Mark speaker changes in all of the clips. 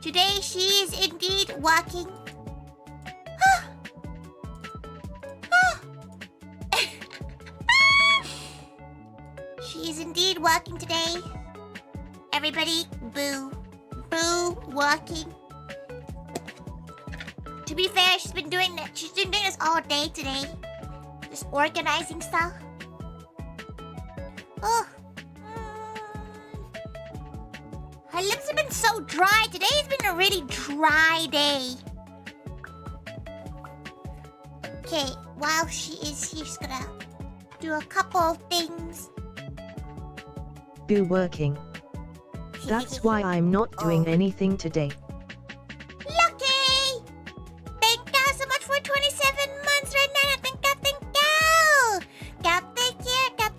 Speaker 1: Today she is indeed working. She is indeed working today. Everybody, boo. Boo, working. To be fair, she's been doing this all day today. Just organizing stuff. Oh. Her lips have been so dry. Today's been a really dry day. Okay, while she is here, she's gonna do a couple of things.
Speaker 2: Boo working. That's why I'm not doing anything today.
Speaker 1: Lucky! Thank you so much for 27 months right now. Thank you. Kape.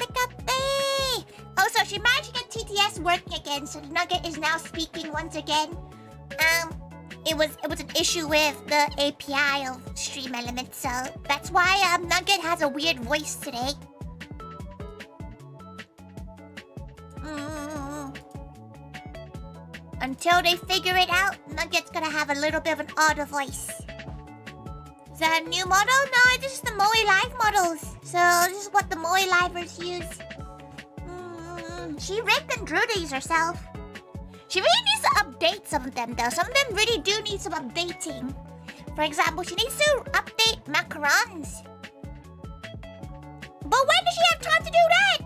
Speaker 1: Oh, so she managed to get TTS working again, so the Nugget is now speaking once again. It was an issue with the API of Stream Elements, so that's why Nugget has a weird voice today. Until they figure it out, Nugget's gonna have a little bit of an odd voice. Is that a new model? No, this is the Moe Live models. So this is what the Moe Livers use. She ripped and drew these herself. She really needs to update some of them though. Some of them really do need some updating. For example, she needs to update macarons. But when does she have time to do that?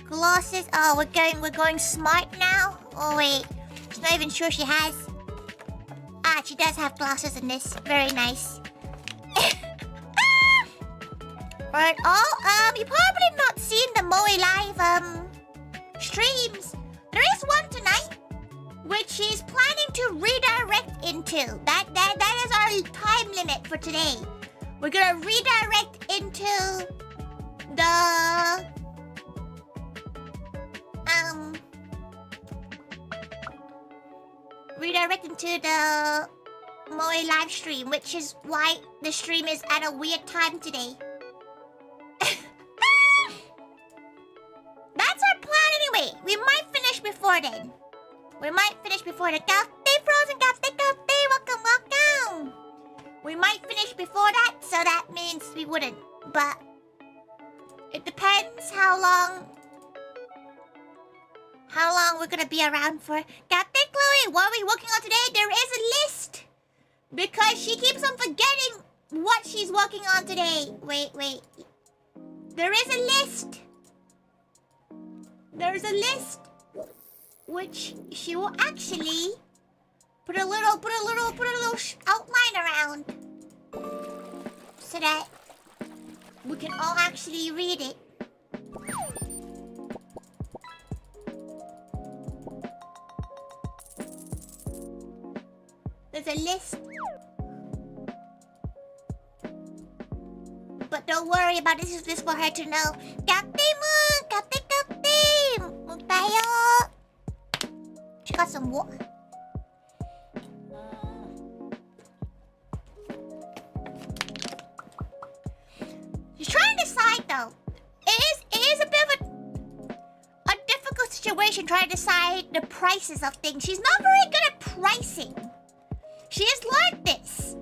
Speaker 1: Glosses. Oh, we're going smart now. Oh wait, she's not even sure she has. Ah, she does have glasses in this. Very nice. Right. Oh, you probably not seen the Moe Live streams. There is one tonight, which she's planning to redirect into. That is our time limit for today. We're gonna redirect into the Moe live stream, which is why the stream is at a weird time today. That's our plan anyway. We might finish before then. Cafe Frozen, Cafe, welcome. We might finish before that, so that means we wouldn't. But it depends how long we're gonna be around for. Cafe Chloe, what are we working on today? There is a list. Because she keeps on forgetting what she's working on today. Wait. There is a list. There's a list which she will actually put a little outline around so that we can all actually read it. There's a list. But don't worry about this. Is this for her to know? Kape. Tayo. She got some water. She's trying to decide though. It is a bit of a difficult situation trying to decide the prices of things. She's not very good at pricing. She has learned this.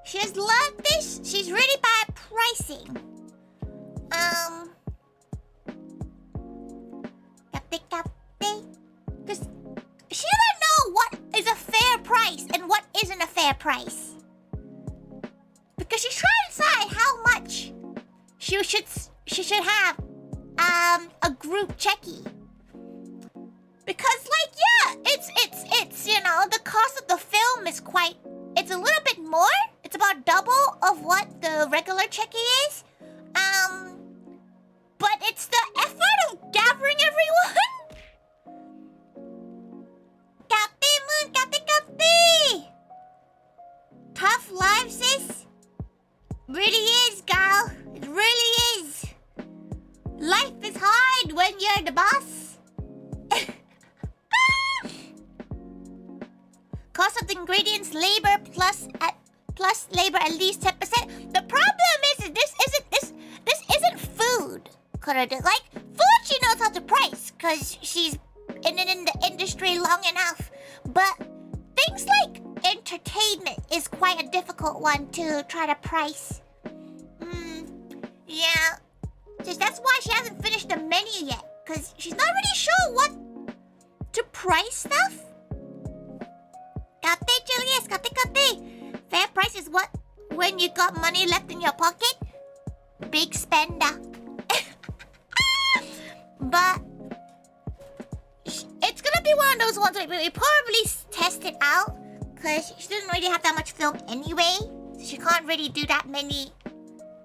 Speaker 1: She has learned this. She's really bad at pricing. Because she doesn't know what is a fair price and what isn't a fair price. Because she's trying to decide how much she should have a group checky. Because it's you know, the cost of the film is it's a little bit more. It's about double of what the regular checky is. But it's the effort of gathering everyone. Cafe. Tough life, sis. Really is, gal. It really is. Life is hard when you're the boss. Cost of the ingredients, labor plus labor at least 10%. The problem is this isn't food. Like, food she knows how to price because she's in the industry long enough. But things like entertainment is quite a difficult one to try to price. Yeah. Just that's why she hasn't finished the menu yet, because she's not really sure what to price stuff. Kate, Julius, kate. Fair price is what? When you got money left in your pocket? Big spender. But it's gonna be one of those ones where we probably test it out, because she doesn't really have that much film anyway, so she can't really do that many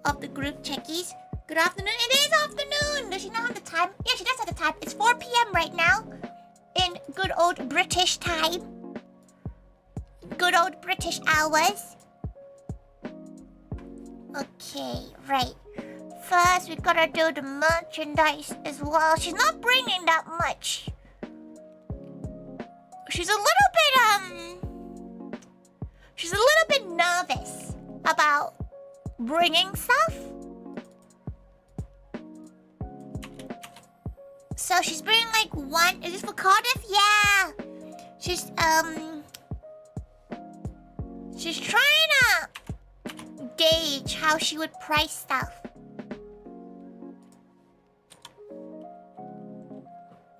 Speaker 1: of the group checkies. Good afternoon. It is afternoon. Does she not have the time? Yeah, she does have the time. It's 4 p.m. right now in good old British time. Good old British hours. Okay, right. First, we gotta do the merchandise as well. She's not bringing that much. She's a little bit nervous about bringing stuff. So she's bringing like one. Is this for Cardiff? Yeah. She's trying to gauge how she would price stuff.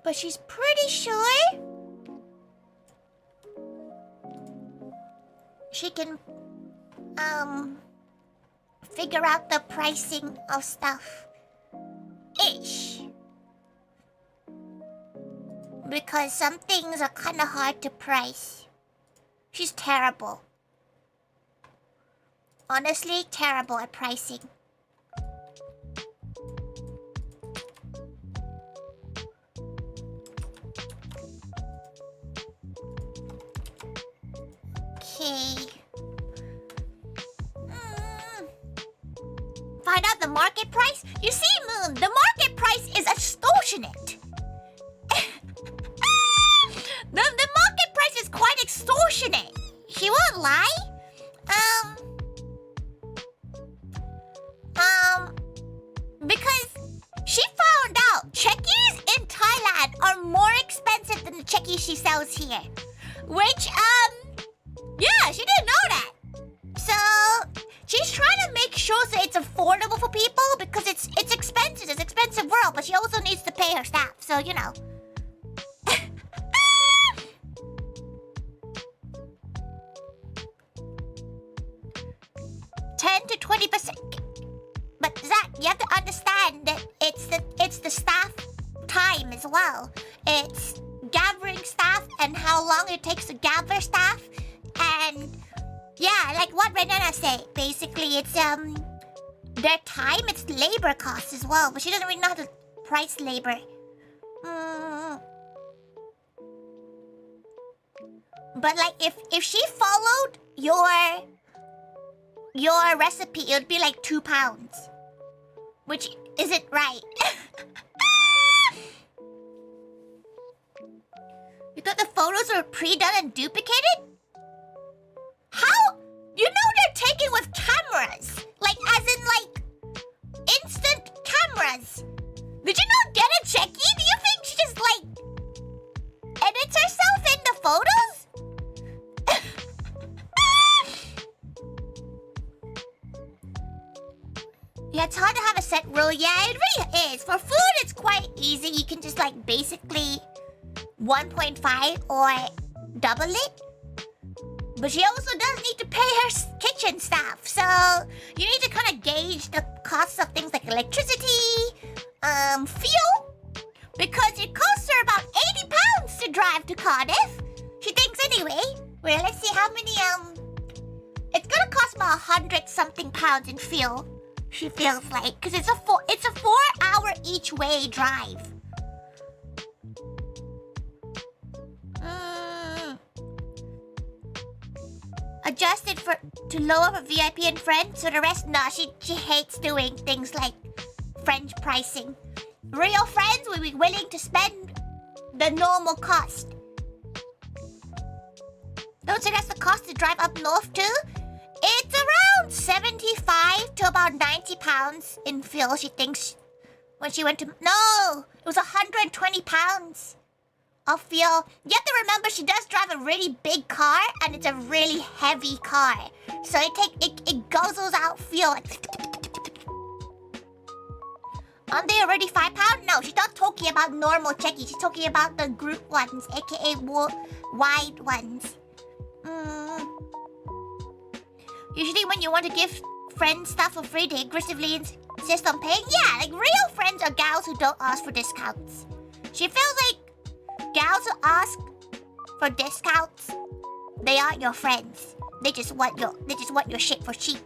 Speaker 1: But she's pretty sure she can figure out the pricing of stuff ish. Because some things are kind of hard to price. She's terrible. Honestly, terrible at pricing. Okay. Find out the market price? You see, Moon, the market price is extortionate. The market price is quite extortionate. She won't lie. Because she found out checkies in Thailand are more expensive than the checkies she sells here. Which, yeah, she didn't know that. So, she's trying to make sure that it's affordable for people because it's expensive. It's an expensive world, but she also needs to pay her staff. So, you know. 10 to 20%. But Zach, you have to understand that it's the staff time as well. It's gathering staff and how long it takes to gather staff. And yeah, like what Renana said, basically it's their time, it's labor costs as well. But she doesn't really know how to price labor. But like if she followed your recipe, it would be like £2, which isn't right. You thought the photos were pre-done and duplicated? How? You know they're taken with cameras, like as in like instant cameras. Did you not get a checkie? Do you think she just like edits herself in the photos? Yeah, it's hard to have a set rule. Yeah, it really is. For food, it's quite easy. You can just like basically 1.5 or double it. But she also does need to pay her kitchen staff. So you need to kind of gauge the costs of things like electricity, fuel. Because it costs her about £80 to drive to Cardiff. She thinks anyway. Well, let's see how many, it's gonna cost about 100-something pounds in fuel. She feels like, because it's a 4-hour each way drive. Adjusted to lower for VIP and friends, so the rest, nah, she hates doing things like French pricing. Real friends will be willing to spend the normal cost. Don't think that's the cost to drive up north too? It's around 75 to about £90 in fuel, she thinks when she went to... No! It was 120 pounds of fuel. You have to remember she does drive a really big car and it's a really heavy car. So it guzzles out fuel. Aren't they already 5 pounds? No, she's not talking about normal checkies. She's talking about the group ones, aka wide ones. Usually when you want to give friends stuff for free, they aggressively insist on paying. Yeah, like real friends are gals who don't ask for discounts. She feels like gals who ask for discounts, they aren't your friends. They just want your shit for cheap.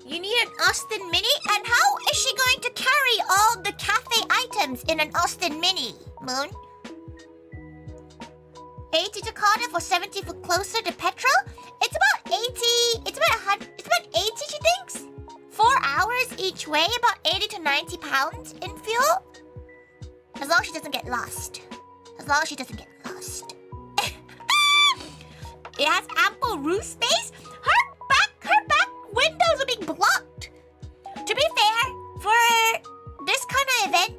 Speaker 1: You need an Austin Mini? And how is she going to carry all the cafe items in an Austin Mini, Moon? 80 to Cardiff or 70 for closer to petrol? It's about 80, it's about 80 she thinks? 4 hours each way, about 80 to 90 pounds in fuel? As long as she doesn't get lost. As long as she doesn't get lost. It has ample roof space? Her back windows are being blocked. To be fair, for this kind of event,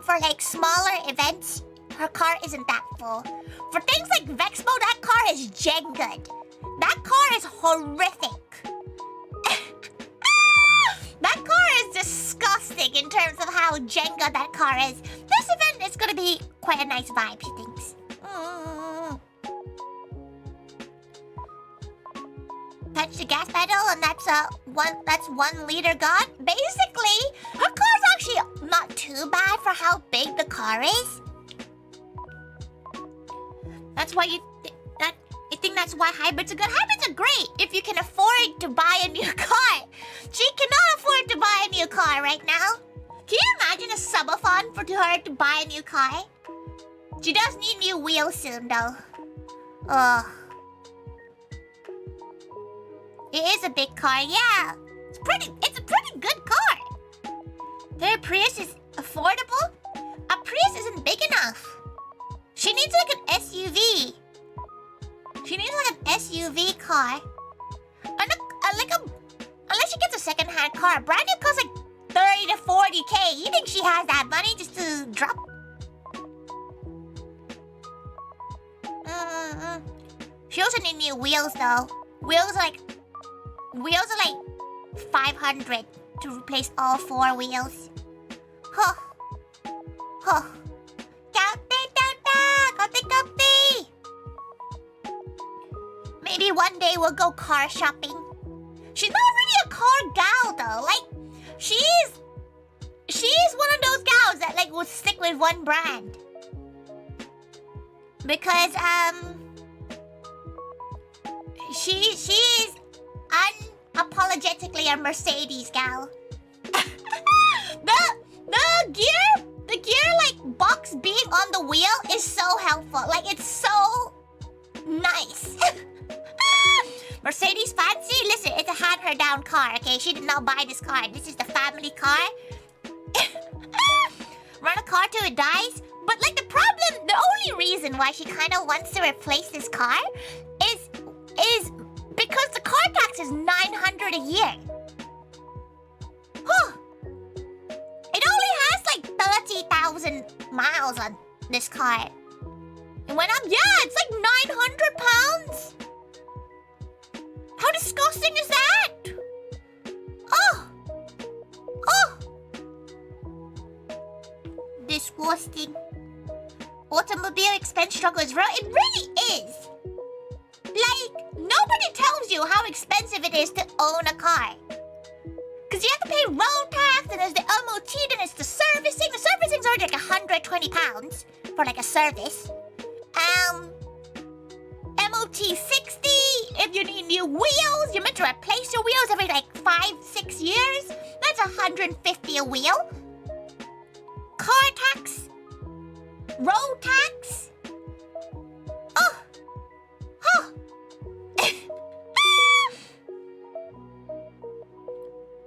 Speaker 1: for like smaller events, her car isn't that full. For things like Vexmo, that car is Jenga'd. That car is horrific. That car is disgusting in terms of how Jenga that car is. This event is gonna be quite a nice vibe, she thinks. Touch the gas pedal and that's 1 liter gone. Basically, her car's actually not too bad for how big the car is. That's why I think that's why hybrids are good. Hybrids are great if you can afford to buy a new car. She cannot afford to buy a new car right now. Can you imagine a subathon for her to buy a new car? She does need new wheels soon though. Ugh. It is a big car, yeah. It's a pretty good car. Their Prius is affordable? A Prius isn't big enough. She needs like an SUV. She needs like an SUV car. Unless she gets a second-hand car. Brand new car's like 30 to 40k. You think she has that money just to drop? She also needs new wheels though. Wheels are like 500 to replace all 4 wheels. Huh. Huh. Maybe one day we'll go car shopping. She's not really a car gal though. Like, she's one of those gals that like will stick with one brand. Because she's unapologetically a Mercedes gal. The gear like box being on the wheel is so helpful. Like it's so nice. Mercedes fancy? Listen, it's a hand her down car, okay? She did not buy this car. This is the family car. Run a car till it dies. But like the only reason why she kind of wants to replace this car is because the car tax is 900 a year. Huh. It only has like 30,000 miles on this car. It went up, yeah, it's like 900 pounds. How disgusting is that? Oh. Oh. Disgusting. Automobile expense struggle is real. It really is. Like, nobody tells you how expensive it is to own a car. Because you have to pay road tax, and there's the MOT, then it's the servicing. The servicing's already like 120 pounds for like a service. MOT 60, if you need new wheels, you're meant to replace your wheels every like 5-6 years. That's 150 a wheel. Car tax. Road tax. Oh. Huh.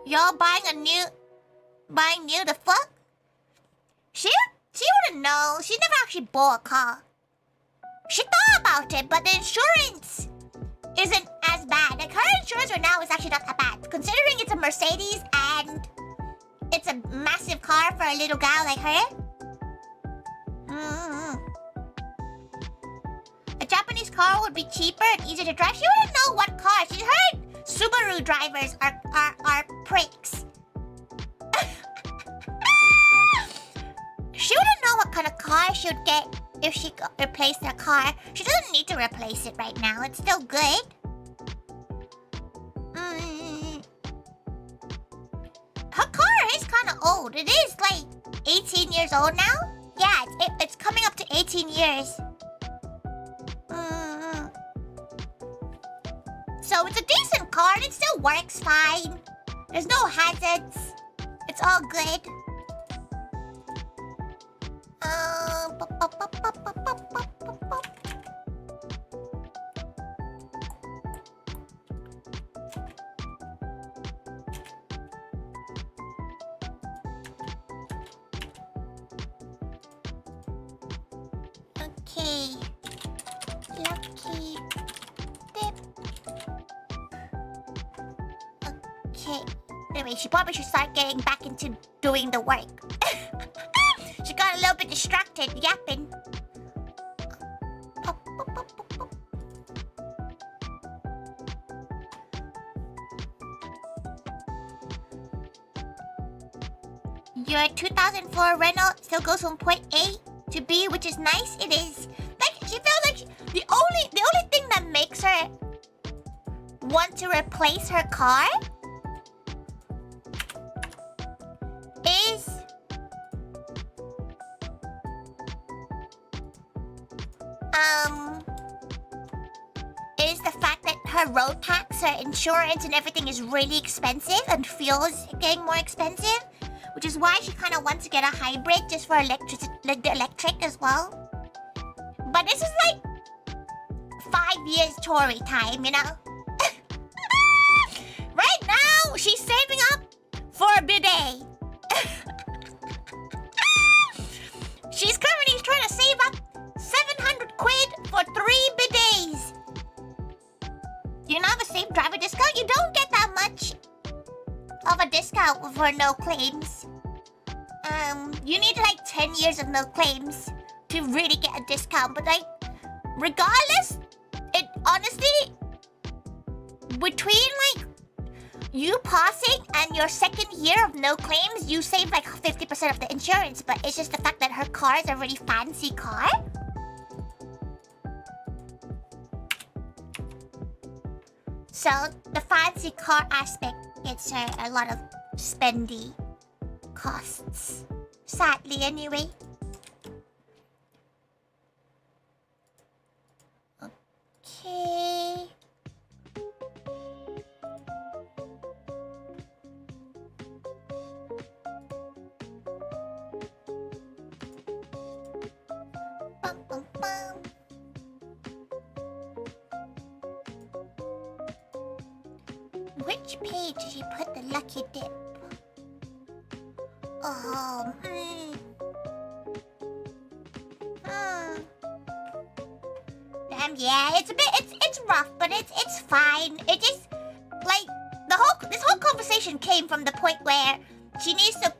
Speaker 1: Y'all buying new the fuck? She wouldn't know. She never actually bought a car. She thought about it, but the insurance isn't as bad. Like her insurance cars right now is actually not that bad. Considering it's a Mercedes and it's a massive car for a little gal like her. A Japanese car would be cheaper and easier to drive. She wouldn't know what car. She heard Subaru drivers are pricks. She wouldn't know what kind of car she would get if she replaced her car. She doesn't need to replace it right now. It's still good. Her car is kind of old. It is like 18 years old now. Yeah, it's coming up to 18 years. So it's a decent car. It still works fine. There's no hazards. It's all good. Okay. Lucky dip. Okay. Anyway, she probably should start getting back into doing the work. She got a little bit distracted, yapping. Your 2004 Renault still goes from point A to B, which is nice. It is. Like, she feels like the only thing that makes her want to replace her car is the fact that her road tax, her insurance, and everything is really expensive and fuel's getting more expensive, which is why she kind of wants to get a hybrid just for electric as well. But this is like 5 years Tori time, you know? Right now, she's saving up for a bidet. She's currently trying to save up 700 quid for 3 bidets. You know the same driver discount? You don't get that much of a discount for no claims. You need like 10 years of no claims to really get a discount. But like, regardless, it honestly, between like you passing and your second year of no claims, you save like 50% of the insurance. But it's just the fact that her car is a really fancy car. So the fancy car aspect gets her a lot of spendy costs. Sadly, anyway. Okay. Bum, bum, bum. Which page did you put the lucky dip? Damn, yeah, it's rough, but it's fine. It just like this whole conversation came from the point where she needs to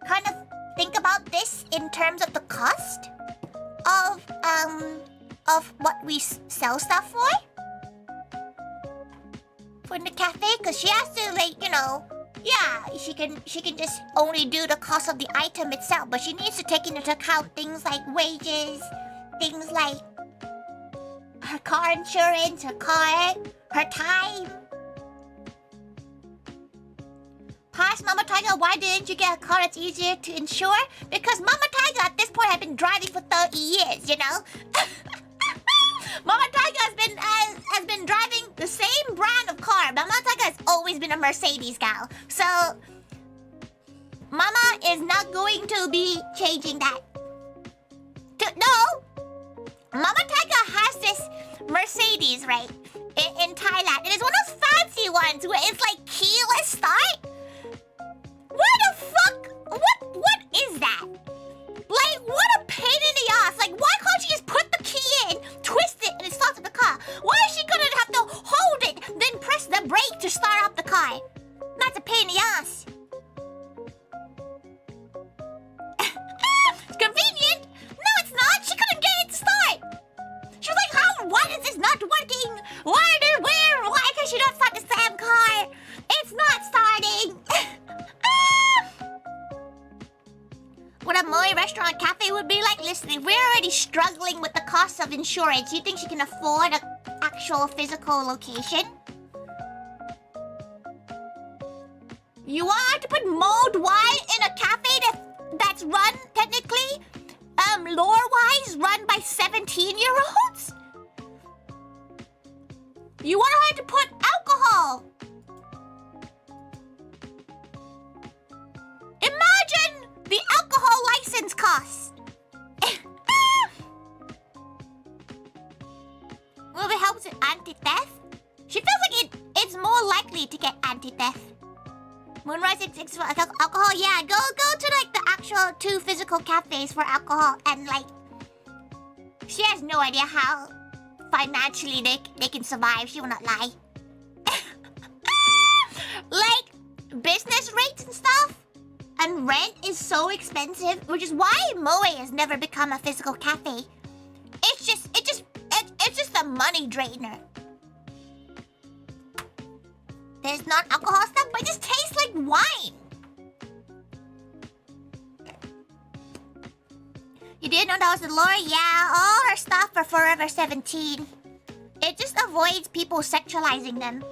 Speaker 1: kind of think about this in terms of the cost of what we sell stuff for in the cafe, because she has to, like, you know, yeah, she can just only do the cost of the item itself, but she needs to take into account things like wages, things like her car insurance, her car, her time. Past Mama Taiga, why didn't you get a car that's easier to insure? Because Mama Taiga at this point has been driving for 30 years, you know? Mama Taiga has been driving the same brand of car. Mama Taiga has always been a Mercedes gal. So Mama is not going to be changing that. No! Mama Taiga has this Mercedes, right? In Thailand. It is one of those fancy ones where it's like keyless start. What the fuck? What is that? Like, what a pain in the ass. Like, why can't she just put the key in, twist it, and it starts the car? Why is she gonna have to hold it, then press the brake to start up the car. That's a pain in the ass. It's convenient. No, it's not. She couldn't get it to start. She was like, why is this not working? Why can she not start the damn car? It's not starting. What a Moe restaurant cafe would be like? Listen, we're already struggling with the cost of insurance. You think she can afford an actual physical location? You want to put mulled wine in a cafe that's run, technically, lore-wise, run by 17-year-olds? You want her to put alcohol? Imagine the alcohol license cost. Well, it helps with anti-theft. She feels like it's more likely to get anti-theft. Moonrise for alcohol, yeah. Go to like the actual 2 physical cafes for alcohol, and like she has no idea how financially they can survive. She will not lie. Like business rates and stuff, and rent is so expensive, which is why Moe has never become a physical cafe. It's just a money drainer. There's not alcohol stuff, but it just tastes like wine. You didn't know that was the lore? Yeah, all her stuff are Forever 17. It just avoids people sexualizing them,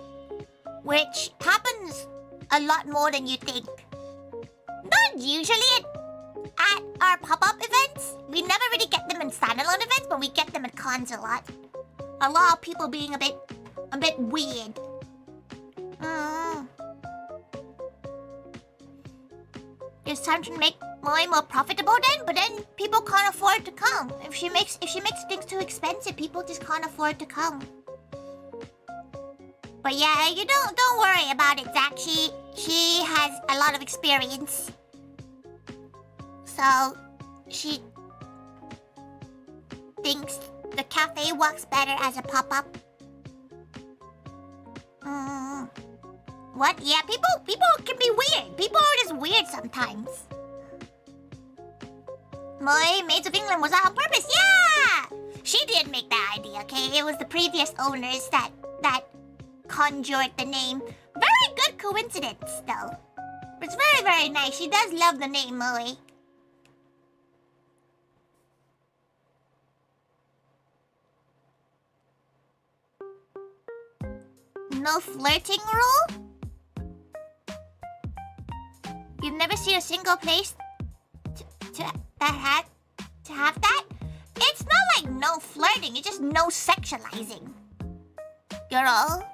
Speaker 1: which happens a lot more than you think. Not usually at our pop-up events. We never really get them in standalone events, but we get them at cons a lot. A lot of people being a bit weird. It's time to make Moe more profitable then, but then people can't afford to come. If she makes things too expensive, people just can't afford to come. But yeah, you don't worry about it, Zach. She has a lot of experience. So she thinks the cafe works better as a pop-up. What? Yeah, people can be weird. People are just weird sometimes. Moe, Maids of England was that on purpose. Yeah! She did make that idea, okay? It was the previous owners that conjured the name. Very good coincidence, though. It's very, very nice. She does love the name, Moe. No flirting rule? You've never seen a single place to have that? It's not like no flirting, it's just no sexualizing. Girl,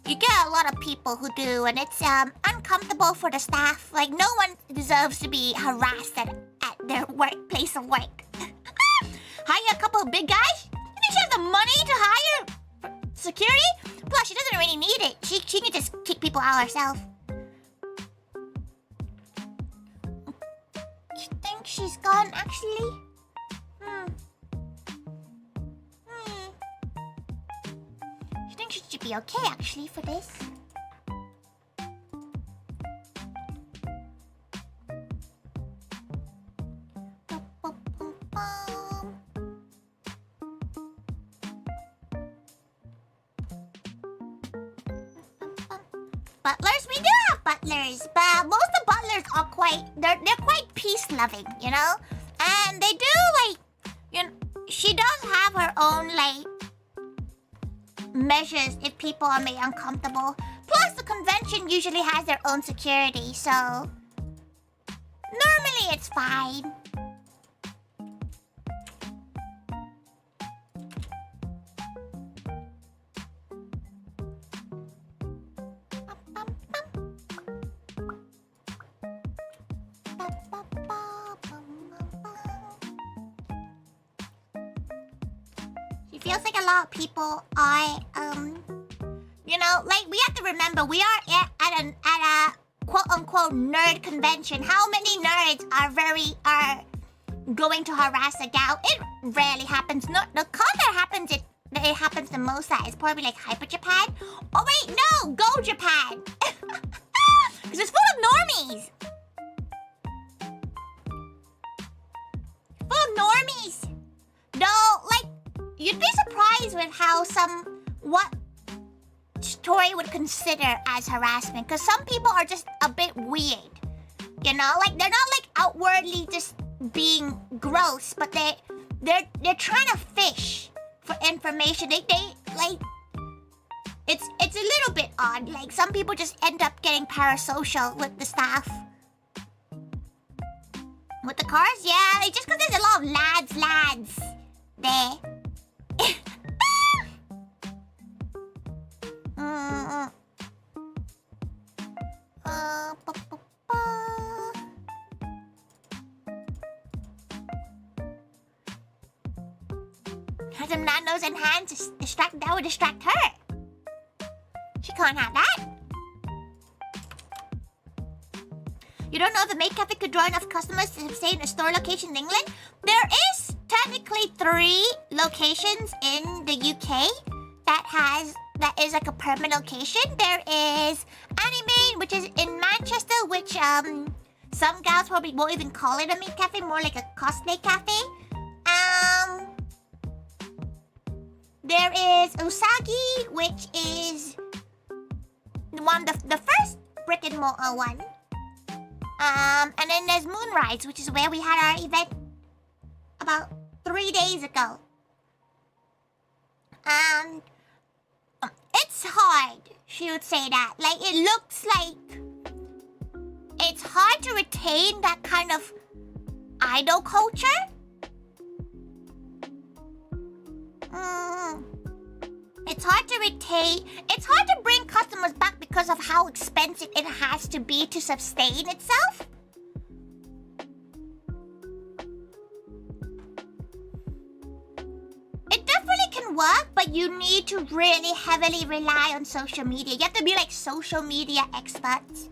Speaker 1: you get a lot of people who do, and it's uncomfortable for the staff. Like, no one deserves to be harassed at their place of work. Hire a couple of big guys? You think she has the money to hire security? Plus, she doesn't really need it. She can just kick people out herself. You think she's gone, actually? You think she should be okay, actually, for this? Butlers? We do have butlers, but most of the butlers are they're quite peace-loving, you know? And they do, like, she does have her own, like, measures if people are made uncomfortable. Plus, the convention usually has their own security, so normally it's fine. Feels like a lot of people are, you know, like, we have to remember, we are at a quote-unquote nerd convention. How many nerds are going to harass a gal? It rarely happens. No, the con that it happens the most at is probably like Hyper Japan. Oh wait, no, Go Japan. I would consider as harassment. Because some people are just a bit weird. You know, like they're not like outwardly just being gross, but they're trying to fish for information. They like it's a little bit odd. Like some people just end up getting parasocial with the staff. With the cars, yeah, like just because there's a lot of lads there. Has some nanos and hands that would distract her. She can't have that. You don't know if the Maid Cafe could draw enough customers to sustain a store location in England? There is technically 3 locations in the UK that is like a permanent location. There is Anime, which is in Manchester, which some gals probably won't even call it a Maid Cafe, more like a cosplay cafe. There is Usagi, which is the first brick and mortar one. And then there's Moonrise, which is where we had our event about 3 days ago. And it's hard, she would say that. Like, it looks like it's hard to retain that kind of idol culture. It's hard to retain. It's hard to bring customers back because of how expensive it has to be to sustain itself. It definitely can work, but you need to really heavily rely on social media. You have to be like social media experts.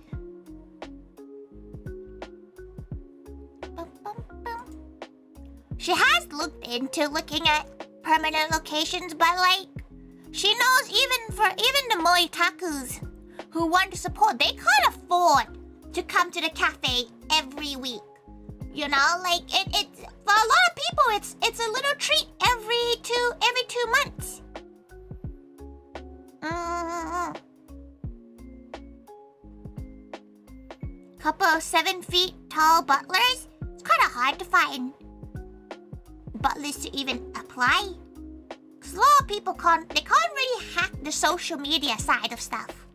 Speaker 1: She has looked into looking at permanent locations, but like, she knows even the moitakus who want to support, they can't afford to come to the cafe every week. You know, like it for a lot of people it's a little treat every 2 months. Couple of 7 feet tall butlers. It's kind of hard to find butlers to even apply. Cause a lot of people can't really hack the social media side of stuff.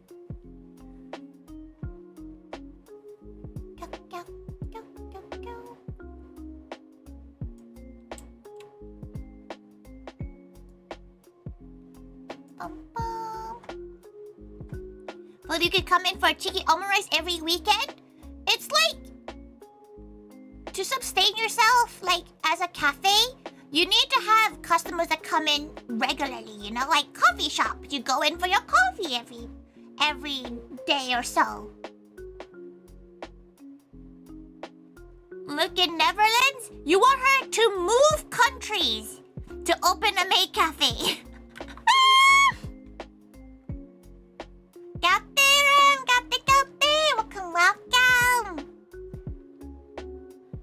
Speaker 1: Well, you could come in for a cheeky omurice every weekend. It's like, to sustain yourself, like as a cafe, you need to have customers that come in regularly, you know, like coffee shop. You go in for your coffee every day or so. Look, in Netherlands, you want her to move countries to open a Maid Cafe. Welcome.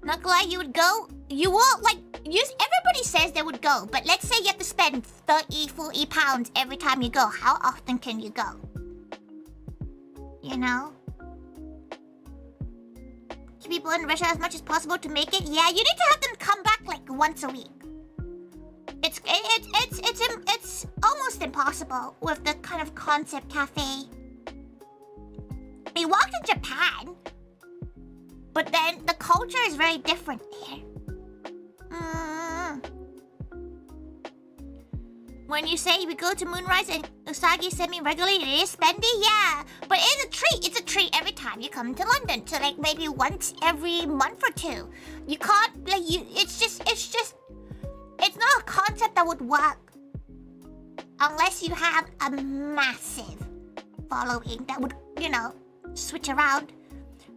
Speaker 1: Not glad you would go. You won't, like, everybody says they would go, but let's say you have to spend 30, 40 pounds every time you go. How often can you go? You know? Keep people in the restaurant as much as possible to make it. Yeah, you need to have them come back like once a week. It's almost impossible with the kind of concept cafe. We walked in Japan, but then the culture is very different there. When you say we go to Moonrise and Usagi semi-regularly, it is spendy, yeah. But it's a treat. It's a treat every time you come to London. So like maybe once every month or 2. You can't, like, it's not a concept that would work unless you have a massive following that would, you know, switch around.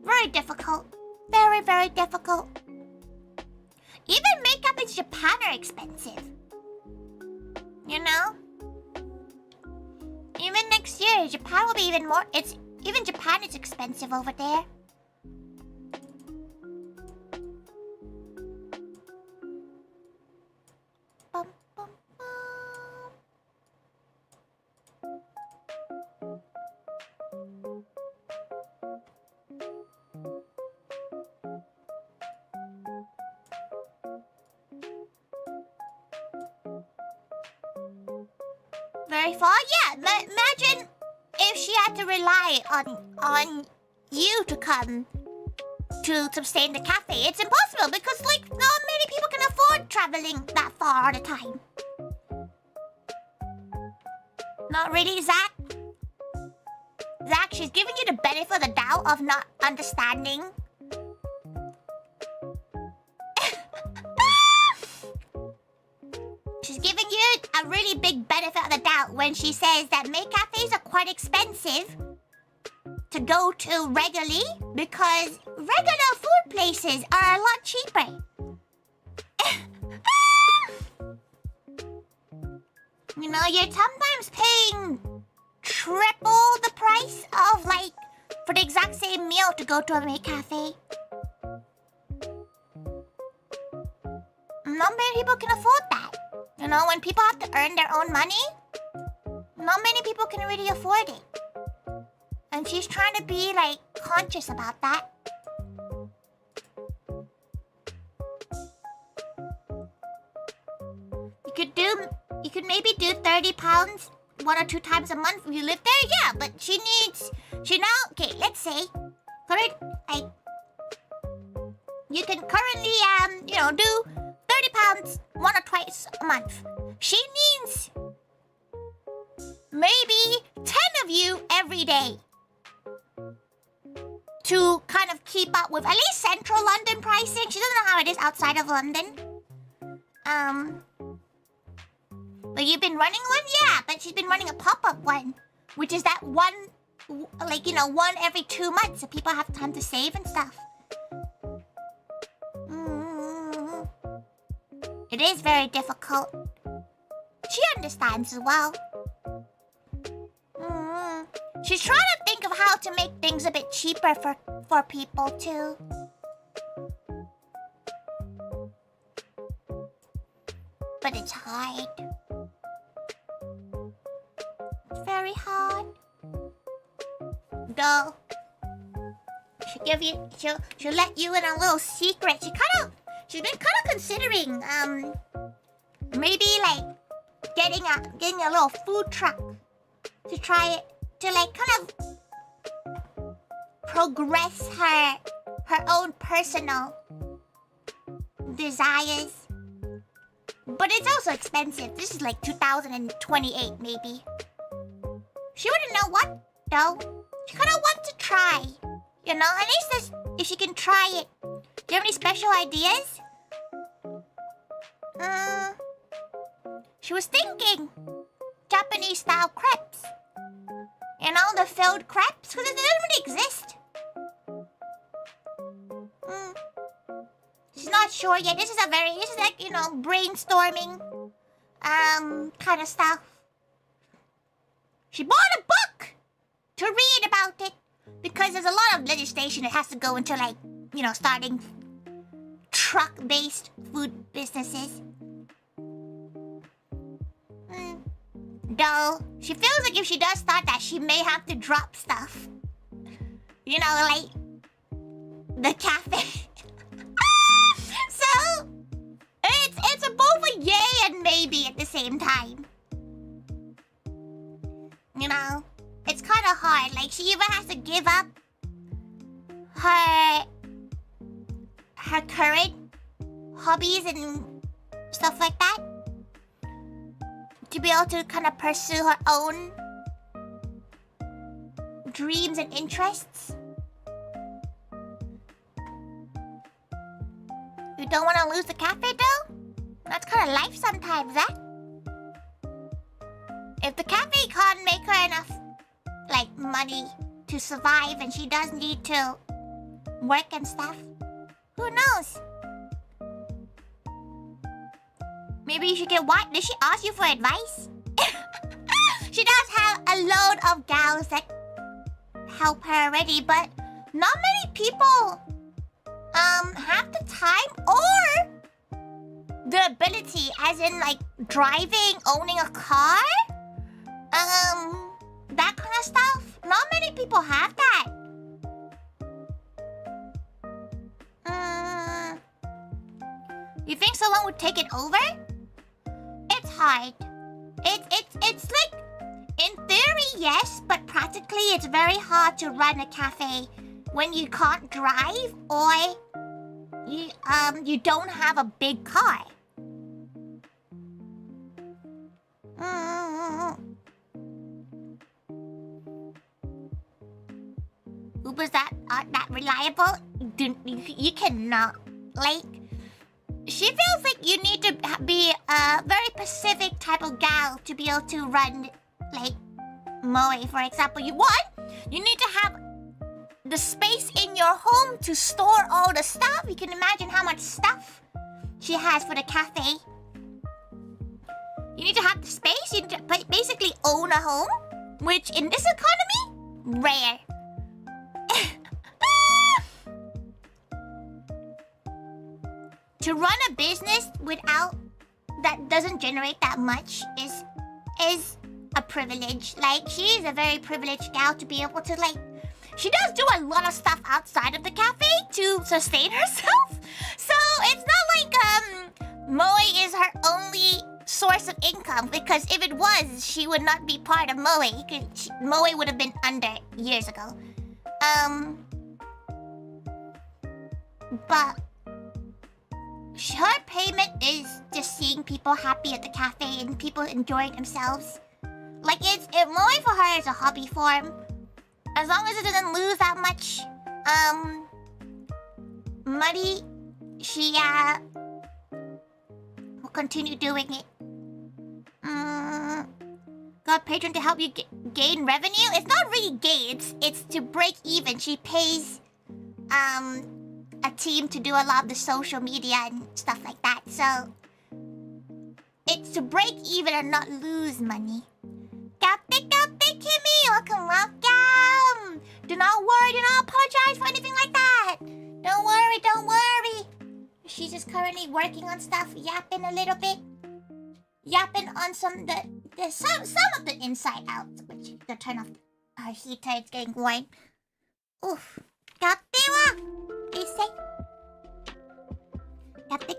Speaker 1: Very difficult. Very, very difficult. Even makeup in Japan are expensive. You know? Even next year, Japan will be even more. Even Japan is expensive over there. Bum, bum, bum. Very far? Yeah, imagine if she had to rely on you to come to sustain the cafe. It's impossible because, like, not many people can afford traveling that far all the time. Not really, Zach? Zach, she's giving you the benefit of the doubt of not understanding. She's giving you a really big benefit of the doubt when she says that maid cafes are quite expensive to go to regularly because regular food places are a lot cheaper. You know, you're sometimes paying triple the price of, like, for the exact same meal to go to a maid cafe. Not many people can afford that. You know, when people have to earn their own money, not many people can really afford it. And she's trying to be, like, conscious about that. You could maybe do 30 pounds 1 or 2 times a month if you live there, yeah, but she now, okay, let's say, you can currently, do 30 pounds 1 or twice a month. She needs maybe 10 of you every day to kind of keep up with at least central London pricing. She doesn't know how it is outside of London. But you've been running one? Yeah, but she's been running a pop-up one, which is that one, one every 2 months, so people have time to save and stuff. It is very difficult. She understands as well. She's trying to think of how to make things a bit cheaper for people too. But it's hard. It's very hard. Go. She'll let you in a little secret. She's been kind of considering maybe like getting a little food truck to try it, to like kind of progress her own personal desires. But it's also expensive. This is like 2028 maybe. She wouldn't know what though. She kind of wants to try. You know, at least if she can try it. Do you have any special ideas? She was thinking Japanese style crepes. You know, the filled crepes, because it doesn't really exist. She's not sure yet. This is like, you know, brainstorming kind of stuff. She bought a book to read about it because there's a lot of legislation that has to go into, like, you know, starting truck-based food businesses. Though, she feels like if she does start that, she may have to drop stuff. You know, like the cafe. So, it's both a yay and maybe at the same time. You know, it's kind of hard. Like, she even has to give up her current hobbies and stuff like that to be able to kind of pursue her own dreams and interests. You don't want to lose the cafe though? That's kind of life sometimes, eh? If the cafe can't make her enough, like, money to survive and she does need to work and stuff, who knows? Maybe you should get what? Did she ask you for advice? She does have a load of gals that help her already, but not many people have the time or the ability, as in like driving, owning a car, that kind of stuff. Not many people have that. You think someone would take it over? It's hard. It's like, in theory, yes, but practically it's very hard to run a cafe when you can't drive or you don't have a big car. Ubers that aren't that reliable, you cannot. Like, she feels like you need to be a very specific type of gal to be able to run, like, Moe, for example. You need to have the space in your home to store all the stuff. You can imagine how much stuff she has for the cafe. You need to have the space. You need to basically own a home, which in this economy, rare. To run a business without that doesn't generate that much is a privilege. Like, she is a very privileged gal to be able to, like, she does do a lot of stuff outside of the cafe to sustain herself. So it's not like Moe is her only source of income, because if it was, she would not be part of Moe. Moe would have been under years ago. But her payment is just seeing people happy at the cafe and people enjoying themselves. Like, Moe for her is a hobby form. As long as it doesn't lose that much money, she will continue doing it. Got patron to help you gain revenue? It's not really gain, it's to break even. She pays a team to do a lot of the social media and stuff like that. So it's to break even and not lose money. Cafe Kimmy, welcome. Do not worry, do not apologize for anything like that. Don't worry. She's just currently working on stuff, yapping a little bit. Yapping on some of the inside out, which to turn off her heater, it's getting warm. Oof. Cafe wa! Say. Cafe.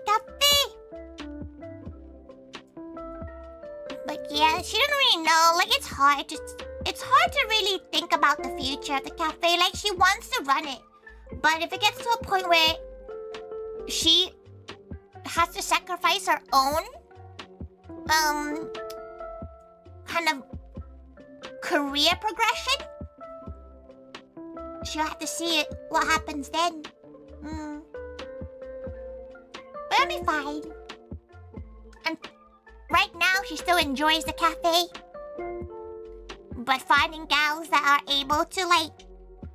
Speaker 1: But yeah, she doesn't really know. Like, it's hard to really think about the future of the cafe. Like, she wants to run it, but if it gets to a point where she has to sacrifice her own kind of career progression, she'll have to see what happens then. But it'll be fine. And right now, she still enjoys the cafe. But finding gals that are able to, like,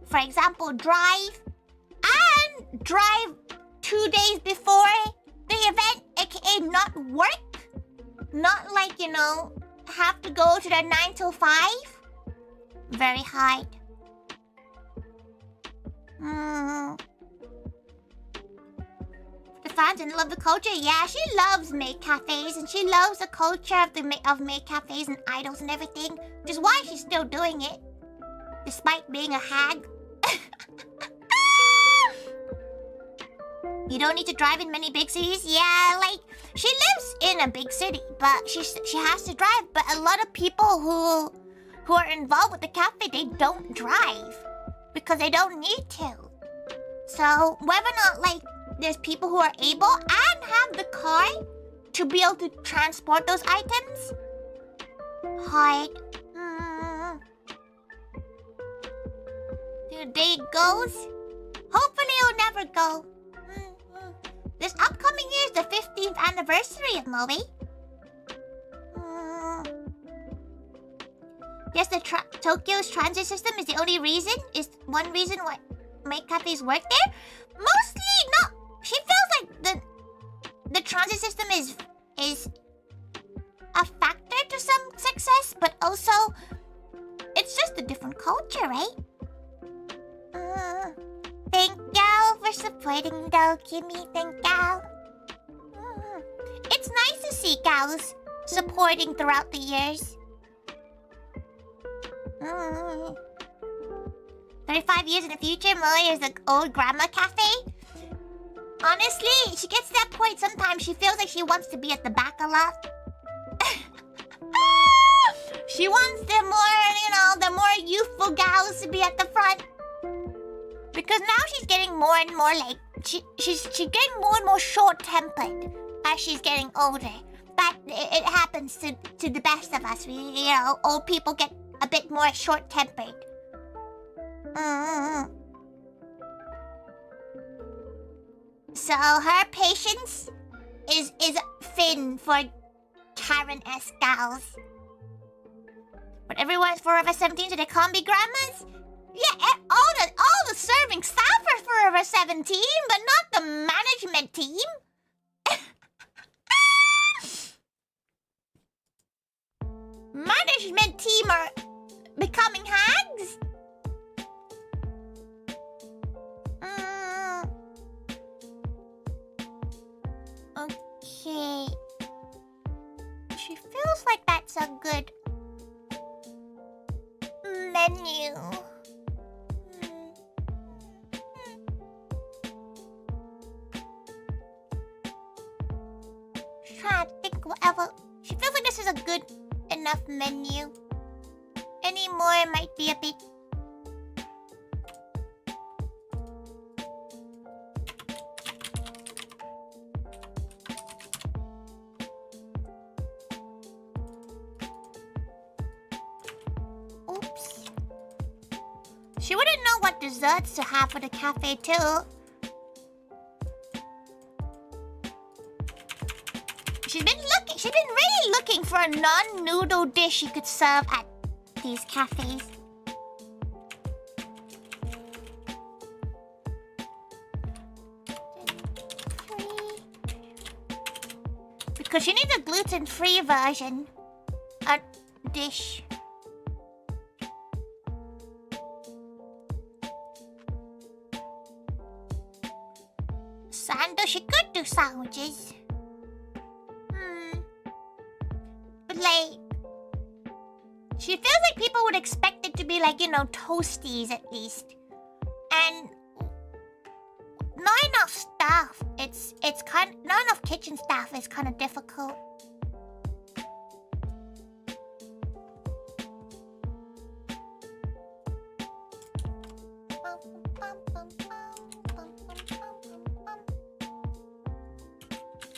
Speaker 1: for example, drive 2 days before the event, aka not work, not like, you know, have to go to the 9 till 5. Very hard. The fans and love the culture. Yeah, she loves maid cafes and she loves the culture of maid cafes and idols and everything, which is why she's still doing it, despite being a hag. You don't need to drive in many big cities. Yeah, like, she lives in a big city, but she has to drive. But a lot of people who are involved with the cafe, they don't drive because they don't need to. So whether or not, like, there's people who are able and have the car to be able to transport those items, hard. The day goes. Hopefully it'll never go. This upcoming year is the 15th anniversary of Moe. Yes, Tokyo's transit system is the only reason. Is one reason why maid cafes work there. Mostly not. She feels like the transit system is a factor to some success, but also it's just a different culture, right? Thank you for supporting though, Kimmy. Thank you. It's nice to see gals supporting throughout the years. 35 years in the future, Moe is the old grandma cafe. Honestly, she gets to that point sometimes she feels like she wants to be at the back a lot. She wants the more youthful gals to be at the front. Because now she's getting more and more like she's getting more and more short-tempered as she's getting older. But it happens to the best of us. We, old people get a bit more short-tempered. So her patience is thin for Karen-esque gals. But everyone's forever 17, so they can't be grandmas? Yeah, all the serving staff are forever 17, but not the management team. Management team are becoming hags? Okay. She feels like that's a good menu. Trying to think whatever. She feels like this is a good enough menu. Any more might be a bit. Oops. She wouldn't know what desserts to have for the cafe too. She's been really looking for a non-noodle dish she could serve at these cafes. Because she needs a gluten-free version. A dish. Sandal, she could do sandwiches. But like, she feels like people would expect it to be like, toasties at least. And not enough staff. Not enough kitchen staff is kind of difficult.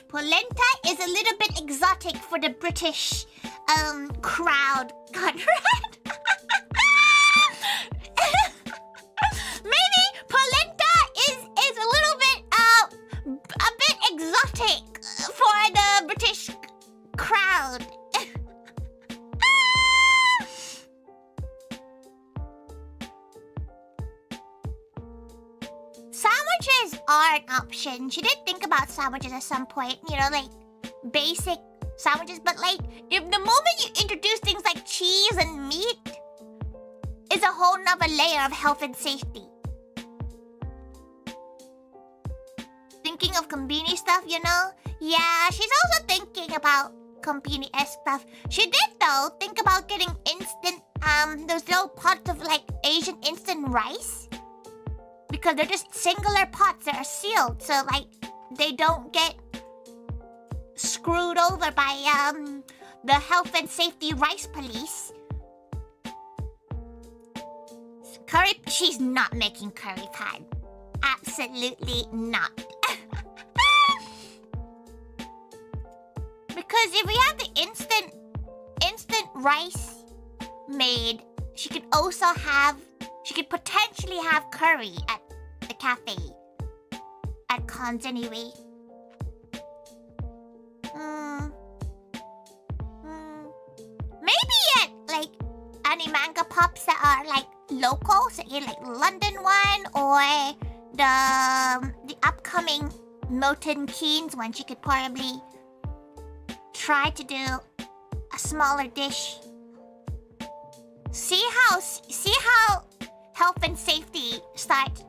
Speaker 1: Polenta is a little bit exotic for the British crowd, Conrad. Maybe polenta is a bit exotic for the British crowd. Sandwiches are an option. She did think about sandwiches at some point, like basic sandwiches, but like if the moment you introduce things like cheese and meat, it's a whole nother layer of health and safety. Thinking of Konbini stuff, Yeah, she's also thinking about Konbini-esque stuff. She did though think about getting instant, those little pots of like Asian instant rice. Because they're just singular pots that are sealed, so like they don't get screwed over by the health and safety rice police. Curry, she's not making curry pad. Absolutely not. Because if we have the instant rice made, she could potentially have curry at the cafe. At cons anyway. Maybe at like Animanga Pops that are like local, so like London one or the upcoming Milton Keynes one, she could probably try to do a smaller dish. See how health and safety start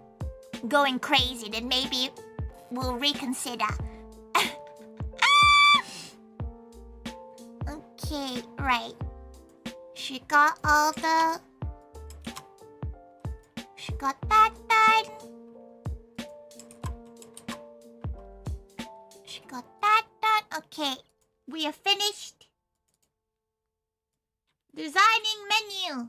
Speaker 1: going crazy, then maybe we'll reconsider. Okay, right. She got that done. She got that done. Okay, we are finished Designing menu.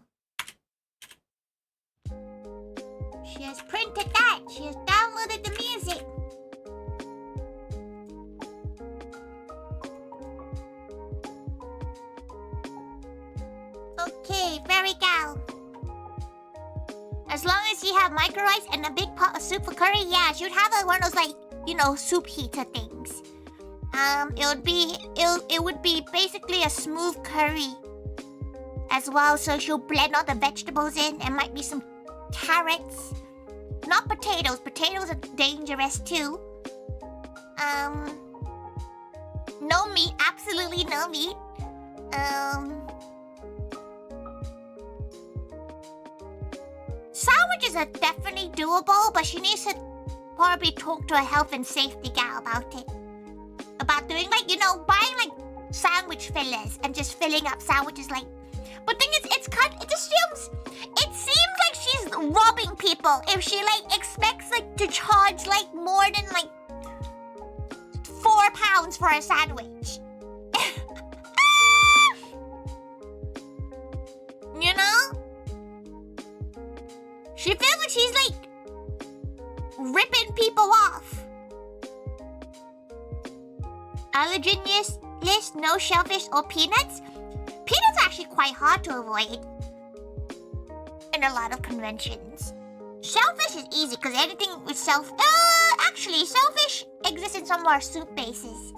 Speaker 1: She has printed that. She has downloaded the music. Okay, very gal. As long as you have micro rice and a big pot of soup for curry, yeah, she would have one of those, like, you know, soup heater things. It would be basically a smooth curry as well. So she'll blend all the vegetables in, and might be some carrots, not potatoes. Potatoes are dangerous too. No meat, absolutely no meat. Sandwiches are definitely doable, but she needs to probably talk to a health and safety gal about it. About doing, like, you know, buying, like, sandwich fillers and just filling up sandwiches, like... But thing is, it seems like she's robbing people if she, like, expects, like, to charge, like, more than, like, £4 for a sandwich. You know? She feels like she's, like, ripping people off. Allergen list, no shellfish or peanuts. Peanuts are actually quite hard to avoid in a lot of conventions. Shellfish is easy because anything with actually, shellfish exists in some of our soup bases.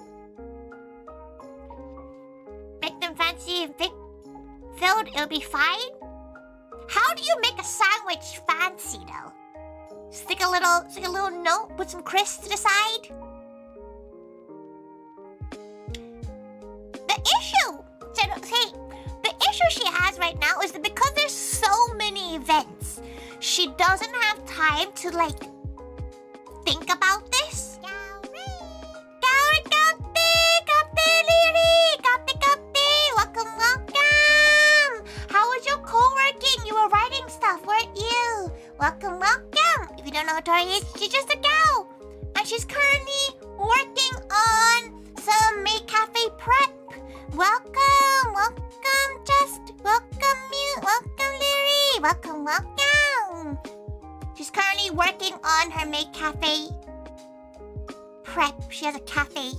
Speaker 1: Make them fancy and filled, it'll be fine. How do you make a sandwich fancy though? Stick a little note, put some crisps to the side. The issue she has right now is that because there's so many events, she doesn't have time to, like, think about this. Welcome. How was your co-working? You were writing stuff, weren't you? Welcome. If you don't know who Tori is, she's just a gal. And she's currently working on some Maid Cafe Prep. Welcome. Welcome, Leary. Welcome. She's currently working on her Maid Cafe Prep. She has a cafe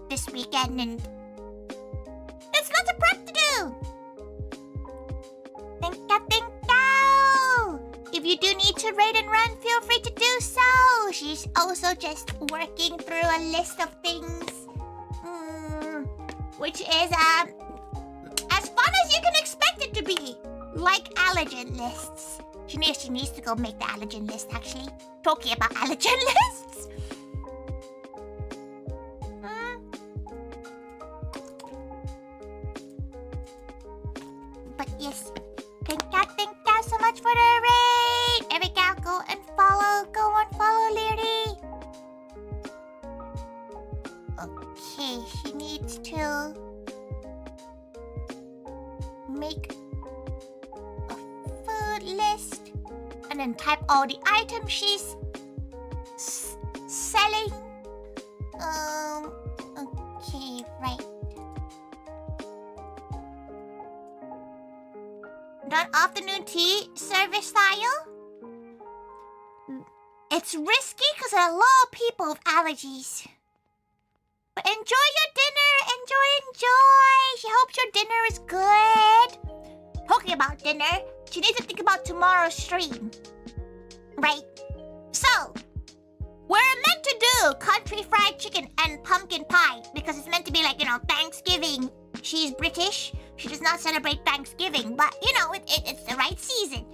Speaker 1: this weekend, and there's lots of prep to do. Think. If you do need to raid and run, feel free to do so. She's also just working through a list of things, which is as fun as you can expect it to be, like allergen lists. She needs to go make the allergen list, actually. Talking about allergen lists. But yes, thank you so much for the raid. Every gal, go and follow Leary. Okay, she needs to make a food list and then type all the items she's selling. Okay, right. Done afternoon tea service style. It's risky because there are a lot of people with allergies. But enjoy your dinner. Enjoy. She hopes your dinner is good. Talking about dinner, she needs to think about tomorrow's stream. Right? So, we're meant to do country fried chicken and pumpkin pie because it's meant to be like, you know, Thanksgiving. She's British. She does not celebrate Thanksgiving, but, you know, it's the right season.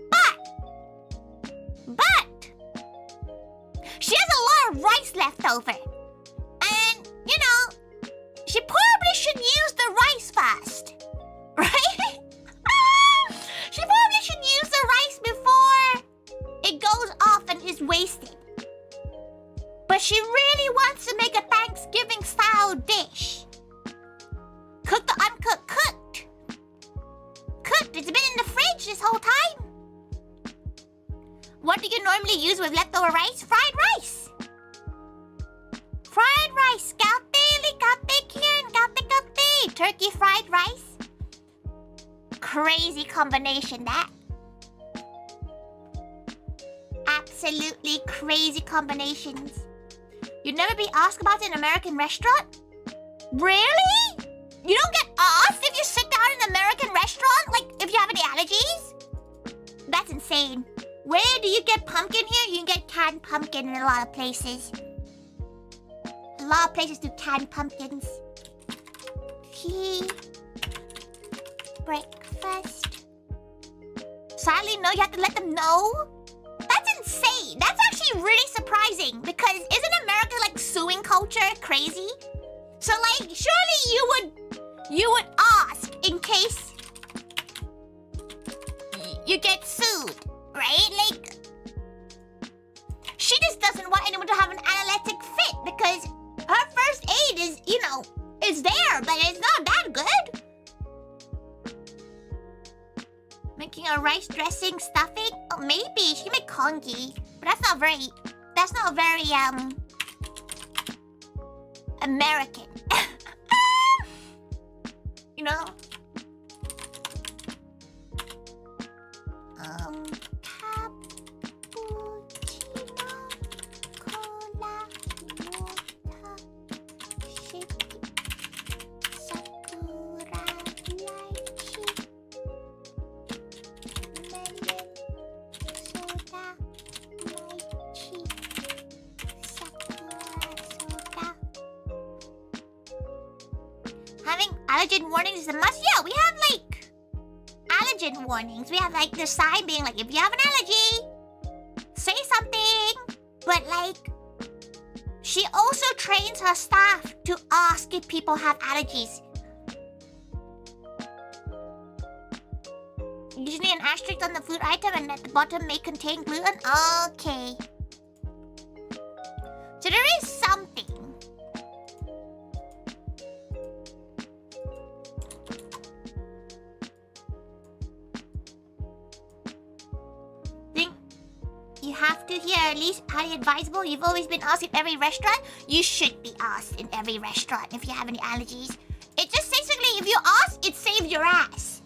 Speaker 1: But, she has a lot of rice left over. And, you know, she probably should use the rice first. Right? She probably should use the rice before it goes off and is wasted. But she really wants to make a Thanksgiving-style dish. Cooked or uncooked? Cooked. It's been in the fridge this whole time. What do you normally use with leftover rice? Fried rice. Fried rice. Turkey fried rice. crazy combination, that. Absolutely crazy combinations. You'd never be asked about it in an American restaurant? Really? You don't get asked if you sit down in an American restaurant? Like, if you have any allergies? That's insane. Where do you get pumpkin here? You can get canned pumpkin in a lot of places. A lot of places do canned pumpkins. Tea. Breakfast. Sadly, no, you have to let them know. That's insane. That's actually really surprising because isn't America like suing culture crazy? So like, surely you would ask in case you get sued, right? Like, she just doesn't want anyone to have an analytic fit because her first aid is, you know, is there, but it's not that good. Making a rice dressing stuffing? Oh, maybe she can make congee, but that's not very American. You know? Cappuccino, cola, water, shake, sakura, lychee, melon, soda, lychee, sakura, soda. Having allergen warnings is a must? Yeah, we have like allergen warnings. We have like the sign being like, if you have an allergy, say something. But like, she also trains her staff to ask if people have allergies. Usually an asterisk on the food item and at the bottom may contain gluten. Okay. So there is something. You have to hear at least highly advisable. You've always been asked in every restaurant. You should be asked in every restaurant if you have any allergies. It just basically, if you ask, it saves your ass.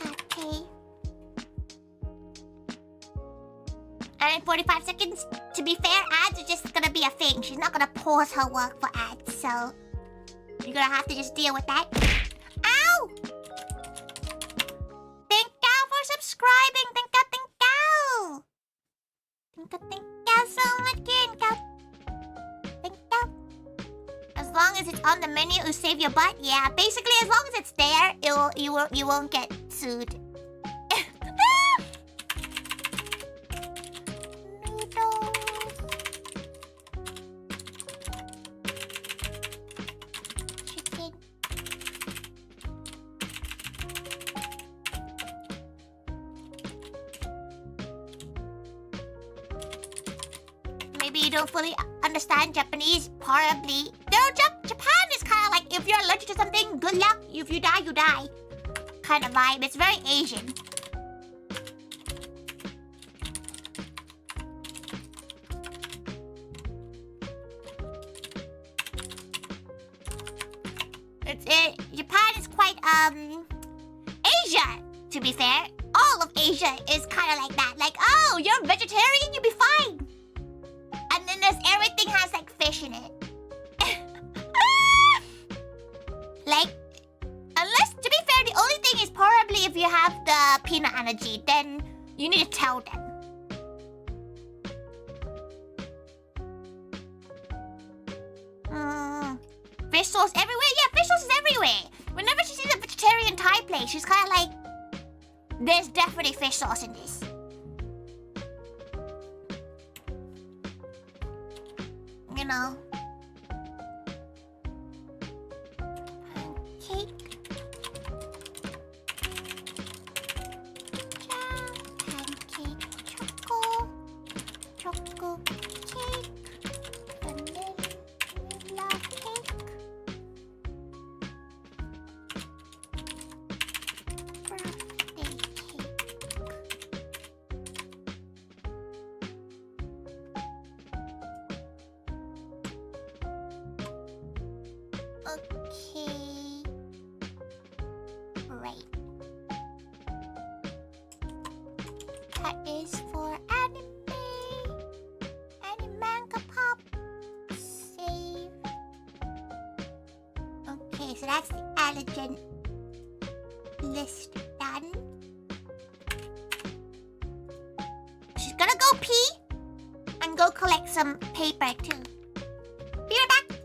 Speaker 1: Okay. And in 45 seconds, to be fair, ads are just gonna be a thing. She's not gonna pause her work for ads, so you're gonna have to just deal with that. Ow! Thank you for subscribing. Thank you. Thank you so much, Thank you. As long as it's on the menu, it'll save your butt. Yeah, basically, as long as it's there, you won't get sued. Noodles. Chicken. Maybe you don't fully understand Japanese, probably. No, Japan is kind of like, if you're allergic to something, good luck. If you die, you die. Kind of vibe. It's very Asian. Japan is quite, Asia, to be fair. All of Asia is kind of like that. Like, oh, you're vegetarian, you'll be fine. And then everything has like fish in it. Like, unless, to be fair, the only thing is probably if you have the peanut allergy, then you need to tell them. Fish sauce everywhere? Yeah, fish sauce is everywhere. Whenever she sees a vegetarian Thai place, she's kind of like, there's definitely fish sauce in this. You know. Pancake. Pancake. Choco cake. Vanilla cake. Birthday cake. Right. That is for anime. Manga pop. Save. Okay, so that's the allergen list done. She's gonna go pee and go collect some paper too. Be right back.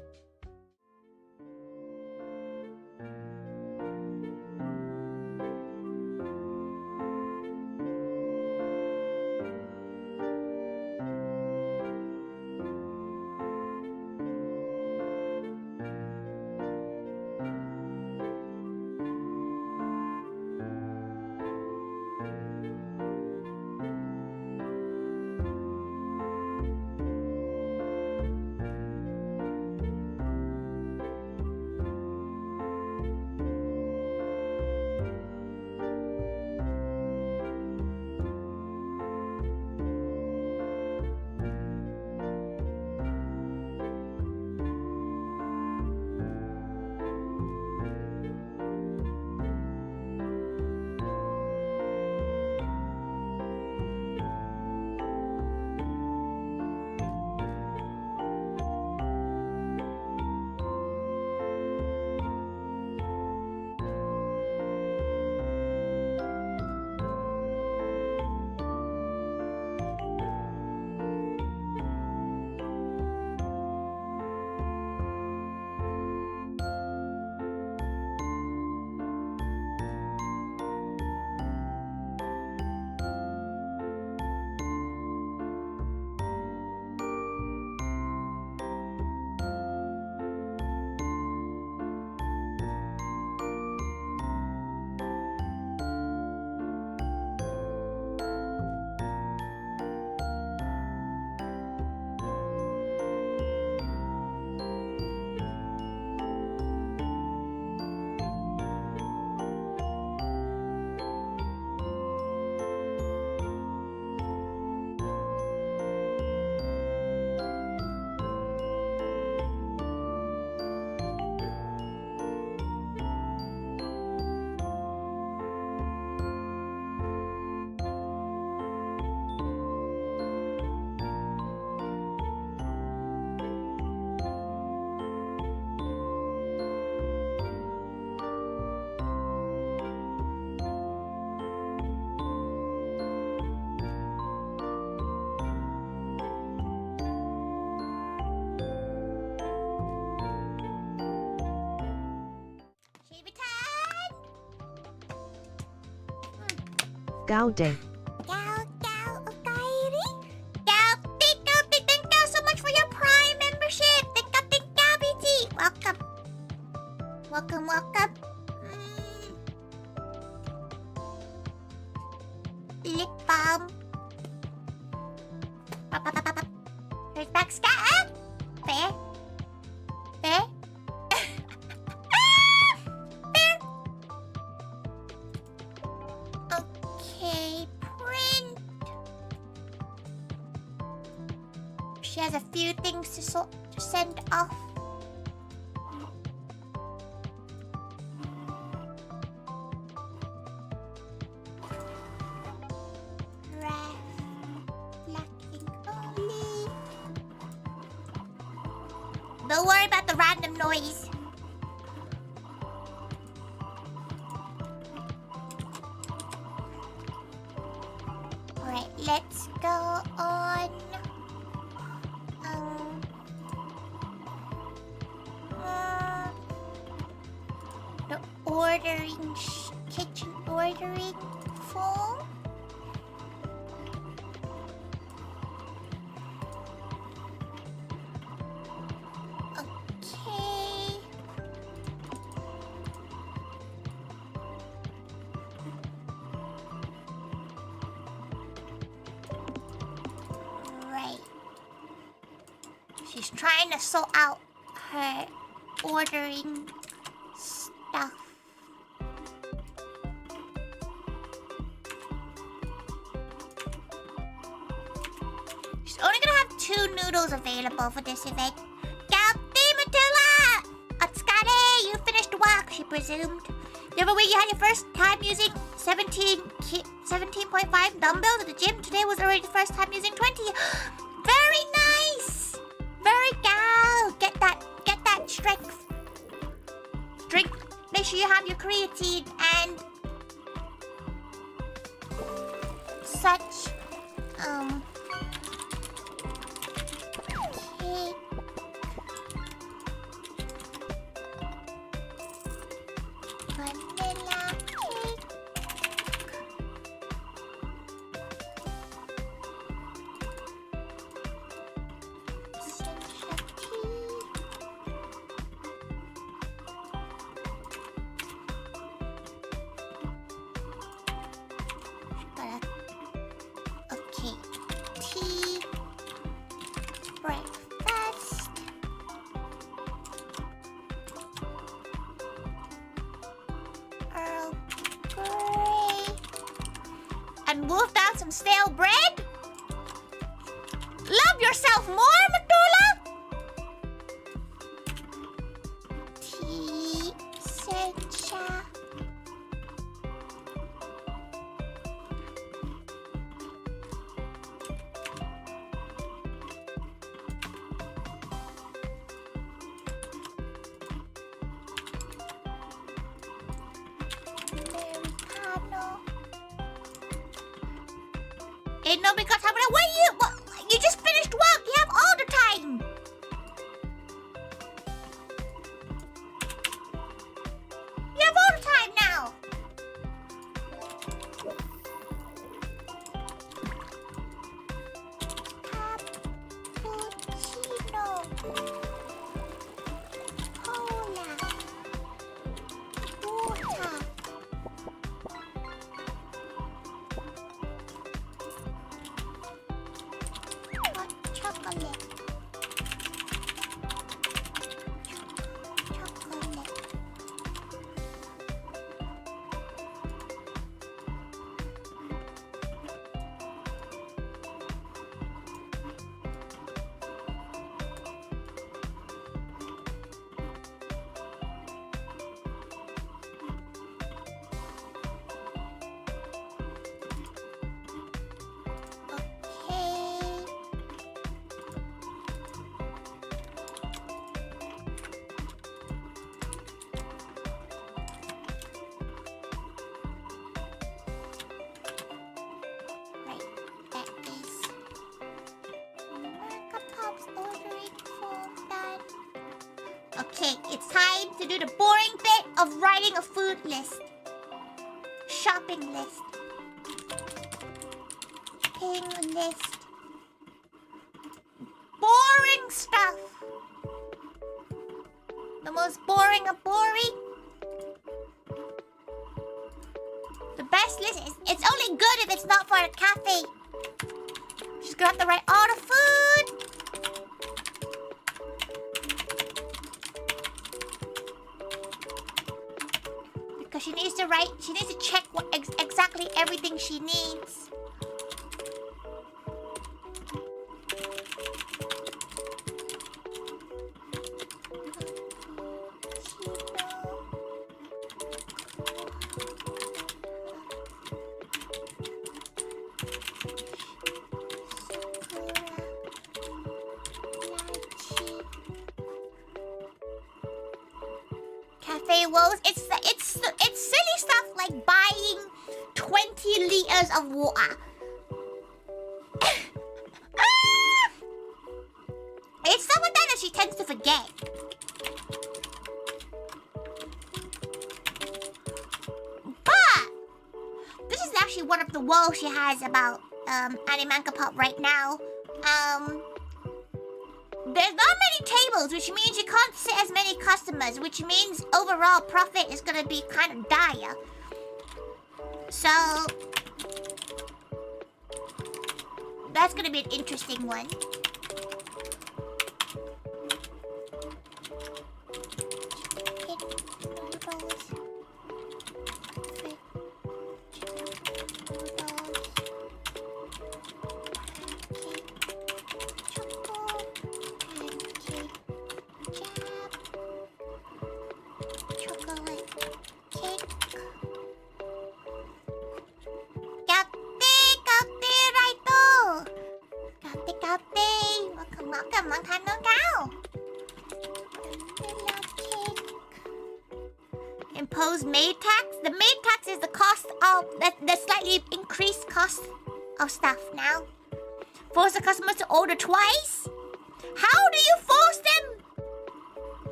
Speaker 2: Gaude.
Speaker 1: Gal, okairi. Gal, thank you so much for your Prime membership. Thank you, BT. Welcome. Welcome. Lip balm. Here's back scat. Fair. Fair. Okay, print. She has a few things to send off. Don't worry about the random noise. Alright, let's go on. The ordering, kitchen ordering form. She's trying to sort out her ordering stuff. She's only gonna have 2 noodles available for this event. Galti Matula! Otsukare! You finished work, she presumed. The other week you had your first time using 17.5 dumbbells at the gym. Today was already the first time using 20. Very nice. Very gal. Get that strength. Drink. Make sure you have your creatine and such. Cake. Vanilla cake. Essential tea. Okay. Tea. Breakfast. Earl Grey. And wolf down some stale bread. Love yourself more, Matula. Tea. Sencha. Americano. Ain't no because I'm gonna wait you. What? You just finished work. You have all the time. You have all the time now. Cappuccino. Cola. Water. Hot chocolate. Chocolate. Okay. Right, that is Marca Pop's ordering form done. Okay, it's time to do the boring bit of writing a food list. Shopping list. Ping list. Boring stuff. The most boring of boring. The best list is it's only good if it's not for a cafe. She's gonna have to write all the food. Because she needs to check what exactly everything she needs. Cafe woes. It's silly stuff like buying 20 liters of water. It's stuff like that she tends to forget. But this is actually one of the woes she has about Animanka Pop right now. There's not many tables, which means you can't sit as many customers, which means overall profit is gonna be kind of dire. So that's gonna be an interesting one. long time no go. Impose maid tax. The maid tax is the cost of the slightly increased cost of stuff now. Force the customers to order twice. How do you force them?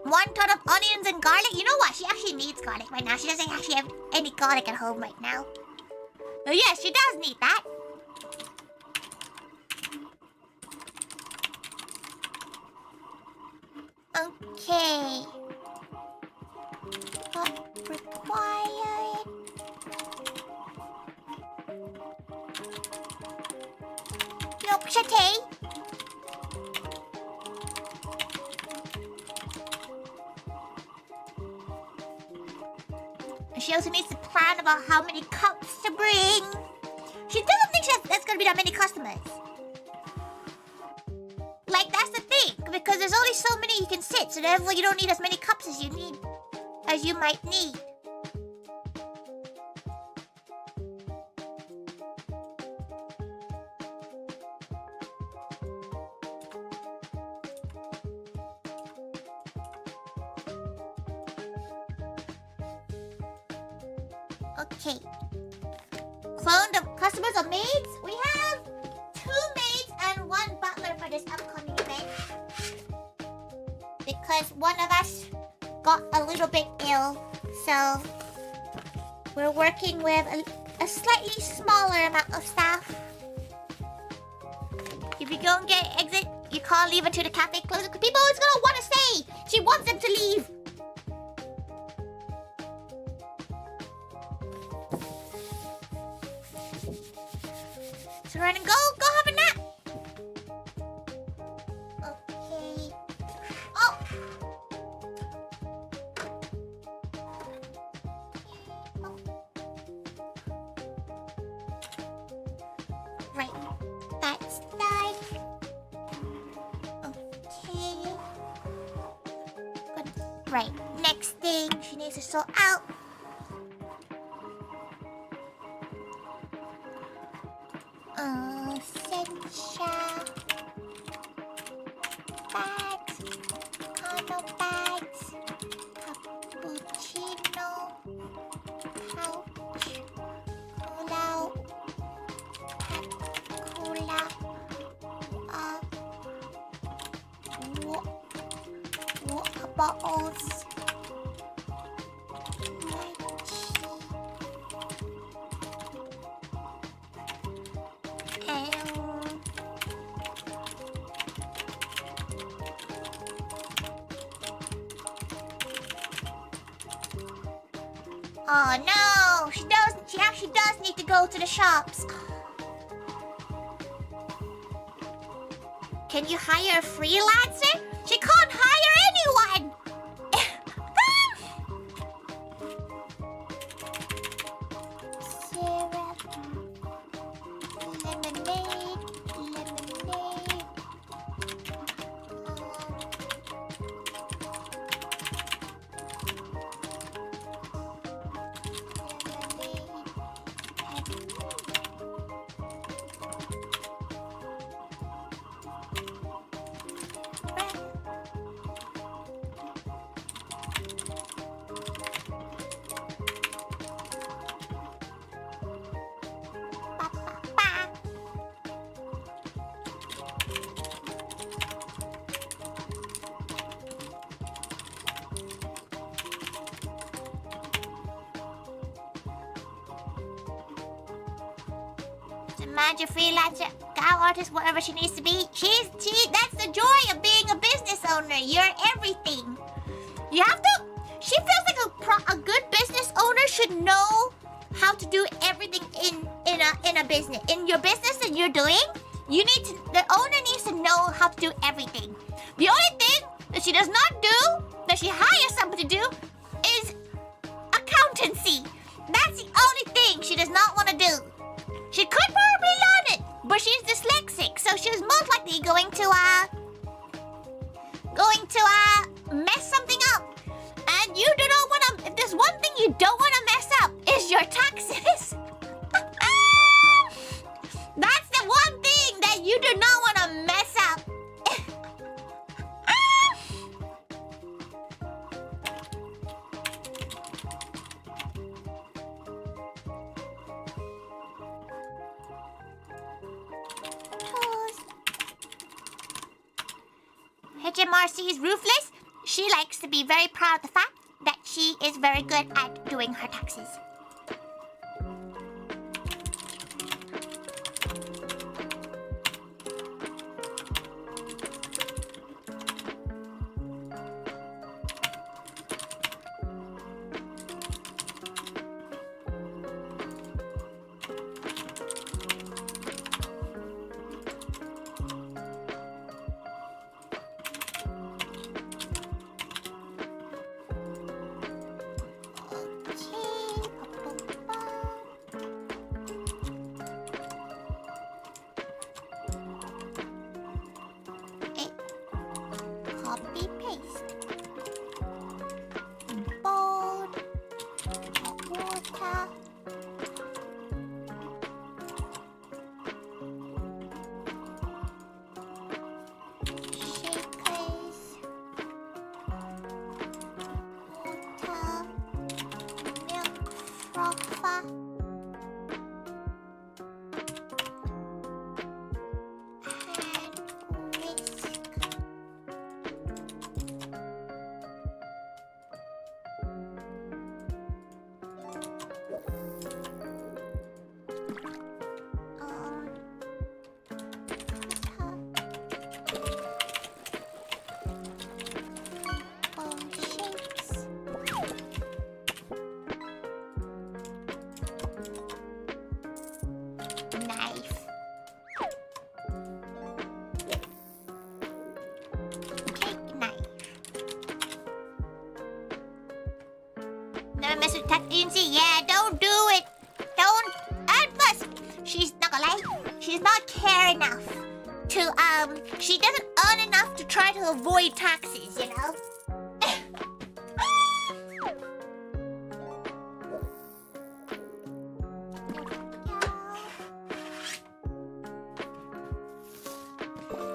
Speaker 1: 1 ton of onions and garlic. You know what? She actually needs garlic right now. She doesn't actually have any garlic at home right now. Oh yes, she does need that. Okay. What required? Milk satay. She also needs to plan about how many cups to bring. She doesn't think that's gonna be that many customers. Like, that's the thing, because there's only so many you can sit, so therefore you don't need as many cups as you might need. Okay. Clone the customers or maids? We have 2 maids and 1 butler for this upcoming event. Because one of us got a little bit ill, so we're working with a slightly smaller amount of staff. If you go and get an exit, you can't leave until the cafe closes, because people always gonna want to stay. She wants them to leave. So run and go have a nap. Okay. Oh. Right. That's done. Okay. Good. Right. Next thing she needs to sort out. Sencha. Bags. Cano bags. Cappuccino. Pouch. Cola. Cola. Water bottles. Oh no! She actually does need to go to the shops. Can you hire a freelancer? She can't hire anyone! Syrup. Lemonade. Imagine freelancer, cow artist, whatever she needs to be. That's the joy of being a business owner. You're everything. You have to. She feels like a good business owner should know how to do everything in a business. In your business that you're doing, the owner needs to know how to do everything. The only thing that she does not do, that she hires someone to do, is accountancy. That's the only thing she does not want to do. She could probably learn it, but she's dyslexic, so she's most likely going to mess something up. And you do not want to. If there's one thing you don't want to mess up, is your taxes. That's the one thing HMRC is ruthless. She likes to be very proud of the fact that she is very good at doing her taxes. Yeah, don't do it. Don't. And plus, she's not gonna lie. She's not care enough to She doesn't earn enough to try to avoid taxes, you know.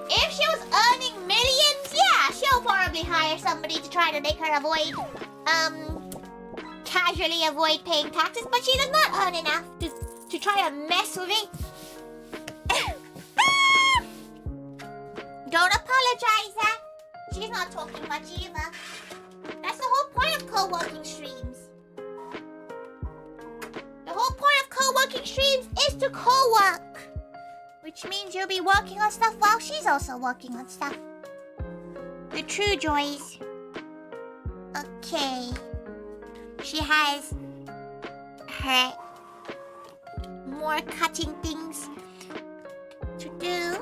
Speaker 1: If she was earning millions, yeah, she'll probably hire somebody to try to make her avoid casually avoid paying taxes, but she does not earn enough to try to mess with it. Don't apologize, huh? She's not talking much either. That's the whole point of co-working streams. The whole point of co-working streams is to co-work, which means you'll be working on stuff while she's also working on stuff. The true joys. Okay. She has her more cutting things to do.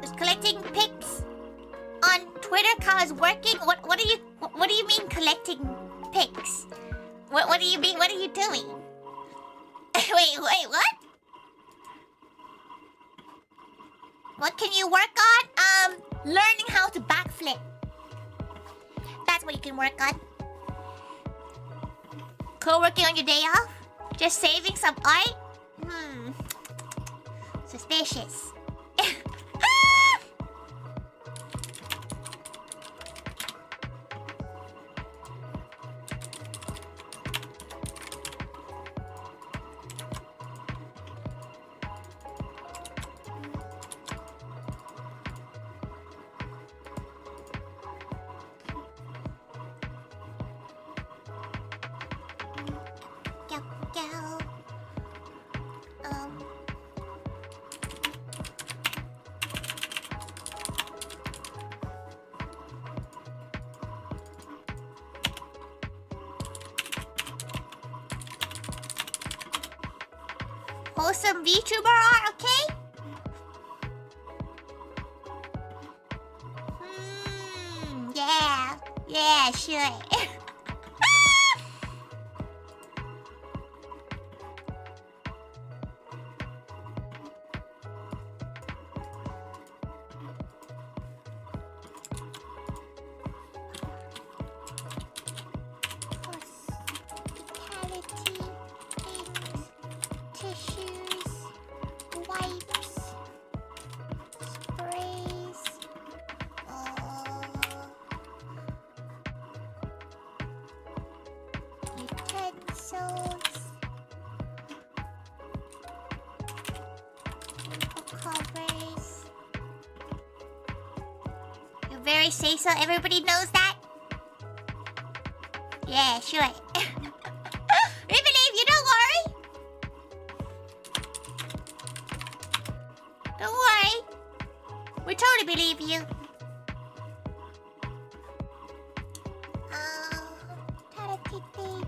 Speaker 1: Just collecting pics on Twitter. How is working? What do you mean collecting pics? What do you mean? What are you doing? wait, what? What can you work on? Learning how to backflip. That's what you can work on. Co-working on your day off? Just saving some art? Suspicious. Wholesome Vtuber art, okay? Yeah, sure. very say so. Everybody knows that. Yeah, sure. We believe you. Don't worry. Don't worry. We totally believe you. Try to keep things.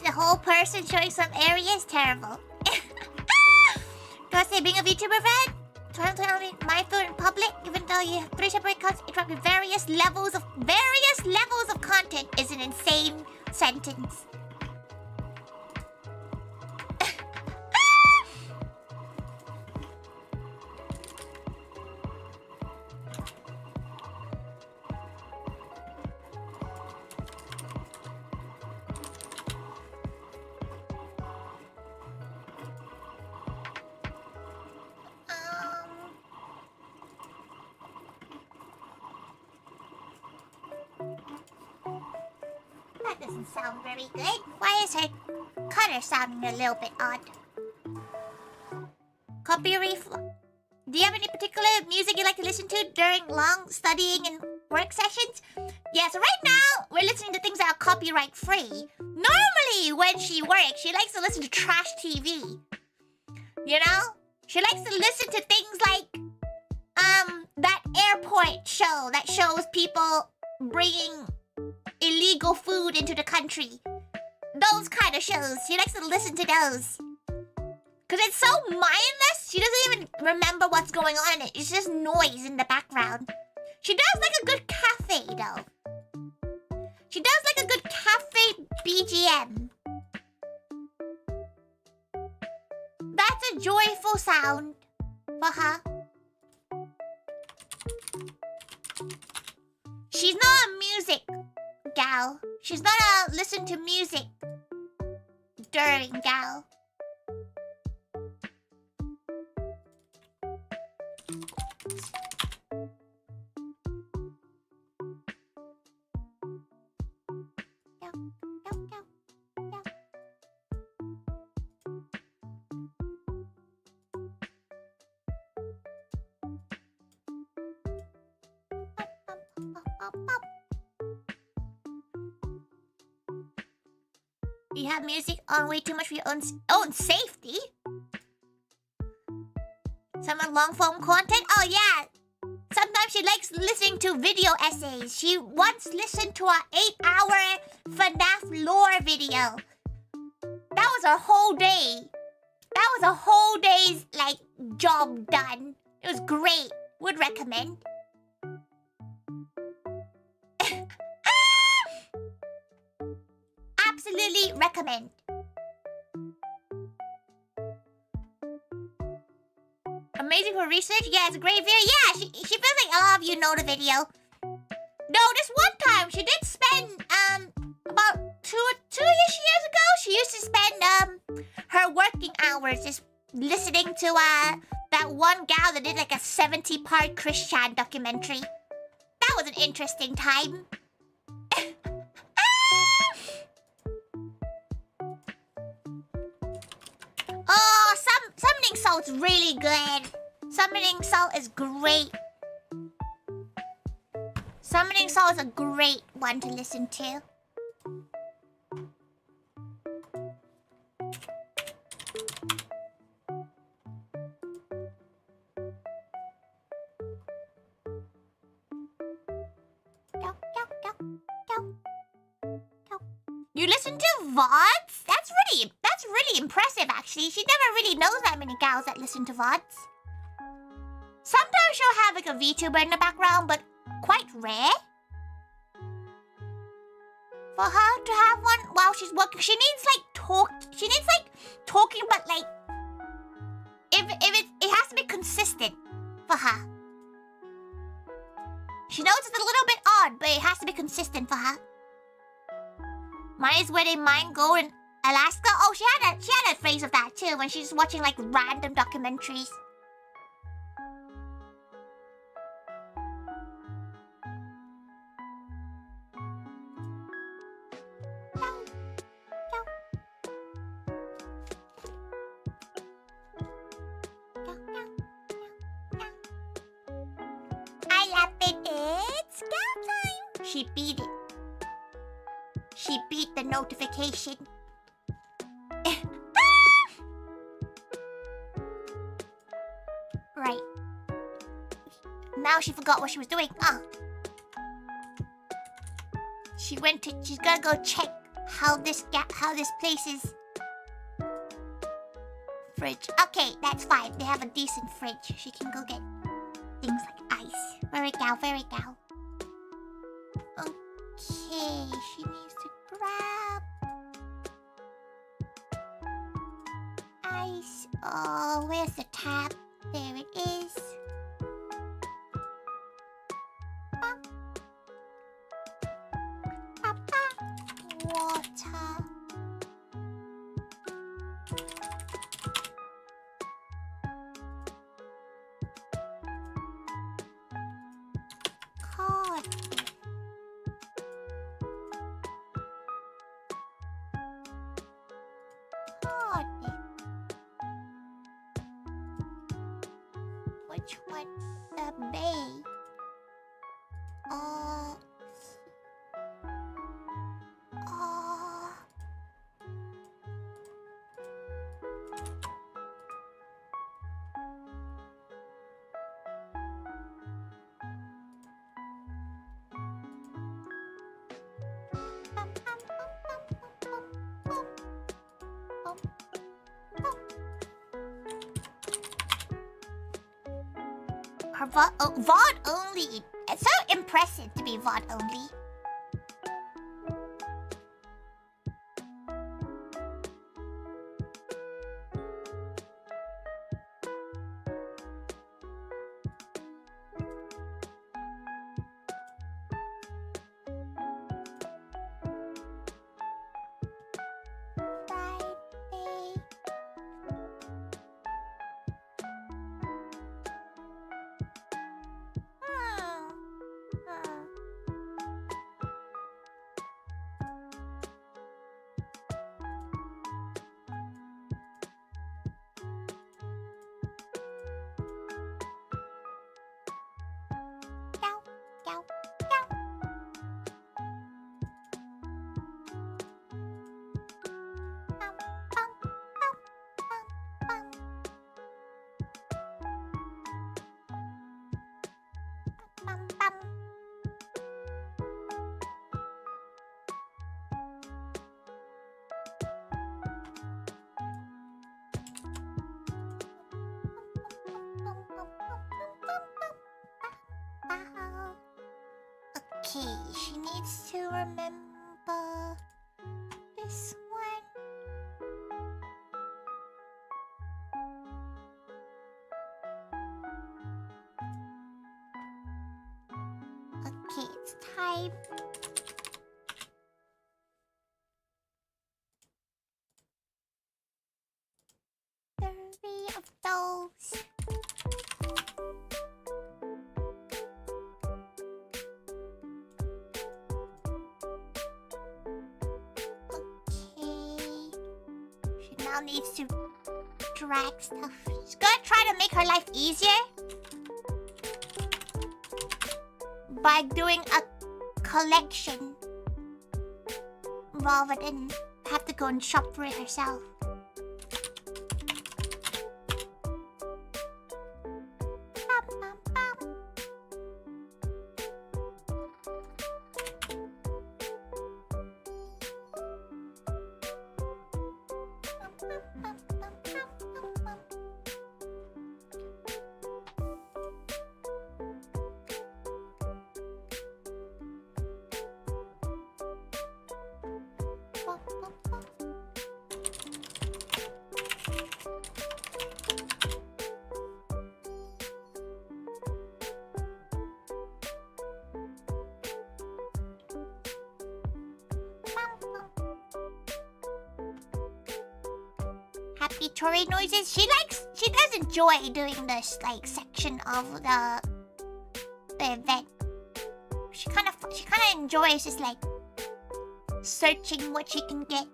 Speaker 1: The whole person showing some areas terrible. Do I say being a VTuber fan? Trying to tell me my food in public, even though you have 3 separate accounts, interact with various levels of content is an insane sentence. That doesn't sound very good. Why is her cutter sounding a little bit odd? Copyright. Do you have any particular music you like to listen to during long studying and work sessions? Yeah, so right now, we're listening to things that are copyright free. Normally, when she works, she likes to listen to trash TV. You know? She likes to listen to things like, that airport show that shows people bringing illegal food into the country. Those kind of shows. She likes to listen to those. Because it's so mindless, she doesn't even remember what's going on in it. It's just noise in the background. She does like a good cafe, though. She does like a good cafe BGM. That's a joyful sound for her. She's not a music gal. She's not a listen to music during gal. You have music on way too much for your own safety. Some long form content? Oh yeah. Sometimes she likes listening to video essays. She once listened to an 8-hour FNAF lore video. That was a whole day. That was a whole day's, like, job done. It was great. Would recommend. Absolutely recommend. Amazing for research? Yeah, it's a great video. Yeah, she feels like a lot of you know the video. No, this one time she did spend about two-ish years ago, she used to spend her working hours just listening to that one gal that did like a 70-part Chris Chan documentary. That was an interesting time. Oh, summoning salt's really good. Summoning salt is great. Summoning salt is a great one to listen to. You listen to VODs? That's really impressive, actually. She never really knows that many gals that listen to VODs. Sometimes she'll have like a VTuber in the background, but quite rare. for her to have one while she's working. She needs like talking, but like if it has to be consistent for her. She knows it's a little bit odd, but it has to be consistent for her. Mine is where they mind go in Alaska. Oh, she had a phrase of that too when she's watching like random documentaries. I love it. It's scout time. She beat it. She beat the notification. Right. Now she forgot what she was doing. She's gonna go check how this place is. Fridge. Okay, that's fine. They have a decent fridge. She can go get things like ice. Very gal. Okay, she needs to grab ice. Oh, where's the tap? There it is. Water. Cod. Which one? The bay. Her VOD only. It's so impressive to be VOD only. Okay, she needs to remember this one. Okay, it's time. Three of those. Needs to drag stuff. She's gonna try to make her life easier by doing a collection rather than have to go and shop for it herself. crappy Tori noises. She does enjoy doing this like section of the event. She kind of enjoys just like searching what she can get.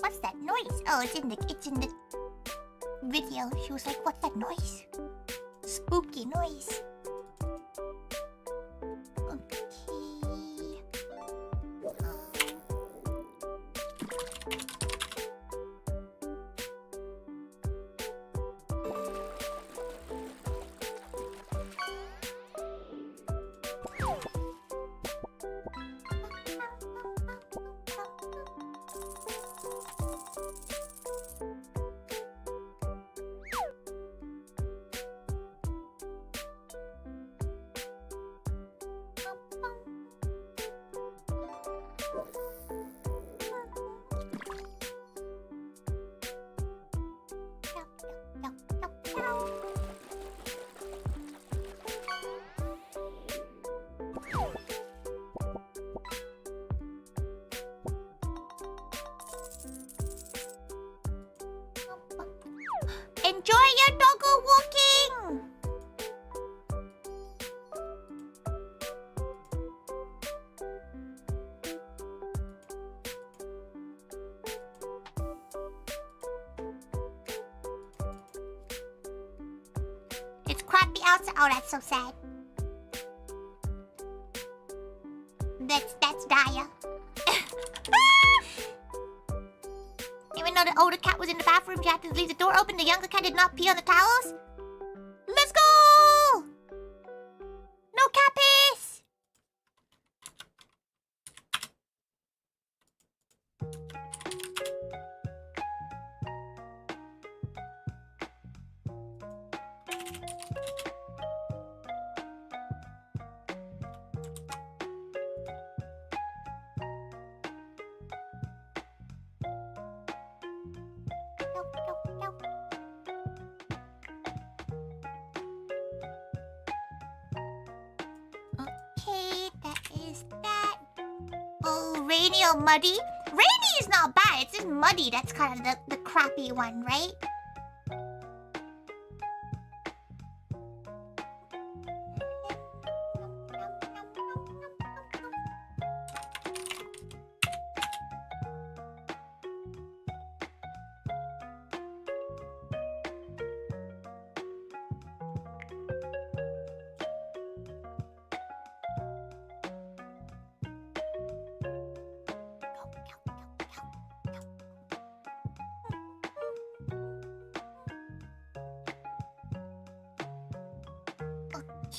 Speaker 1: What's that noise? Oh, it's in the video. She was like, "What's that noise?" Spooky noise. Okay. Enjoy your doggo walking! It's crappy outside. Oh, that's so sad. That's dire. Even though the older cat was in the bathroom, she had to leave the door open. The younger cat did not pee on the towels. Let's go! No cat piss! Okay, that is that. Oh, rainy or muddy? Rainy is not bad. It's just muddy. That's kind of the crappy one, right?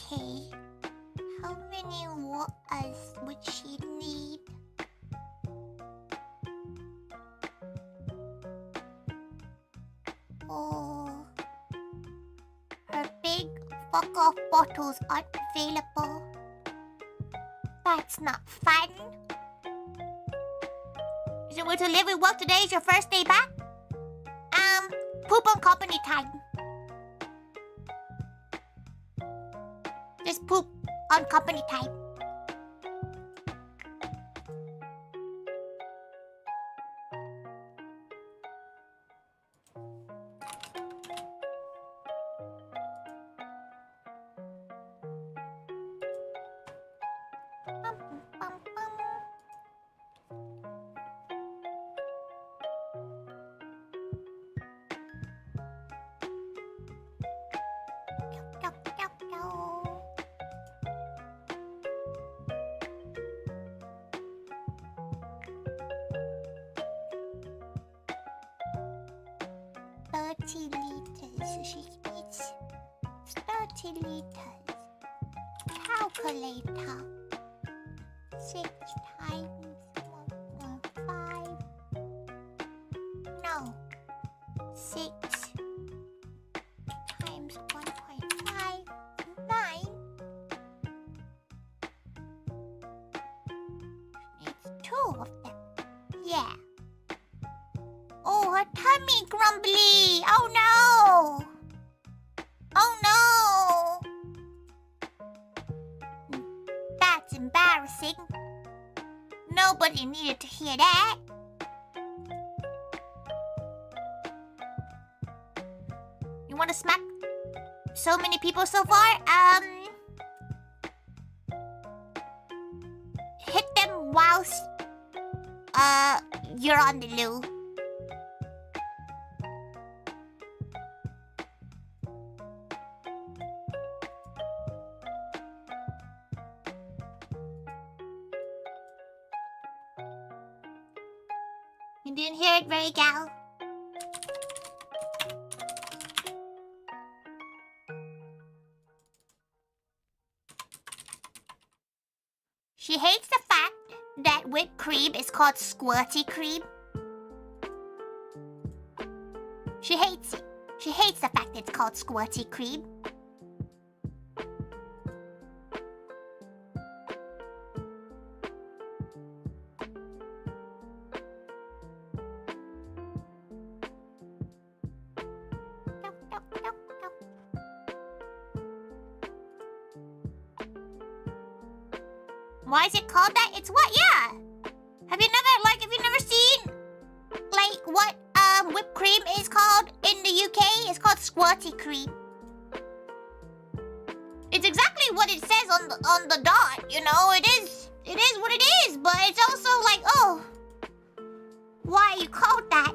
Speaker 1: Okay. How many waters would she need? Oh. Her big fuck off bottles aren't available. That's not fun. Is it way to live with work today? Is your first day back? Poop on company time. Just poop on company time. Liters. So she eats 30 liters. Calculator. 6 times 5. No. 6 times 1.5. 9. It's 2 of them. Yeah. Oh, her tummy grumbly. Oh no. Oh no. That's embarrassing. Nobody needed to hear that. You want to smack so many people so far? Hit them whilst you're on the loo. You didn't hear it very well. She hates the fact that whipped cream is called squirty cream. She hates it. She hates the fact it's called squirty cream. Why is it called that? It's what? Yeah. Have you never seen like what whipped cream is called in the UK? It's called squirty cream. It's exactly what it says on the dot, you know? It is what it is, but it's also like, oh, why are you called that?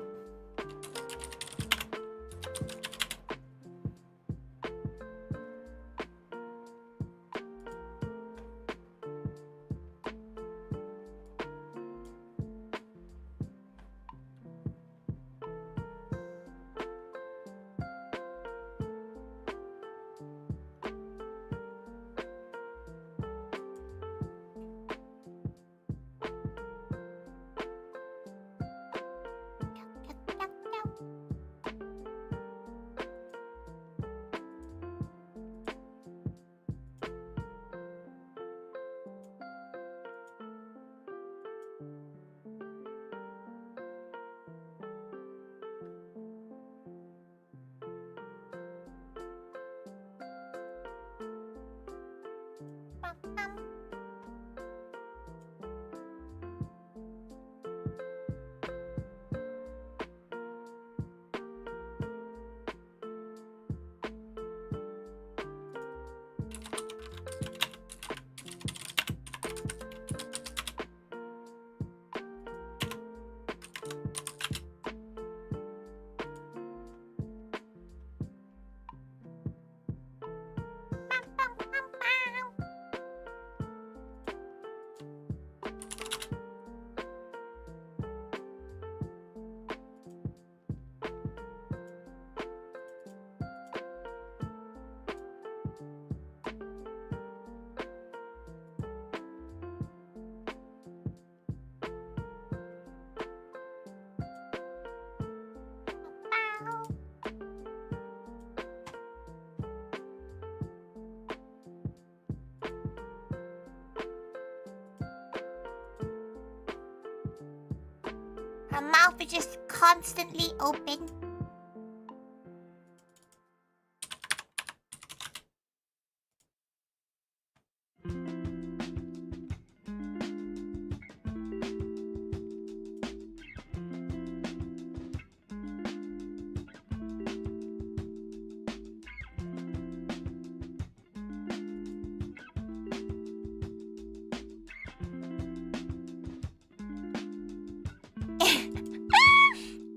Speaker 1: Her mouth is just constantly open.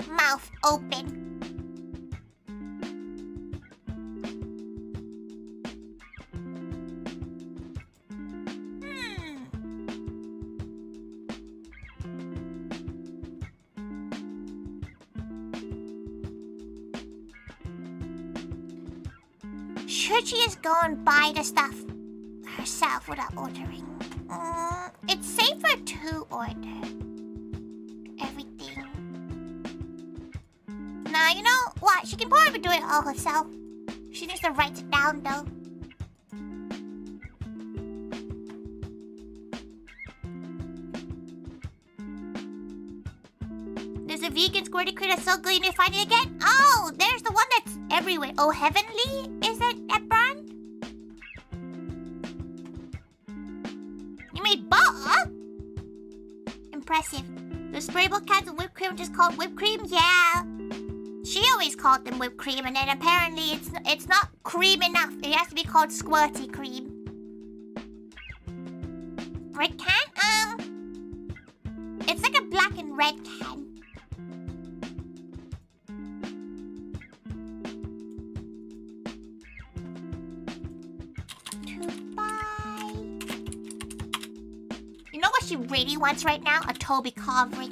Speaker 1: Mouth open. should she just go and buy the stuff herself without ordering? It's safer to order everything. Nah, you know what? She can probably do it all herself. She needs to write it down though. There's a vegan squirty critter that's so good you need to find it again. Oh, there's the one that's everywhere. Oh, Heavenly? Is that brand? You made butter? Impressive. The sprayable cans of whipped cream just called whipped cream? Yeah. She always called them whipped cream, and then apparently it's not cream enough. It has to be called squirty cream. Red can? It's like a black and red can. You know what she really wants right now? A Toby Carvery.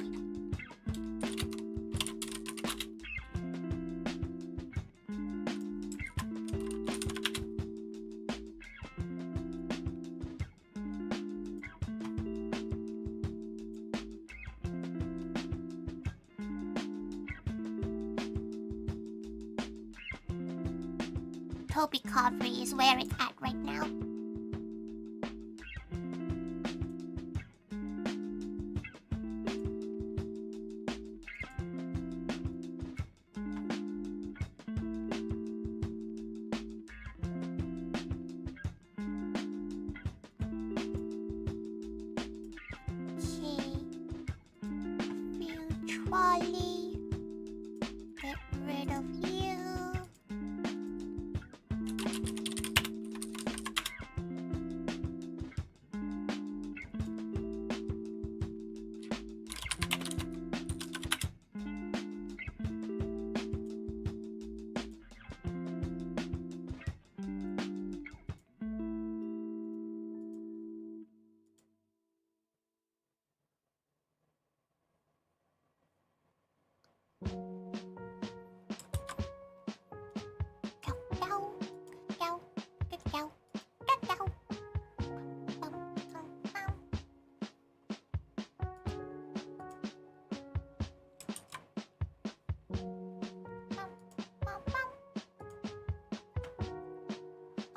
Speaker 1: Toby Carvery is where it's at right now. Trolley. Get rid of you.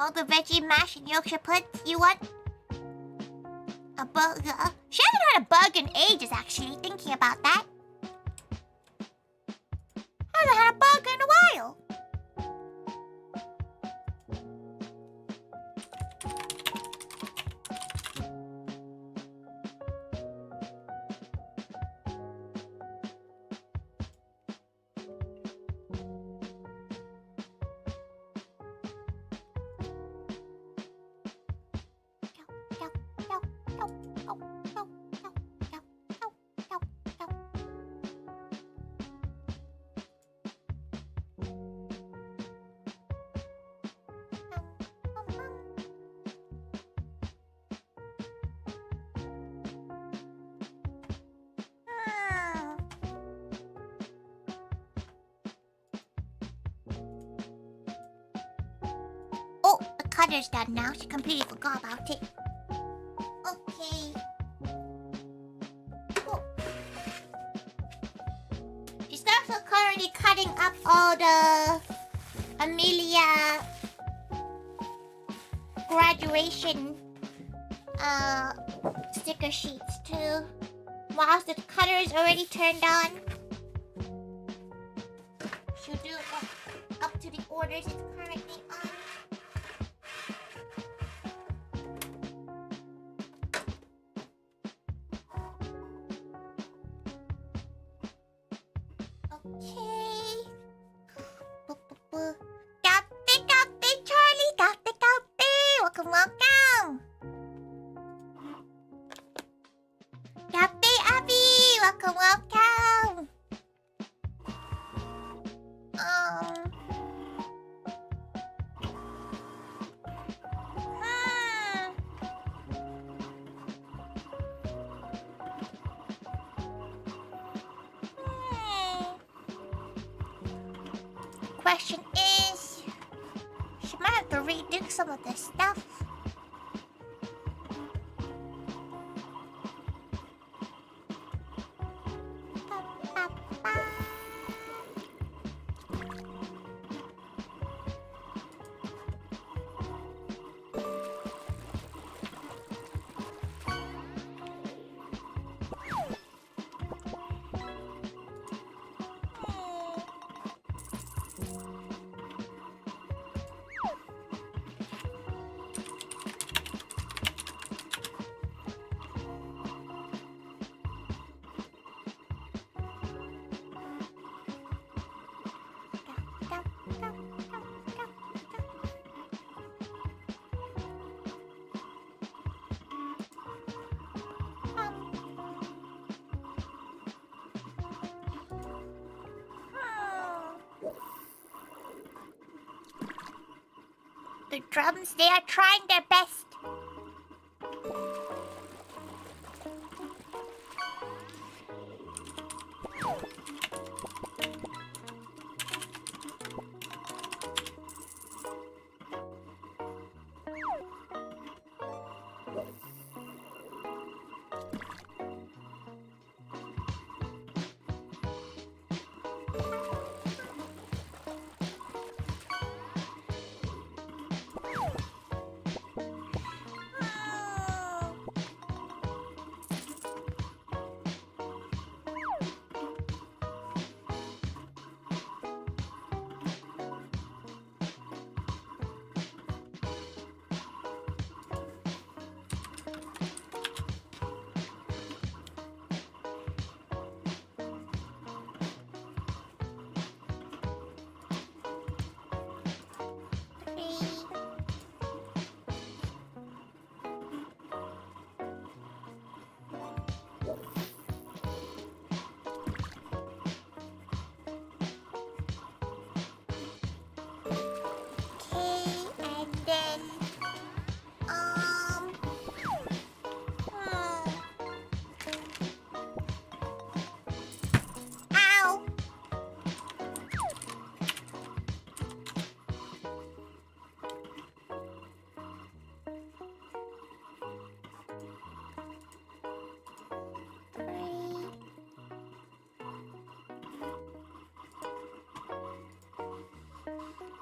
Speaker 1: All the veggie mash and Yorkshire puddings. You want a burger? She hasn't had a burger in ages, actually, thinking about that. Hasn't had a burger in a while. Oh, the cutter's done now. She completely forgot about it. Okay. Oh. She's also currently cutting up all the Amelia graduation sticker sheets too. Whilst the cutter is already turned on. She'll do up to the orders it's currently on. Okay. Gappy, Charlie. Gappy. Welcome. Gappy, Abby. Welcome. Question is, she might have to collect some of this stuff. The drums, they are trying their best.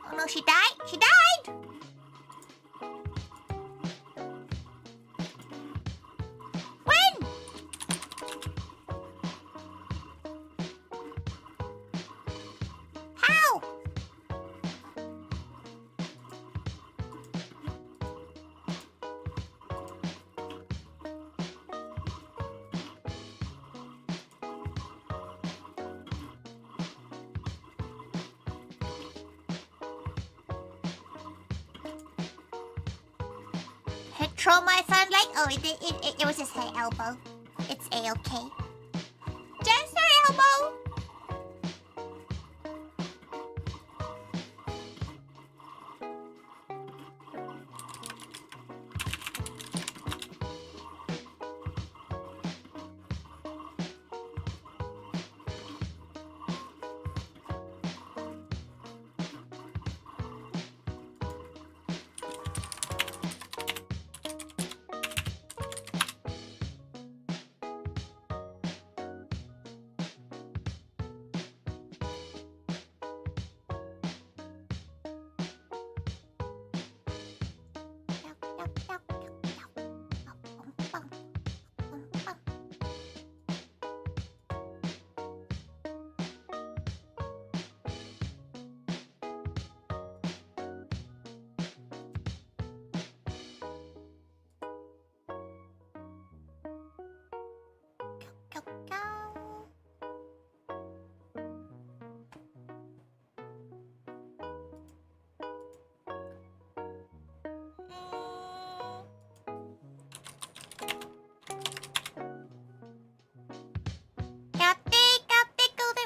Speaker 1: Oh no, she died? She died! When? How? Throw my phone like, oh, it was just her elbow. It's a-okay. Just her elbow.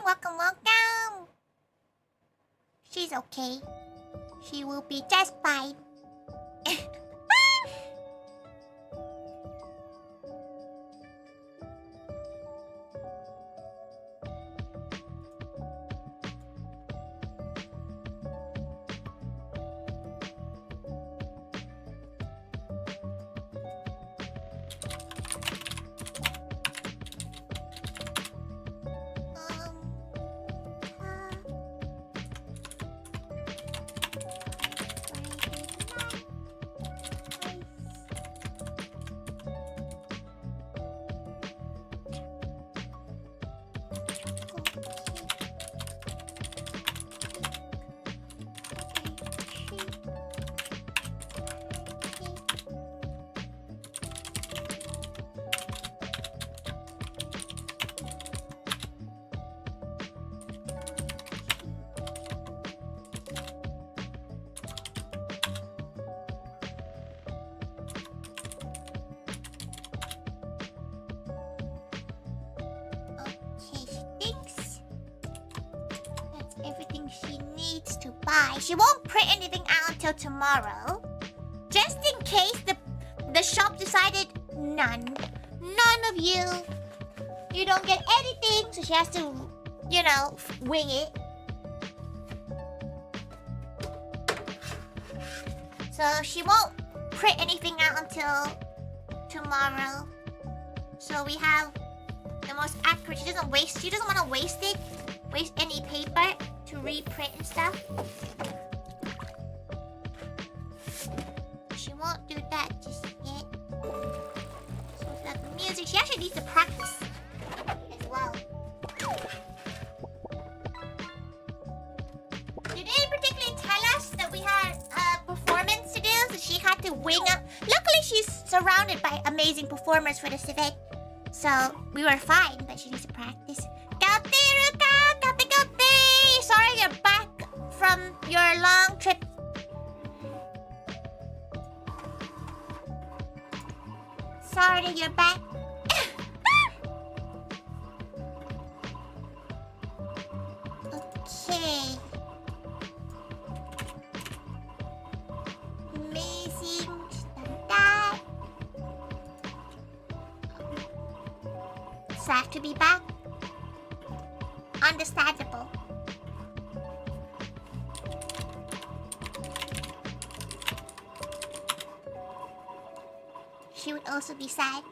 Speaker 1: Welcome, welcome. She's okay. She will be just fine. to buy. She won't print anything out until tomorrow. Just in case the shop decided none of you. You don't get anything, so she has to, you know, wing it. So she won't print anything out until tomorrow. So we have the most accurate. She doesn't want to waste any paper to reprint and stuff. She won't do that just yet. So that music, she actually needs to practice as well. Did they particularly tell us that we had a performance to do, so she had to wing up? Luckily, she's surrounded by amazing performers for this event, so we were fine, but she needs to practice. Gauti, Ruka! Gauti! Sorry you're back from your long trip. Sorry that you're back. Okay. Amazing. Just done that. Sad to be back. Understandable. She would also be sad.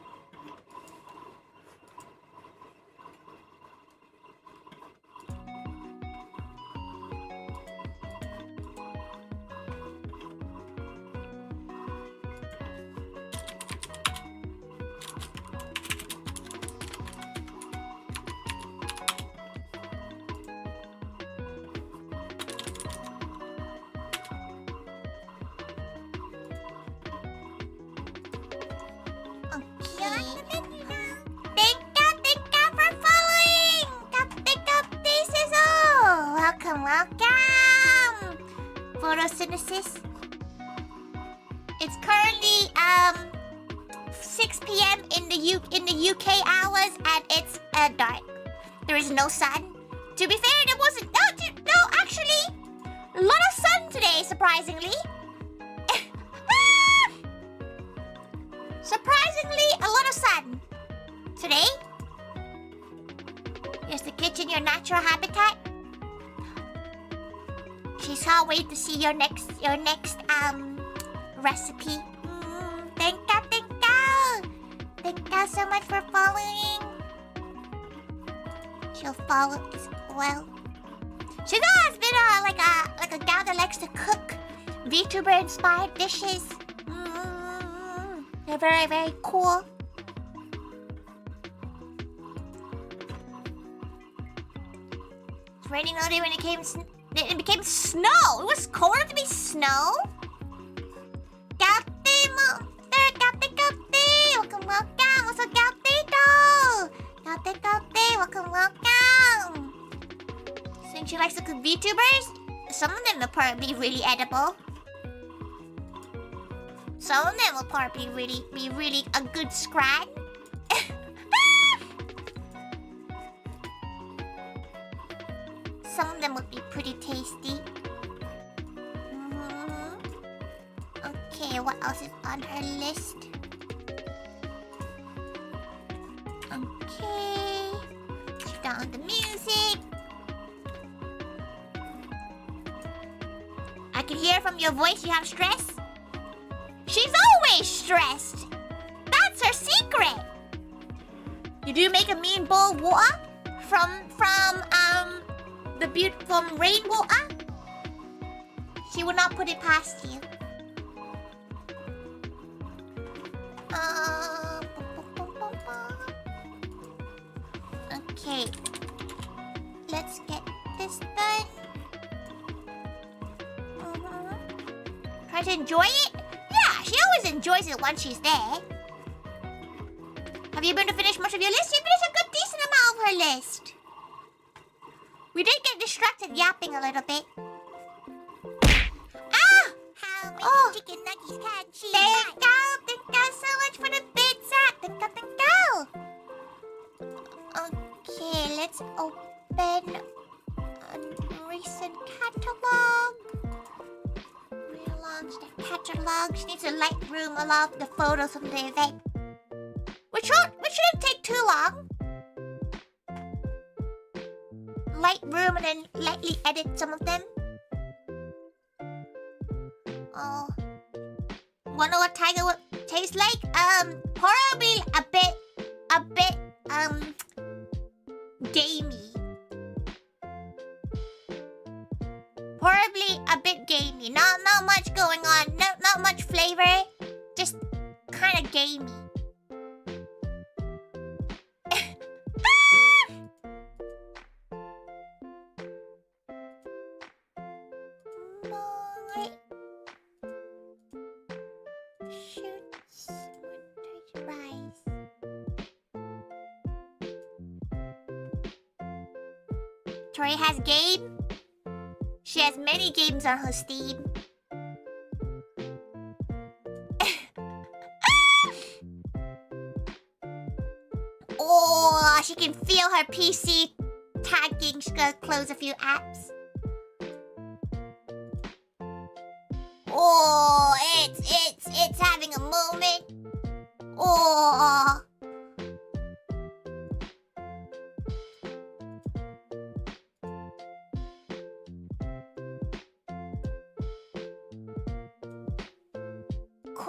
Speaker 1: Welcome! Photosynthesis. It's currently 6 p.m. in the UK hours, and it's dark. There is no sun. To be fair, there wasn't. No, actually, a lot of sun today, surprisingly. Surprisingly, a lot of sun today. Here's the kitchen, your natural habitat. She can't wait to see your next recipe. Thank you so much for following. She'll follow as well. She has been like a gal that likes to cook Vtuber inspired dishes. They're very, very cool. It's raining all day when it became snow. It was cold enough to be snow. Gauti monster, Gauti. Welcome. Also Gautito. Gauti. Welcome. Since she likes to cook VTubers, some of them will probably be really edible. Some of them will probably be really a good scratch. Some of them would be pretty tasty. Okay, what else is on her list? Okay. She's done with the music. I can hear from your voice you have stress. She's always stressed. That's her secret. You do make a mean bowl of water from rainwater. She will not put it past you. Okay. Let's get this done. Try to enjoy it? Yeah, she always enjoys it once she's there. Have you been to finish much of your list? You finished a good decent amount of her list. We did get distracted yapping a little bit. Ah! How many chicken nuggets can she have? Thank you so much for the pizza. Thank you. Okay, let's open and Recent catalog. Relaunch the catalog. She needs a Lightroom all of the photos from the event. Which shouldn't take too long. Lightroom and then lightly edit some of them. Oh. Wanna know what Taiga would taste like? Probably a bit, gamey. Probably a bit gamey. Not much going on. Not much flavor. Just kind of gamey. Shoots with rice. Tori has game. She has many games on her Steam. Oh, she can feel her PC tagging. She's gonna close a few apps. Oh, it's having a moment. Oh.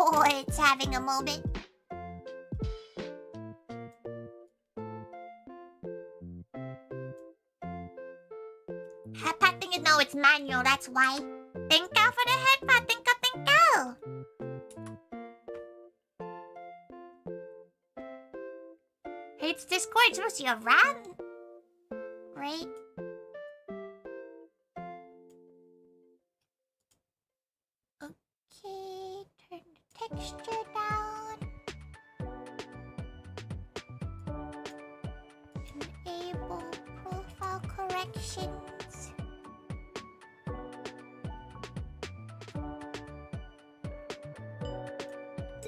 Speaker 1: Oh, it's having a moment. Patting it, no, it's manual, that's why. Thank you for the head pat, thank you. It's Discord, it's supposed to be a RAM, right? Okay, turn the texture down. Enable profile corrections.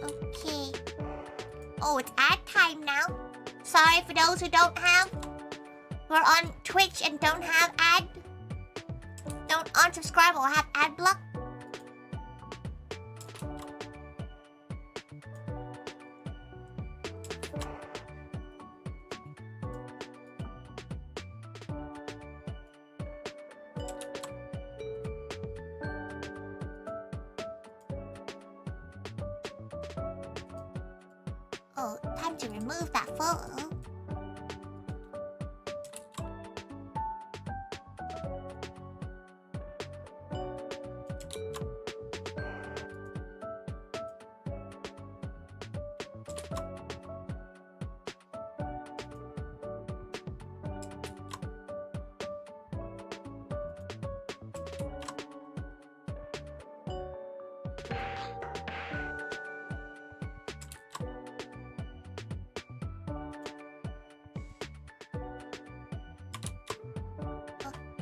Speaker 1: Okay. Oh, it's ad time now. Sorry for those who don't have. Who are on Twitch and don't have ad. Don't unsubscribe or have ad block. Oh, time to remove that photo.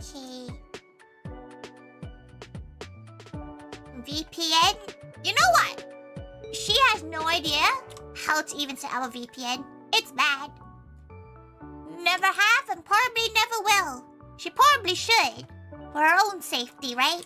Speaker 1: Okay. VPN? You know what? She has no idea how to even set up a VPN. It's bad. Never have and probably never will. She probably should. For her own safety, right?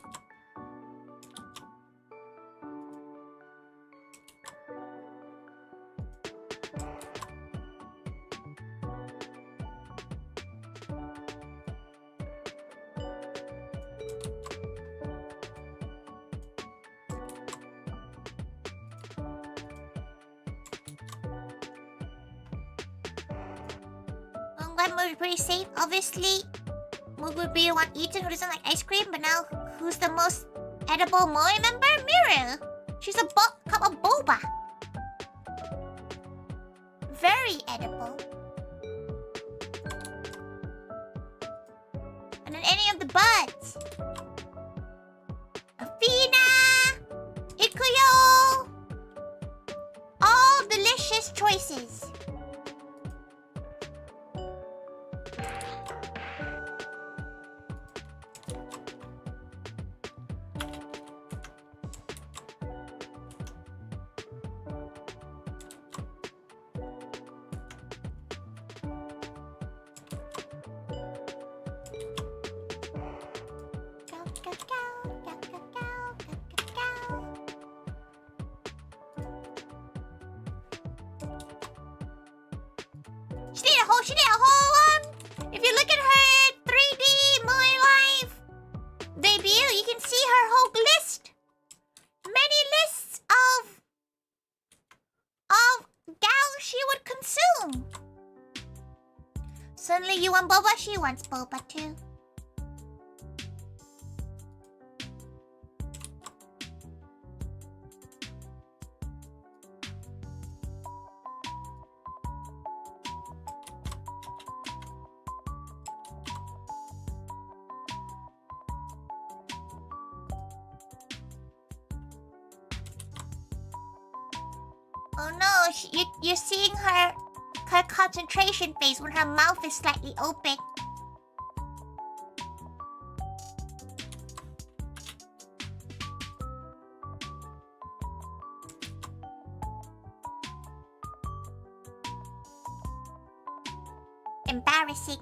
Speaker 1: One would be pretty safe, obviously. Mood would be the one eating who doesn't like ice cream, but now who's the most edible Moe member? Miru. She's a cup of boba. Very edible. And then any of the buds. Athena! Ikuyo! All delicious choices. whole, she did a whole, if you look at her 3D My Life debut, you can see her whole list. Many lists of gals she would consume. Suddenly you want boba, she wants boba too. Oh no, you're seeing her concentration face when her mouth is slightly open. Embarrassing.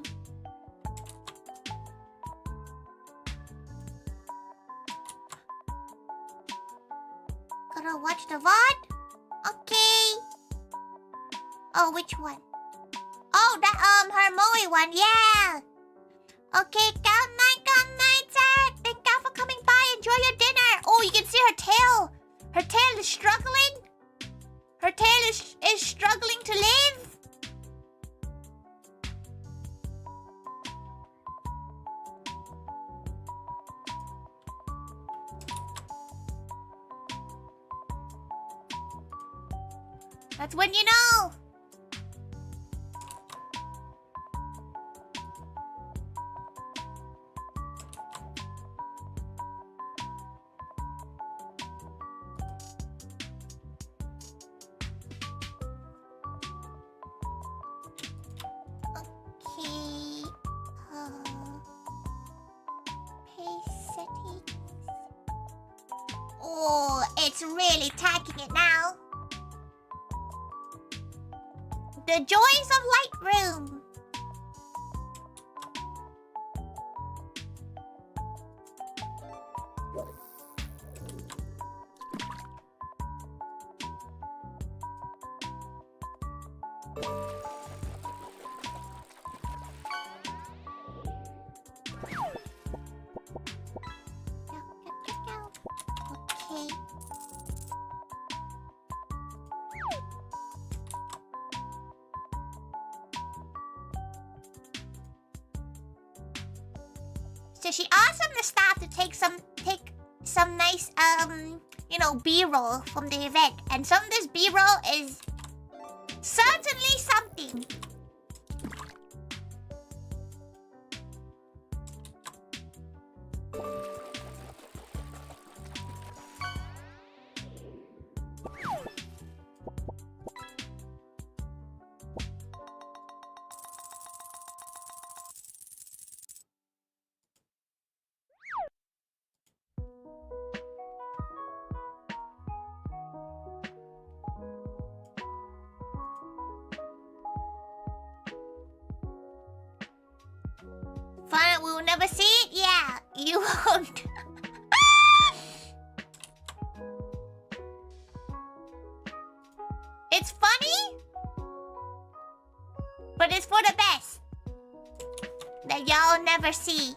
Speaker 1: Gotta watch the VOD? Okay. Oh, which one? Oh, that her Moe one, yeah. Okay, good night, Zach. Thank you for coming by. Enjoy your dinner. Oh, you can see her tail. Her tail is struggling. Her tail is struggling to live. That's when you know. Okay. Pace settings. Oh, it's really tagging it now. The joys of Lightroom. Okay. So she asked the staff to take some nice B-roll from the event, and some of this B-roll is certainly something. Fun, we will never see it? Yeah, you won't. It's funny, but it's for the best. That y'all never see.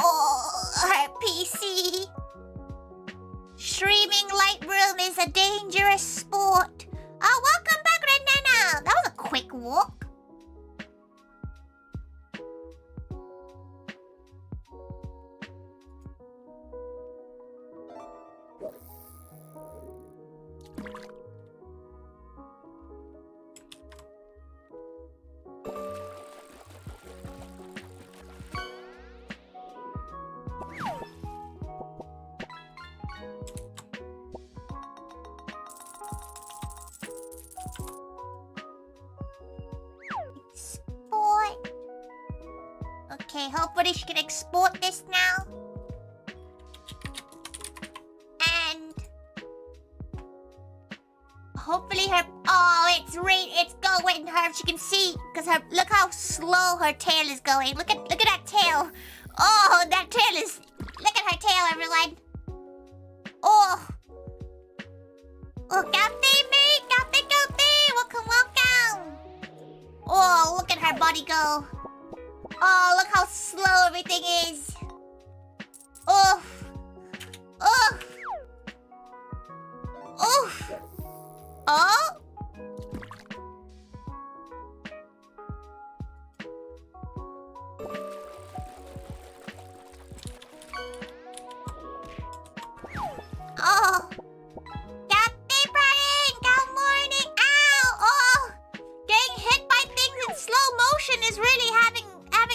Speaker 1: Oh, her PC. Streaming Lightroom is a dangerous sport. Oh, welcome back, Renana. That was a quick walk. Okay, hopefully she can export this now. And hopefully her... Oh, it's going. She can see, because look how slow her tail is going. Look at that tail. Oh, that tail is... Look at her tail, everyone. Oh. Oh, Captain Maid, Captain. Welcome. Oh, look at her body go. Oh, look how slow everything is. Oh. Oh. Oh. Oh. Oh. Captain Brian, good morning. Ow. Oh. Getting hit by things in slow motion is really having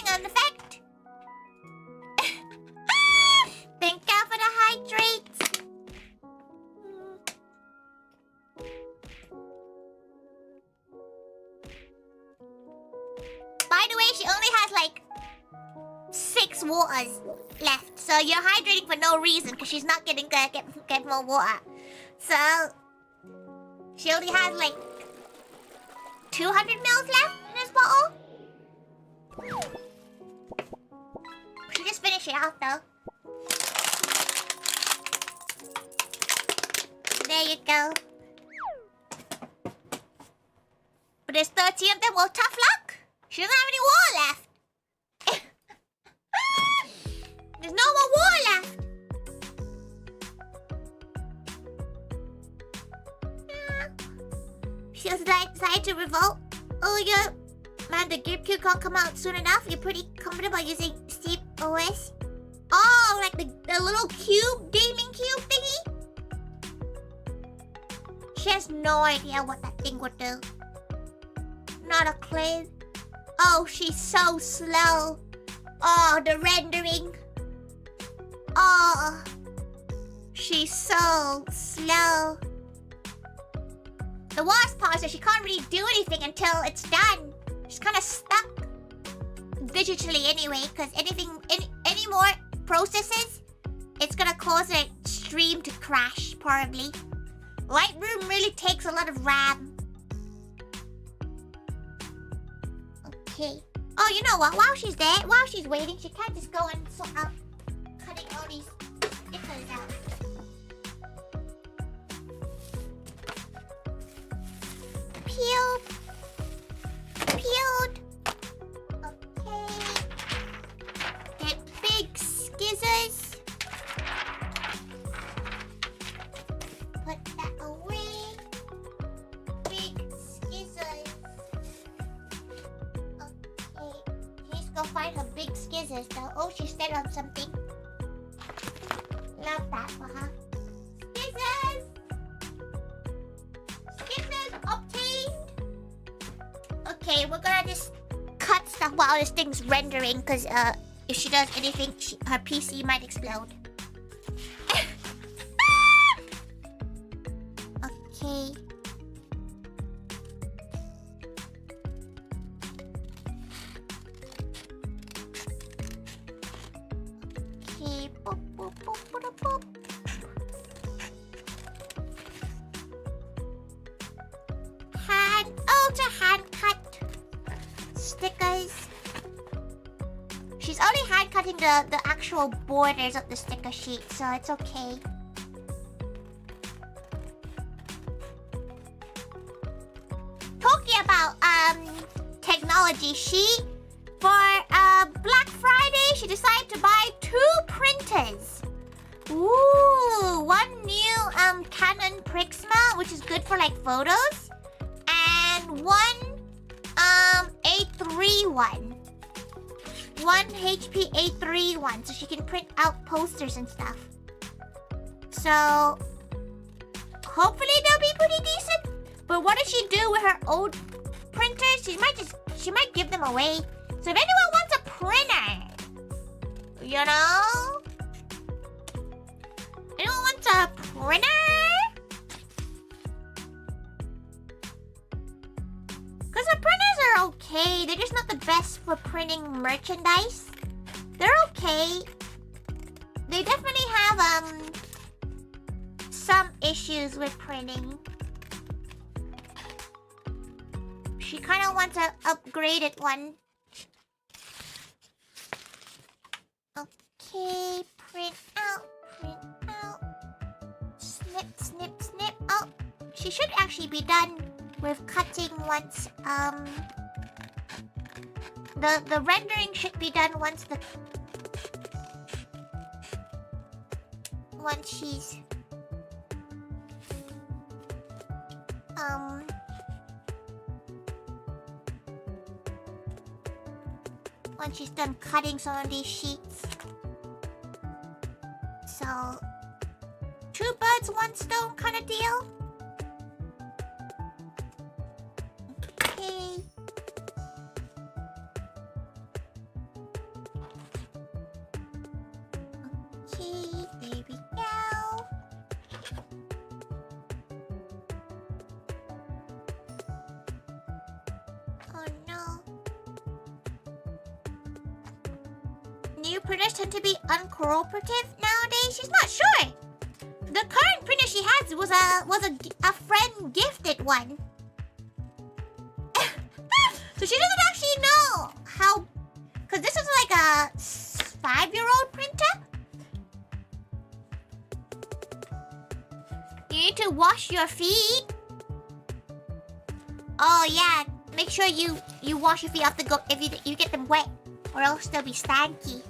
Speaker 1: an effect. Thank God for the hydrates. By the way, she only has like 6 waters left, so you're hydrating for no reason because she's not getting get more water. So she only has like 200 mils left in this bottle. She just finished it off though. There you go. But there's 30 of them. Well, tough luck. She doesn't have any water left. There's no more water left. She decided to revolt. Oh, yeah. Man, the Gear Q can't come out soon enough. You're pretty comfortable using Steep OS. Oh, like the little cube, gaming cube thingy? She has no idea what that thing would do. Not a clue. Oh, she's so slow. Oh, the rendering. Oh, she's so slow. The worst part is that she can't really do anything until it's done. She's kind of stuck digitally anyway, because any more processes, it's gonna cause a stream to crash, probably. Lightroom really takes a lot of RAM. Okay. Oh, you know what? While she's there, while she's waiting, she can't just go and sort out cutting all these stickers out. Peeled. Peeled. Okay. Get big skizzers. Put that away. Big skizzers. Okay. Let's go find her big skizzers though. Oh, she stepped on something. Love that for her. Skizzers! Skizzers obtained! Okay, we're gonna just cut stuff while this thing's rendering, because if she does anything, her PC might explode. Okay. Okay. Boop, boop, boop, boop, boop. To hand cut stickers. She's only hand cutting the actual borders of the sticker sheet, so it's okay. Talking about technology, for Black Friday she decided to buy 2 printers. Ooh, one new Canon Prisma, which is good for like photos. And one A3 one. One HP A3 one, so she can print out posters and stuff. So hopefully they'll be pretty decent. But what does she do with her old printers? She might give them away. So if anyone wants a printer, you know? Anyone wants a printer? Because the printers are okay. They're just not the best for printing merchandise. They're okay. They definitely have some issues with printing. She kind of wants an upgraded one. Okay, print out, print out. Snip, snip, snip. Oh, she should actually be done with cutting once, the rendering should be done once she's, once she's done cutting some of these sheets. So, 2 birds, 1 stone kind of deal. Okay. Okay, there we go. Oh no. New printers tend to be uncooperative nowadays. She's not sure. The current printer she has was a friend gifted one. So she doesn't actually know how, cause this is like a 5-year-old printer. You need to wash your feet. Oh yeah, make sure you wash your feet off the go if you get them wet, or else they'll be stanky.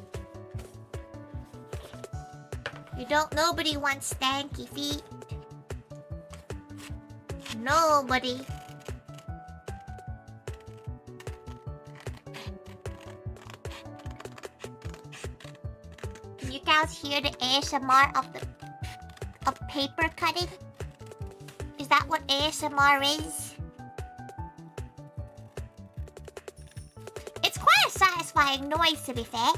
Speaker 1: Nobody wants stanky feet. Nobody. Can you guys hear the ASMR of paper cutting? Is that what ASMR is? It's quite a satisfying noise, to be fair.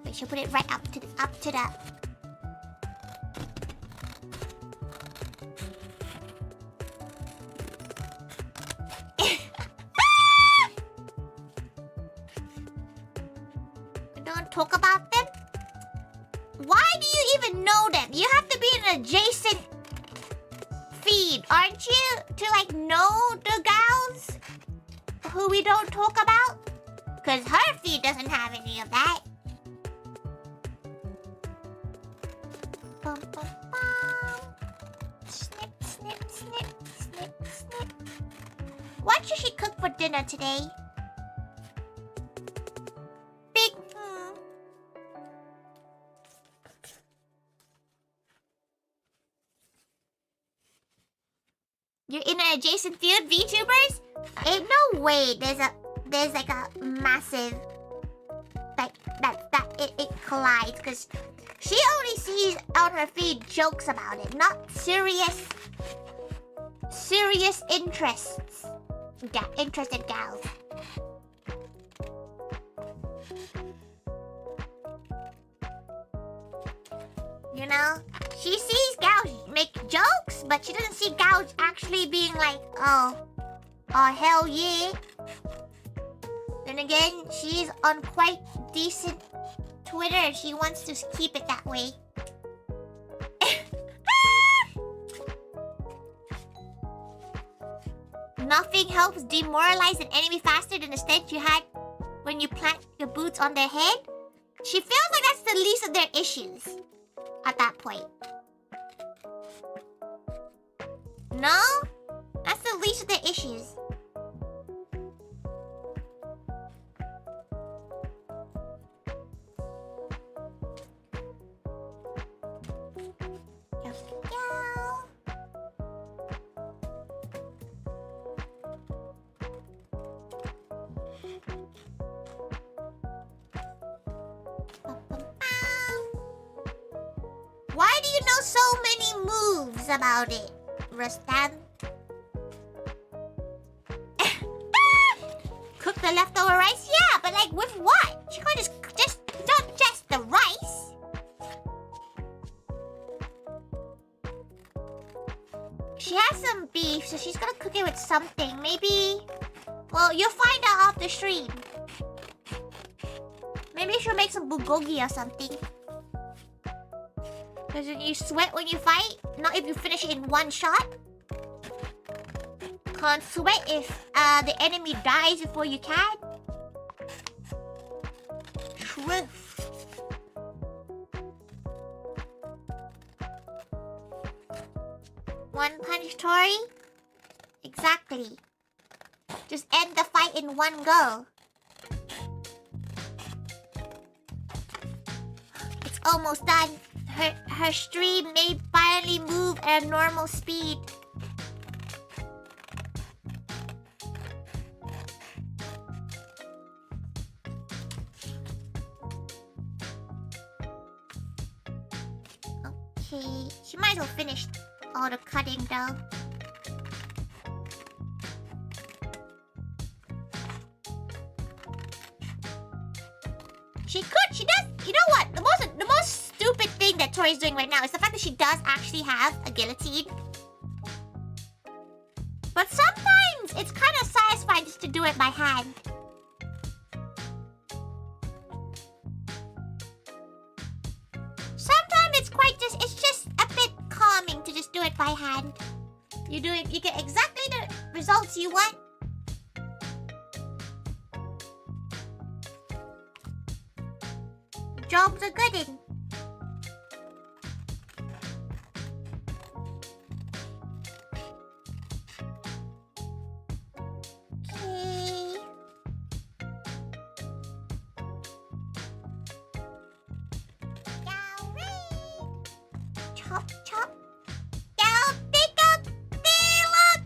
Speaker 1: We should put it right up to the Don't talk about them. Why do you even know them? You have to be in an adjacent feed, aren't you? To like know the gals who we don't talk about? Cause her feed doesn't have any of that. Bum, bum, bum. Snip, snip, snip, snip, snip. What should she cook for dinner today? Big You're in an adjacent field, VTubers? Ain't no way there's like a massive that it collides, because she only sees on her feed jokes about it, not serious interests. Interested gals. You know? She sees gals make jokes, but she doesn't see gals actually being like, oh hell yeah. Then again, she's on quite decent Twitter. She wants to keep it that way. Nothing helps demoralize an enemy faster than the stench you had when you plant your boots on their head. She feels like that's the least of their issues at that point. No? That's the least of their issues. Why do you know so many moves about it, Rustam? Cook the leftover rice? Yeah, but like with what? She can't just not just the rice. She has some beef, so she's gonna cook it with something. Maybe, well, you'll find out off the stream. Maybe she'll make some bulgogi or something. Because you sweat when you fight. Not if you finish it in one shot. Can't sweat if the enemy dies before you can. Truth. One punch, Tori? Exactly. Just end the fight in one go. It's almost done. Her stream may finally move at a normal speed. Okay, she might as well finish all the cutting though. She could, she does. You know what? The most stupid thing that Tori's doing right now is the fact that she does actually have a guillotine. But sometimes it's kind of satisfying just to do it by hand. Sometimes it's just a bit calming to just do it by hand. You do it, you get exactly the results you want. Jobs are good in. Okay. Chop, chop.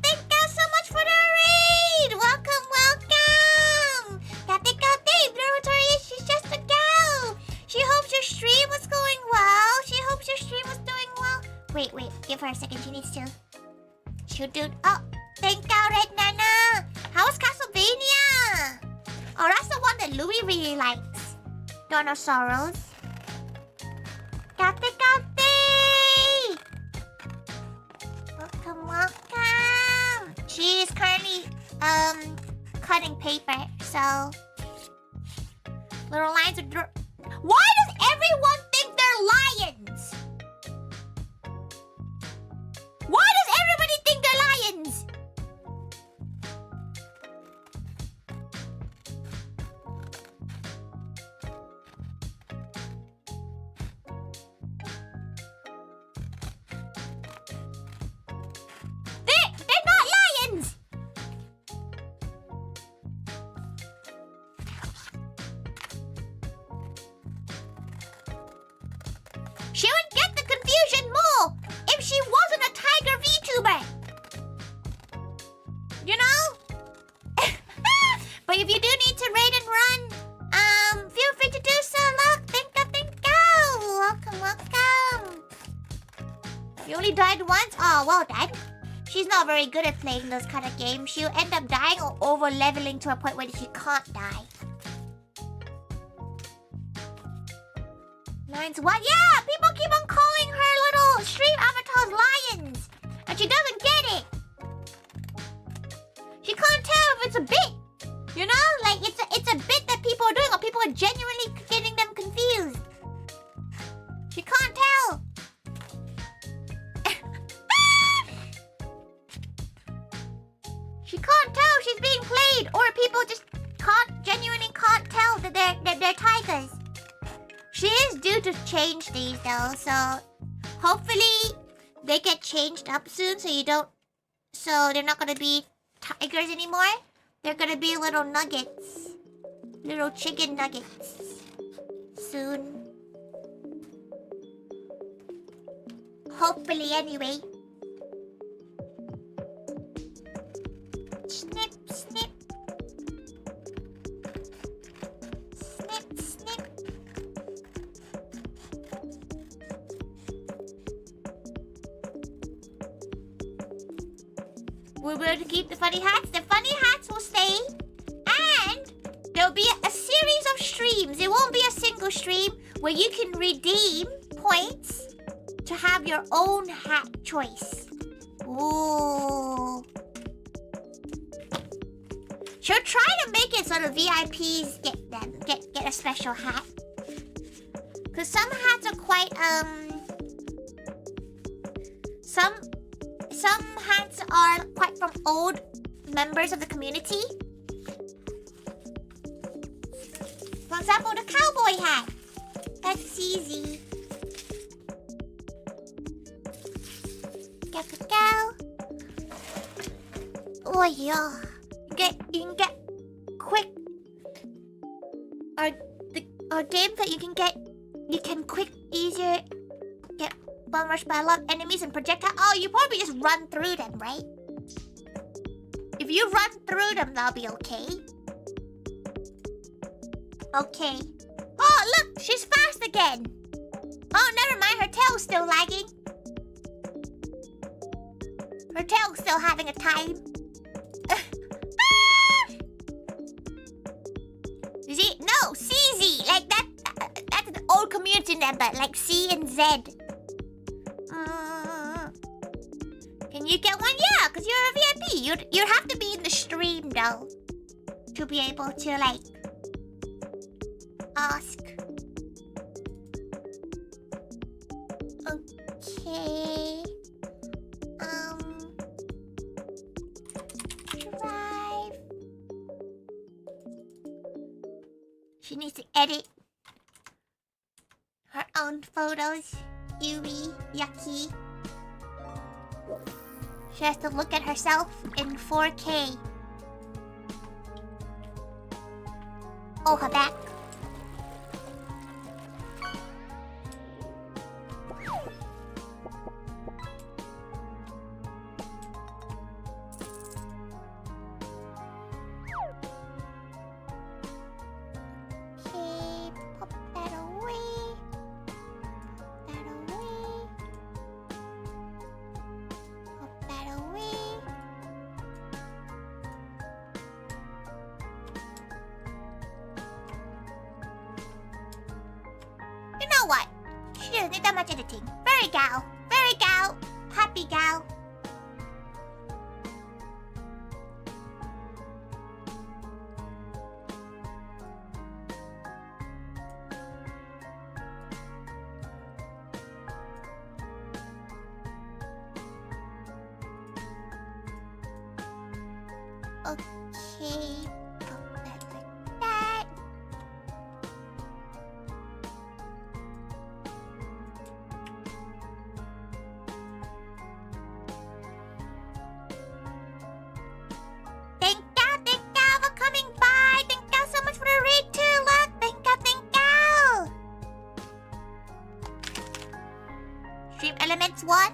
Speaker 1: Thank you so much for the raid. Welcome, welcome. She's just a gal. She hopes your stream was going well. She hopes your stream was doing well. Wait, give her a second. She needs to. She'll do. Oh, thank you, Red Nana. How was Castlevania? Oh, that's the one that Louis really likes. Dinosaurs. Kate. Welcome. She is currently cutting paper, so little lines of. Why does everyone think they're lions? Why does everybody think they're lions? They're not lions! She would get the confusion more if she wasn't a tiger VTuber. You know? But if you do need to raid and run, feel free to do so. Look, thank you. Welcome. You only died once? Oh, well done. She's not very good at playing those kind of games. She'll end up dying or over-leveling to a point where she can't die. Lions what? Yeah, people keep on calling her little stream avatars lions. And she doesn't get it. She can't tell if it's a bit. You know? Like, it's a bit that people are doing or people are genuinely getting them confused. She can't tell. She can't tell she's being played, or people just genuinely can't tell that they're tigers. She is due to change these though, so hopefully they get changed up soon so they're not gonna be tigers anymore. They're gonna be little nuggets. Little chicken nuggets. Soon. Hopefully anyway. Snip, snip. Snip, snip. We're going to keep the funny hats. The funny hats will stay. And there'll be a series of streams. It won't be a single stream where you can redeem points to have your own hat choice. Ooh. She'll try to make it so the VIPs get a special hat. Cause some hats are quite some hats are quite from old members of the community. For example, the cowboy hat. That's easy. Go. Oh yeah. You can get quick or games that you can easier get bum rushed by a lot of enemies and projectile. Oh, you probably just run through them, right? If you run through them, that'll be okay. Okay. Oh, look, she's fast again. Oh, never mind, her tail's still lagging. Her tail's still having a time. Z? No, CZ. Like that's an old community number, like C and Z. Can you get one? Yeah, because you're a VIP. You'd have to be in the stream though to be able to like ask. Okay. Drive. She needs to edit her own photos. Ewy, yucky. She has to look at herself in 4K. Oh, her back. Okay, pop that away. Pop that away. You know what? She doesn't need that much editing. Very gal. Very gal. Happy gal. Okay, put that like that. Thank you for coming by. Thank you so much for the raid too. Look, thank you. Stream Elements 1.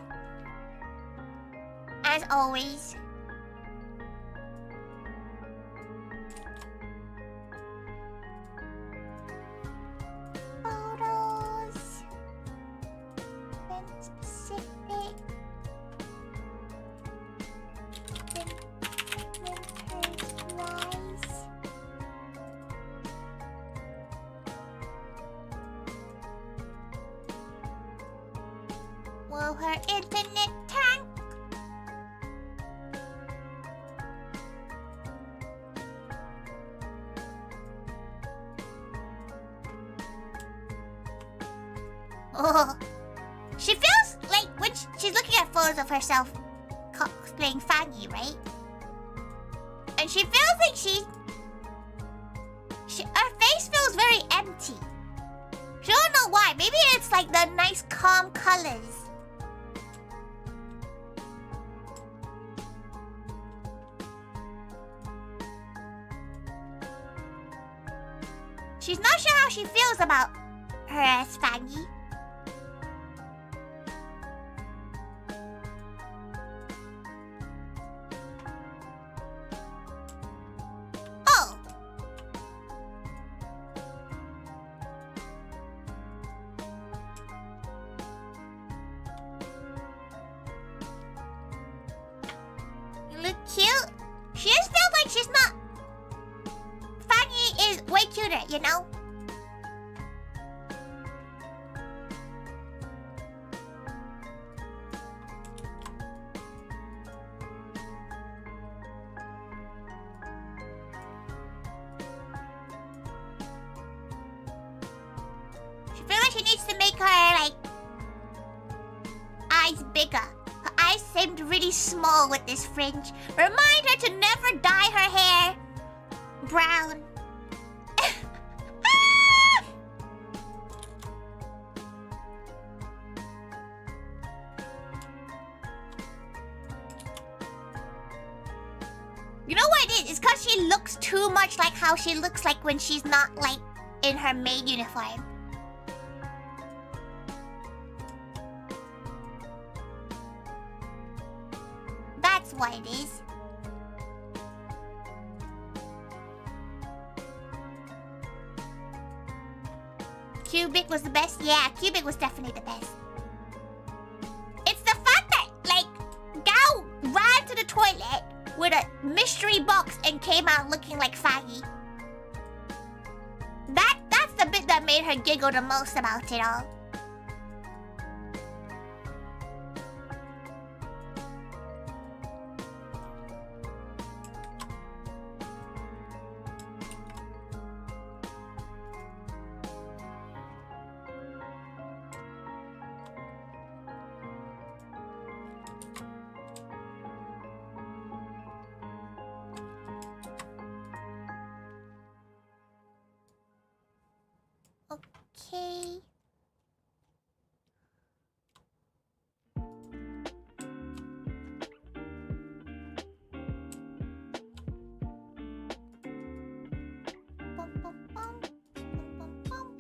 Speaker 1: As always. Photos. Event specific. Winters wise. Will her internet tank? Oh, she feels like when she's looking at photos of herself cosplaying Fanny, right? And she feels like her face feels very empty. She don't know why. Maybe it's like the nice calm colors. She's not sure how she feels about her as Fanny. Oh! You look cute. She just feels like she's not... Fanny is way cuter, you know? needs to make her, like, eyes bigger. Her eyes seemed really small with this fringe. Remind her to never dye her hair brown. You know what it is? It's because she looks too much like how she looks like when she's not, like, in her maid uniform. That's what it is. Cubic was the best? Yeah, Cubic was definitely the best. It's the fact that, like, Gao ran to the toilet with a mystery box and came out looking like Faggy. That's the bit that made her giggle the most about it all. Okay. Bum, bum, bum. Bum, bum, bum.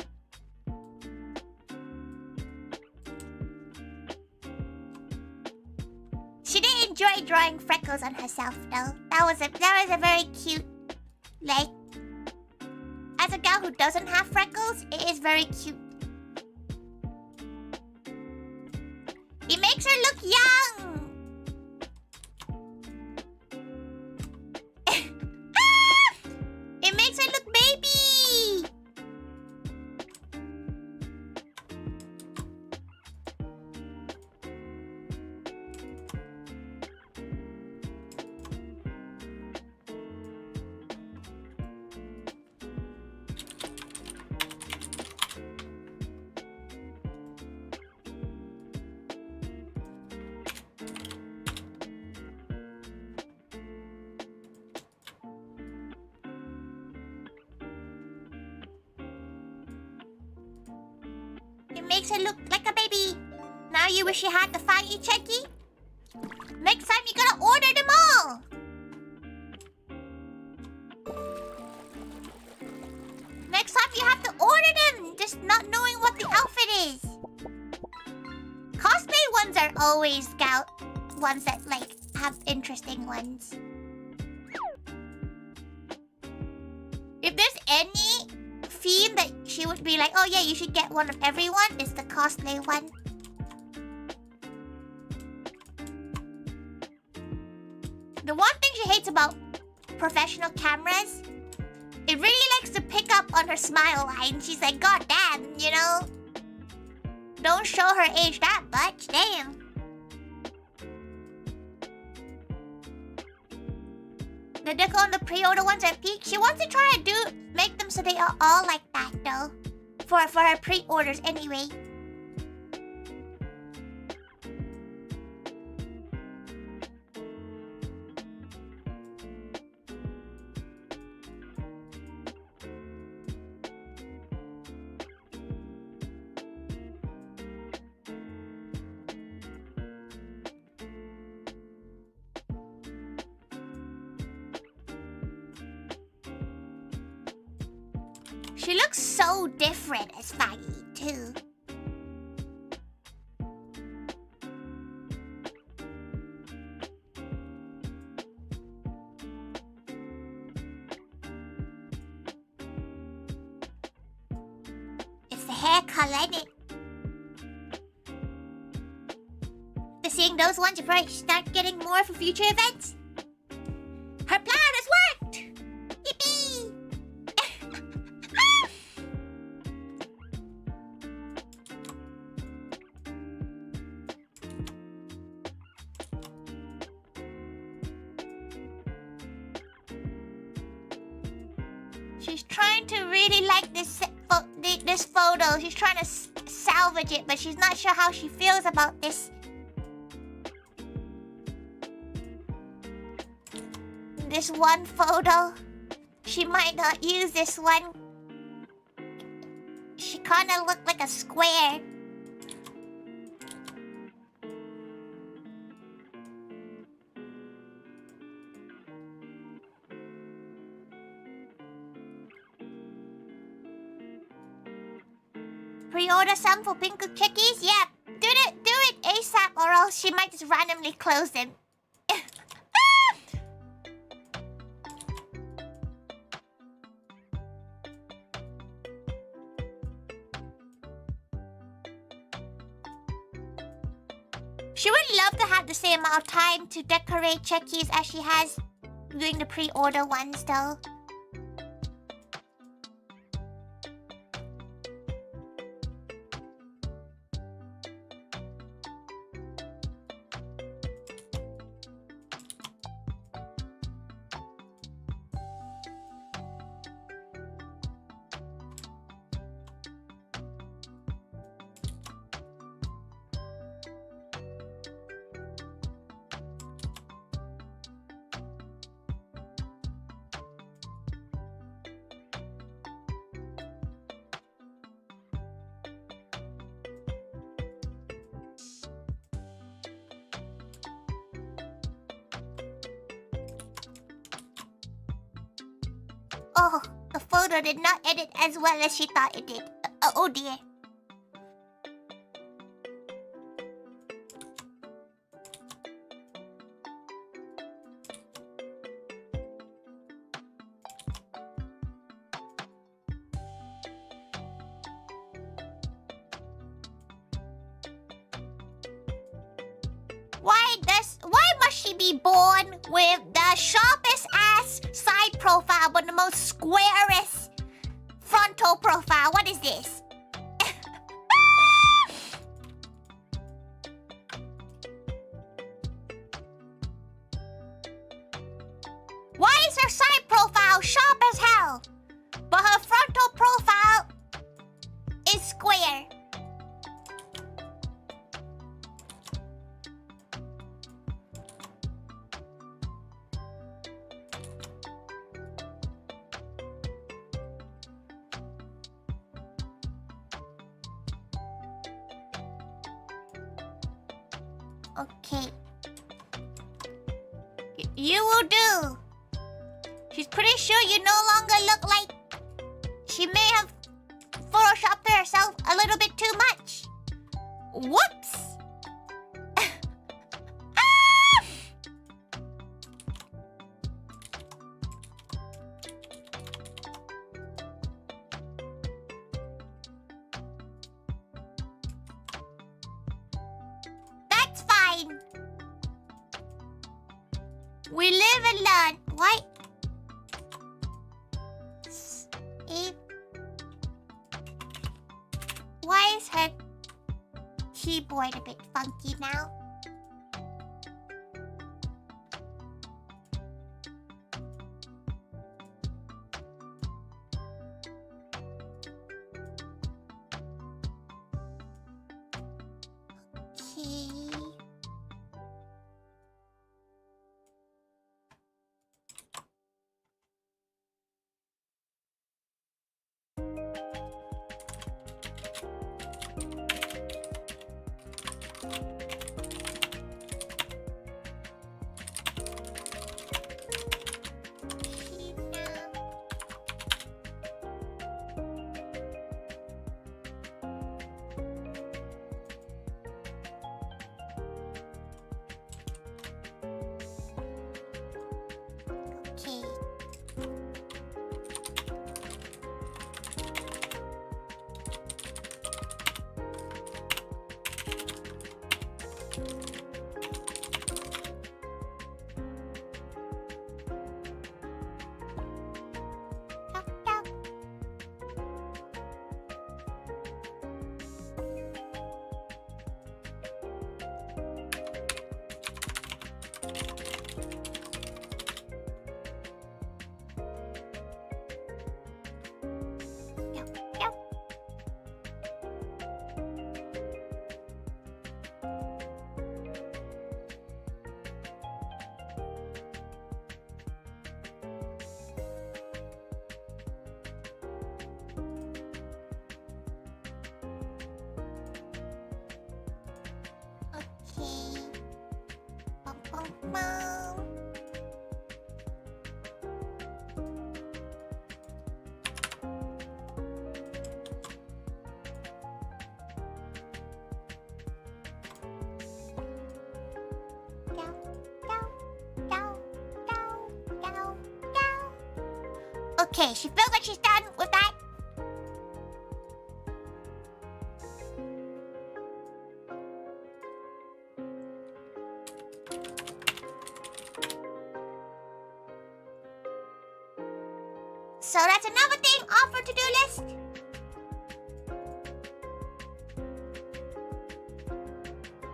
Speaker 1: She did enjoy drawing freckles on herself, though. That was a very cute, like. As a gal who doesn't have freckles, it is very cute. It makes her look young. It makes her look baby. Makes her look like a baby. Now you wish you had the Faggy Checky? Next time you gotta order them all. Next time you have to order them, just not knowing what the outfit is. Cosplay ones are always Scout ones that, like, have interesting ones. If there's any theme that she would be like, oh yeah, you should get one of everyone, is the cosplay one. The one thing she hates about professional cameras, it really likes to pick up on her smile line. She's like, god damn, you know? Don't show her age that much, damn. The deco on the pre-order ones are peak. She wants to try to make them so they are all like that, though. For her pre-orders, anyway. She looks so different as Faggy, too. It's the hair color, isn't it? After seeing those ones, you probably start getting more for future events. Her plan has worked! Yippee! She's trying to really like this photo. She's trying to salvage it, but she's not sure how she feels about this. This one photo. She might not use this one. She kind of looked like a square. Pre-order some for pink chickies? Yeah, do it ASAP or else she might just randomly close them. She would love to have the same amount of time to decorate checkies as she has doing the pre-order ones though. Oh, the photo did not edit as well as she thought it did. Oh dear. Why must she be born with the sharpest ass side profile but the most squarest frontal profile? What is this? Why is her side profile sharp as hell, but her frontal profile is square? Okay. You will do. She's pretty sure you no longer look like... She may have photoshopped herself a little bit too much. Whoops! Ah! That's fine. We live and learn. Why? Why is her keyboard a bit funky now? Okay. Okay, she feels like she's done with that. So that's another thing off her to-do list.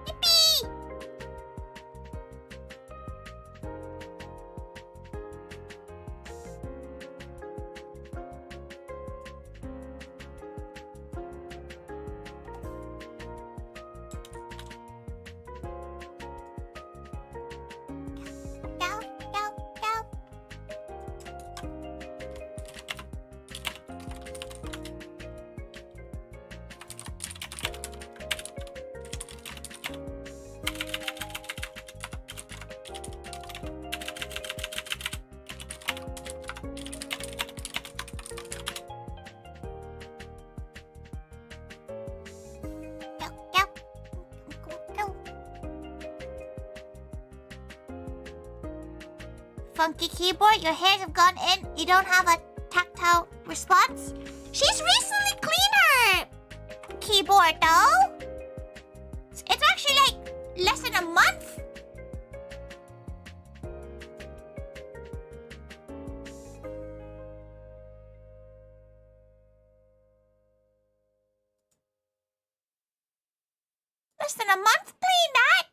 Speaker 1: Yippee! Go, go, go. Go, go. Go. Funky keyboard, your hairs have gone in. You don't have a tactile response. She's recently cleaned her keyboard though. It's actually like less than a month. Less than a month clean that.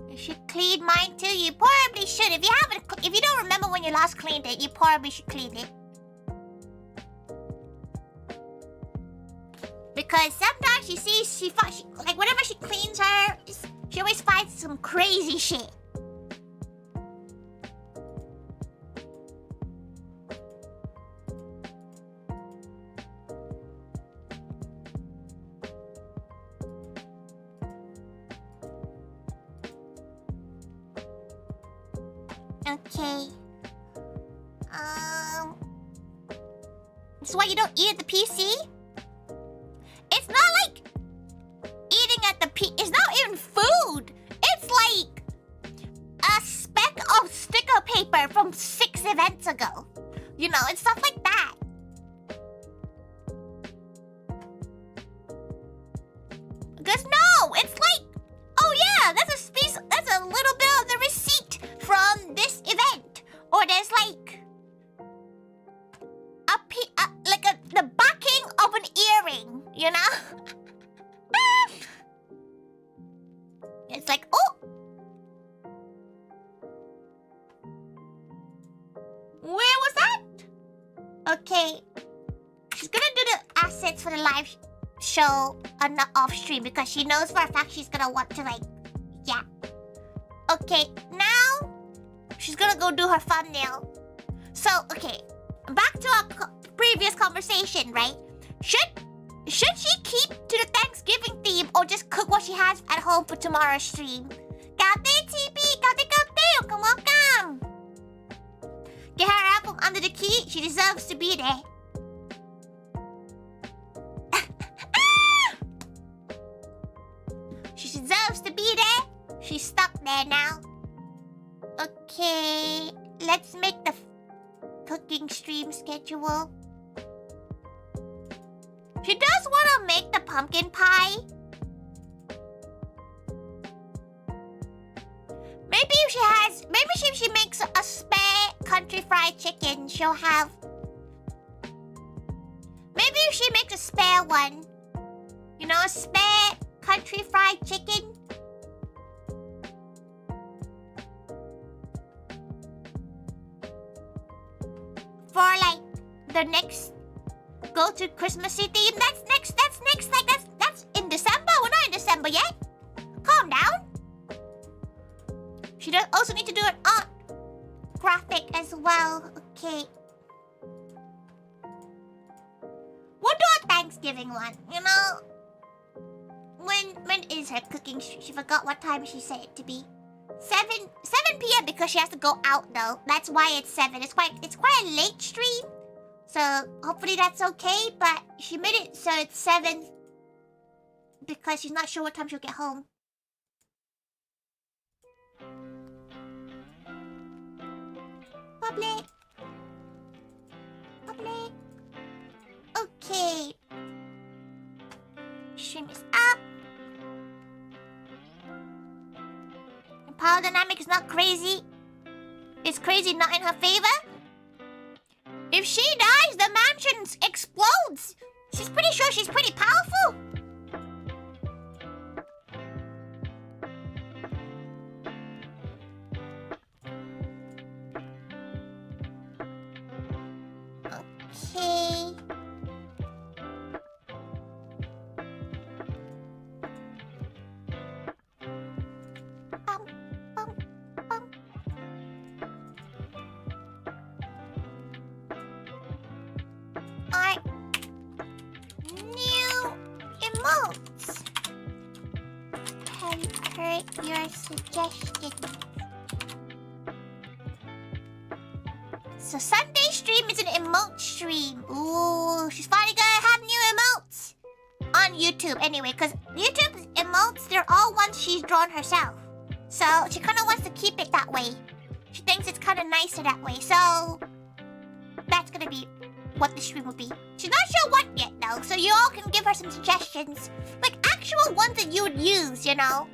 Speaker 1: You should clean mine too. You probably should. If you don't remember when you last cleaned it, you probably should clean it. Because sometimes you see she like whenever she cleans her, she always finds some crazy shit. Okay. This is why you don't eat at the PC? It's not like eating at the it's not even food. It's like a speck of sticker paper from 6 events ago. You know, it's stuff like that. Because no, it's like, oh yeah, that's a little bit of the receipt from this event. Or there's like the backing of an earring, you know? It's like, oh! Where was that? Okay. She's gonna do the assets for the live show on the off stream because she knows for a fact she's gonna want to like, yeah. Okay, now she's gonna go do her thumbnail. So, okay, back to our previous conversation, right? Should she keep to the Thanksgiving theme or just cook what she has at home for tomorrow's stream? Kate TP, Kate, welcome. Get her out from under the key. She deserves to be there. She deserves to be there. She's stuck there now. Okay, let's make the cooking stream schedule. She does want to make the pumpkin pie. Maybe if she makes a spare country fried chicken, she'll have. Maybe if she makes a spare one, you know, a spare country fried chicken. For like the next go to Christmassy theme. That's next. Like that's in December. We're not in December yet. Calm down. She does also need to do an art graphic as well. well. Okay. We'll do a Thanksgiving one, you know? When is her cooking? She forgot what time she said it to be. 7 p.m. because she has to go out though. That's why it's 7. It's quite a late stream. So hopefully that's okay, but she made it so it's 7 because she's not sure what time she'll get home. Public. Okay. Stream is up. The power dynamic is not crazy. Is crazy not in her favor? If she dies, the mansion explodes. She's pretty sure she's pretty powerful. Okay. Alright. New emotes. Enter your suggestions. So Sunday stream is an emote stream. Ooh, she's finally gonna have new emotes on YouTube anyway, because YouTube's emotes, they're all ones she's drawn herself. So she kind of wants to keep it that way. She thinks it's kind of nicer that way. So that's gonna be what the stream will be. She's not sure what yet though, so you all can give her some suggestions. Like actual ones that you would use, you know?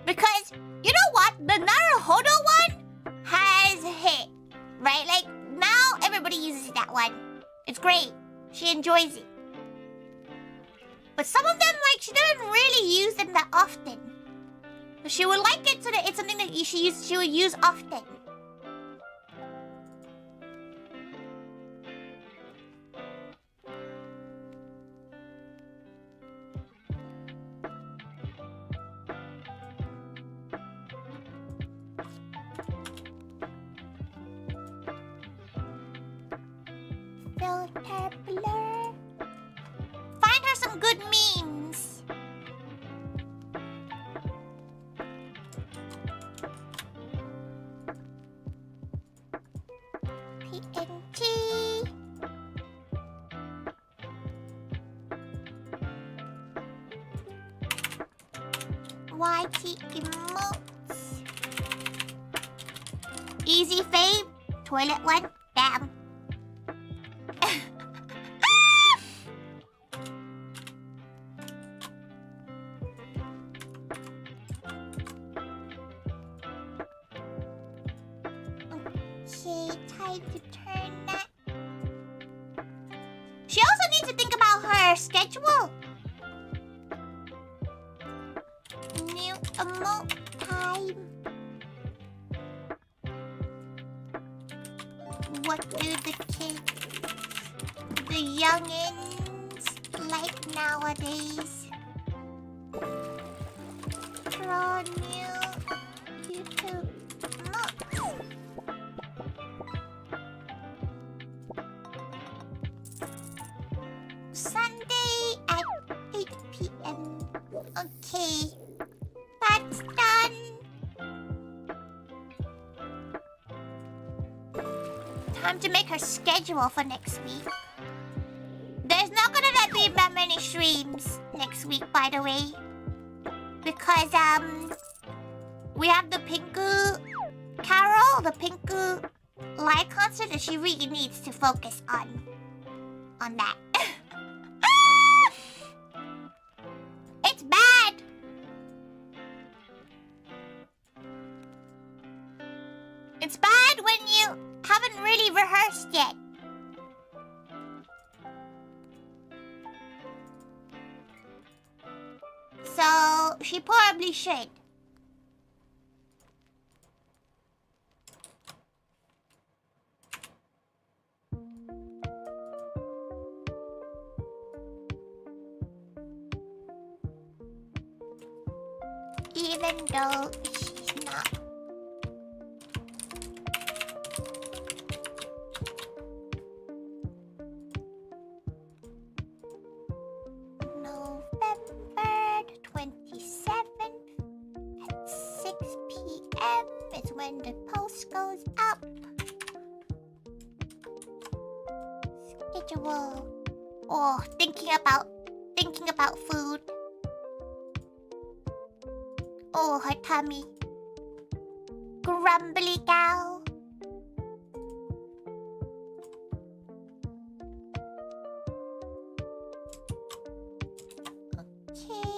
Speaker 1: Because, you know what? The Naruhodo one has hit. Right? Like, now everybody uses that one. It's great. She enjoys it. But some of them, like, she doesn't really use them that often. So she would like it so that it's something that she would use often. Filter blur. Find her some good memes. PNG. YT emotes. Easy fave. Toilet one. Damn. Okay, time to turn that. She also needs to think about her schedule. New emote time. What do the kids, the youngins, like nowadays? Draw new YouTube emotes. Sunday at 8 p.m. Okay, that's done. Time to make her schedule for next week. There's not gonna be that many streams next week, by the way, because we have the Pinku Carol, the Pinku live concert, and she really needs to focus on that. It's bad. It's bad when you haven't really rehearsed yet. So she probably should. Even though she's not. 27th at 6 p.m. is when the post goes up. Schedule. Oh, thinking about food. Oh, her tummy. Grumbly gal. Okay.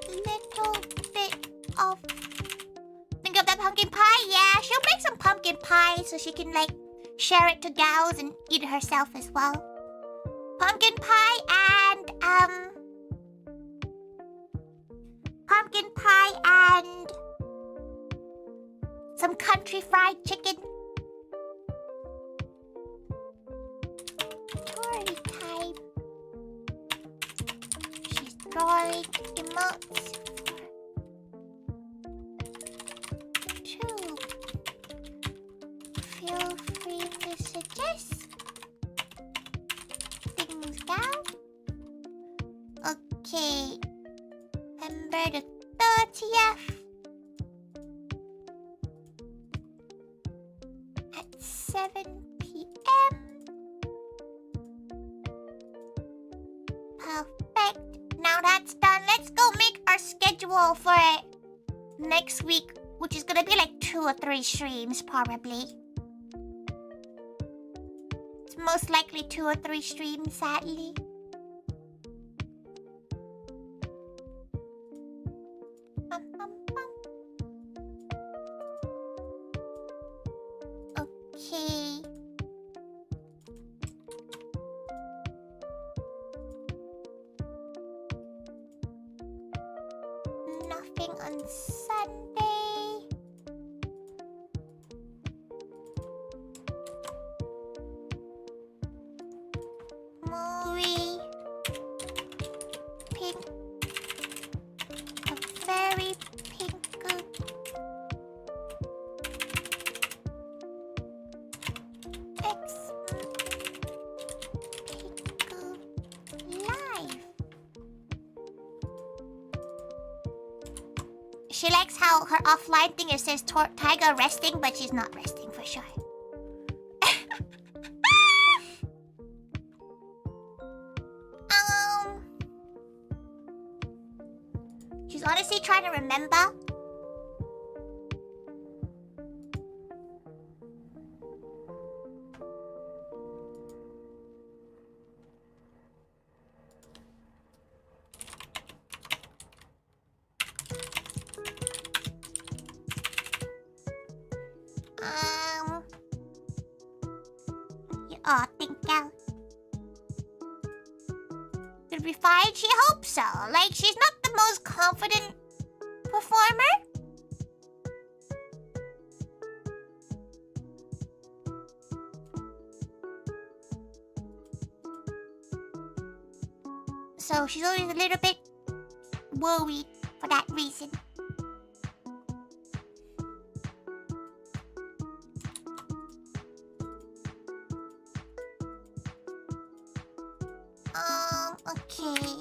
Speaker 1: Little bit of... Think of that pumpkin pie? Yeah, she'll make some pumpkin pie so she can, like, share it to gals and eat it herself as well. Pumpkin pie and, some country fried chicken. Tori time. She's drawing emotes for Tube. Feel free to suggest things, gal. Okay. November the 30th. At 7 p.m. Perfect. Now that's done. Let's go make our schedule for next week, which is gonna be like 2 or 3 streams, probably. It's most likely 2 or 3 streams, sadly. Okay. Nothing on Sunday. Movie. Pink. A very pink. She likes how her offline thing it says Taiga resting, but she's not resting for sure. She's honestly trying to remember. Oh, think out. It'll be fine. She hopes so. Like, she's not the most confident performer. So she's always a little bit worried for that reason. Okay.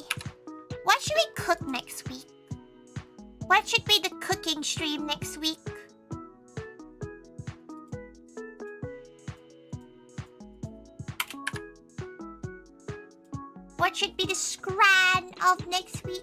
Speaker 1: What should we cook next week? What should be the cooking stream next week? What should be the scran of next week?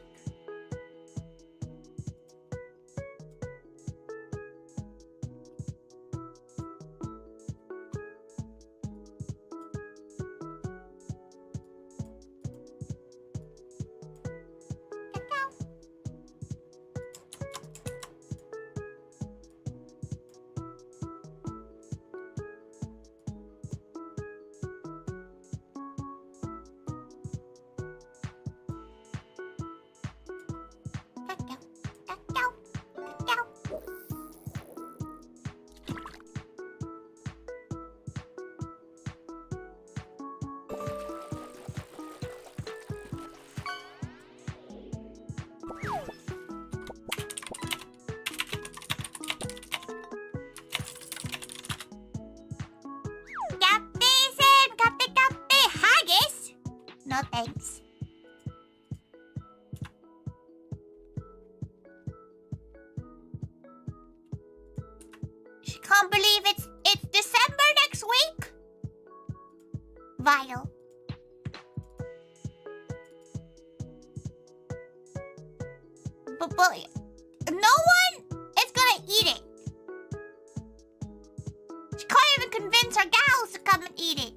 Speaker 1: No thanks. She can't believe it's December next week. Vile. But no one is gonna eat it. She can't even convince her gals to come and eat it.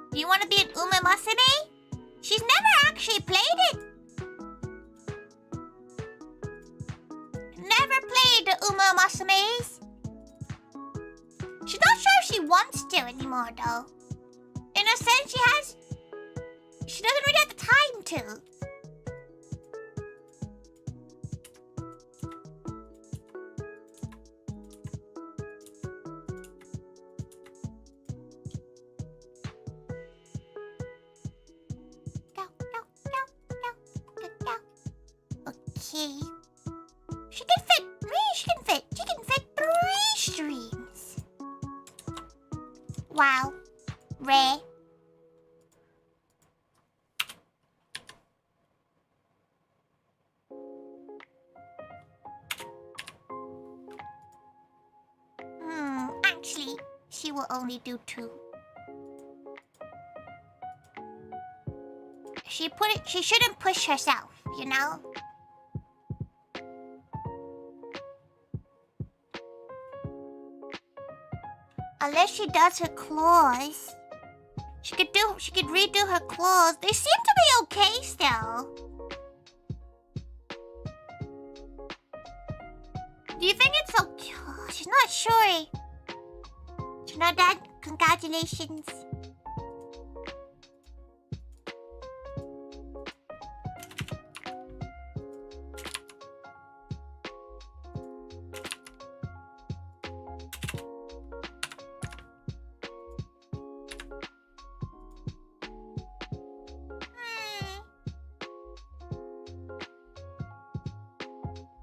Speaker 1: Do you want to be an Umamusume? She's never actually played it. Never played the Umamusumes. She's not sure if she wants to anymore, though. In a sense, she doesn't really have the time to. Okay. She can fit 3 streams. Wow. Rare. Actually, she will only do 2. She shouldn't push herself, you know? Unless she does her claws. She could redo her claws. They seem to be okay still. Do you think it's okay? Oh, she's not sure. She's not that. Congratulations.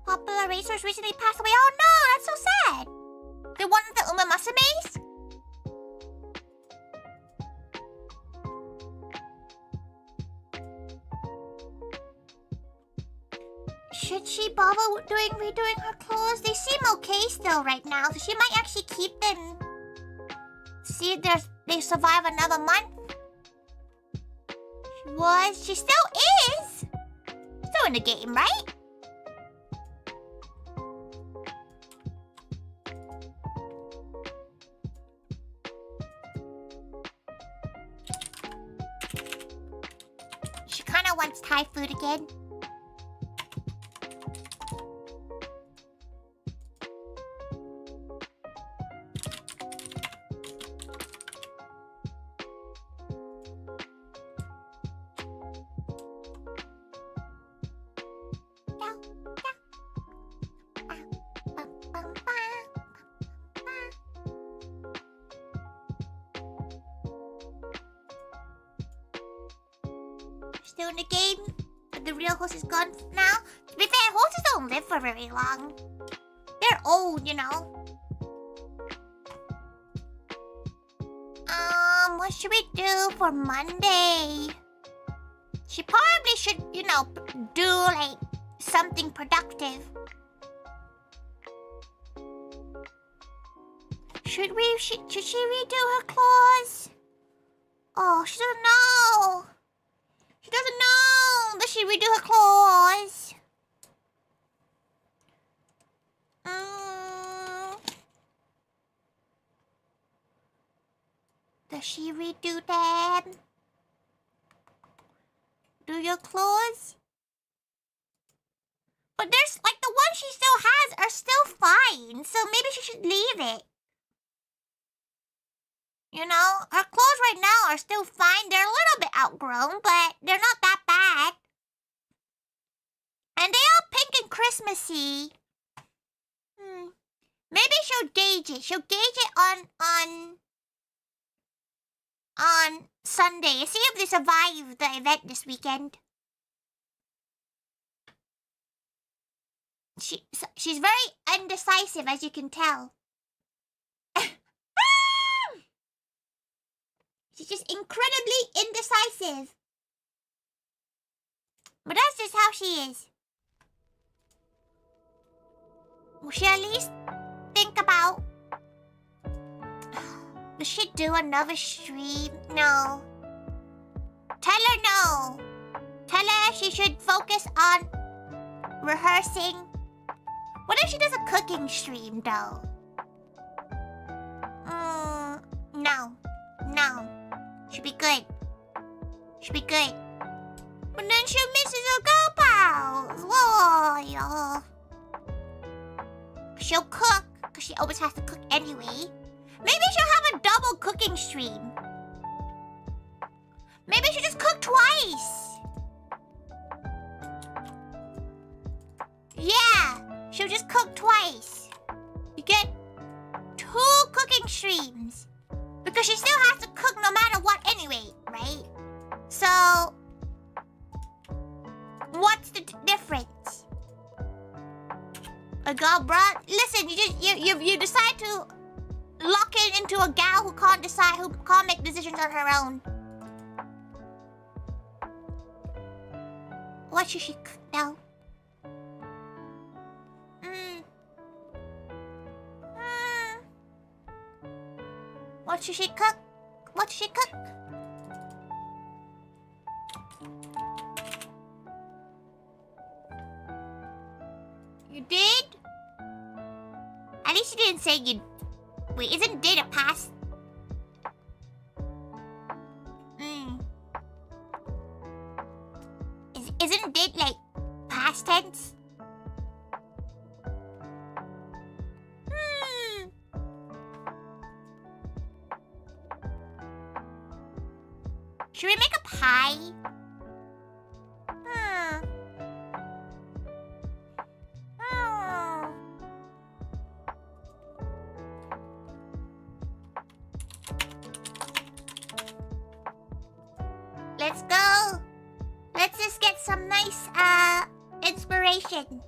Speaker 1: Popular racers recently passed away. Oh no, that's so sad. The one of the Umamusumes? Should she bother redoing her clothes? They seem okay still right now, so she might actually keep them. See if they survive another month. She still is. Still in the game, right? She kind of wants Thai food again. Still in the game, but the real host is gone now. To be fair, horses don't live for very long. They're old, you know. What should we do for Monday? She probably should, you know, do like something productive. Should she redo her claws? Oh, she doesn't know. She doesn't know. Does she redo her claws? Does she redo them? Do your claws? But there's like the ones she still has are still fine, so maybe she should leave it. You know, her clothes right now are still fine. They're a little bit outgrown, but they're not that bad. And they are pink and Christmassy. Maybe she'll gauge it. She'll gauge it on Sunday. See if they survive the event this weekend. She's very indecisive, as you can tell. She's just incredibly indecisive. But that's just how she is. Will she at least think about... Will she do another stream? No. Tell her no. Tell her she should focus on rehearsing. What if she does a cooking stream, though? No. No. Should be good. Should be good. But then she misses her girl pals. Whoa, yeah. She'll cook, because she always has to cook anyway. Maybe she'll have a double cooking stream. Maybe she'll just cook twice. Yeah, she'll just cook twice. You get 2 cooking streams. Because she still has to cook no matter what anyway, right? So, what's the difference? A girl, bruh, listen, you decide to lock it into a gal who can't decide, who can't make decisions on her own. What should she cook now? What should she cook? What should she cook? You did? At least you didn't say you... Wait, isn't did a past? Isn't did like past tense? Should we make a pie? Let's go. Let's just get some nice inspiration.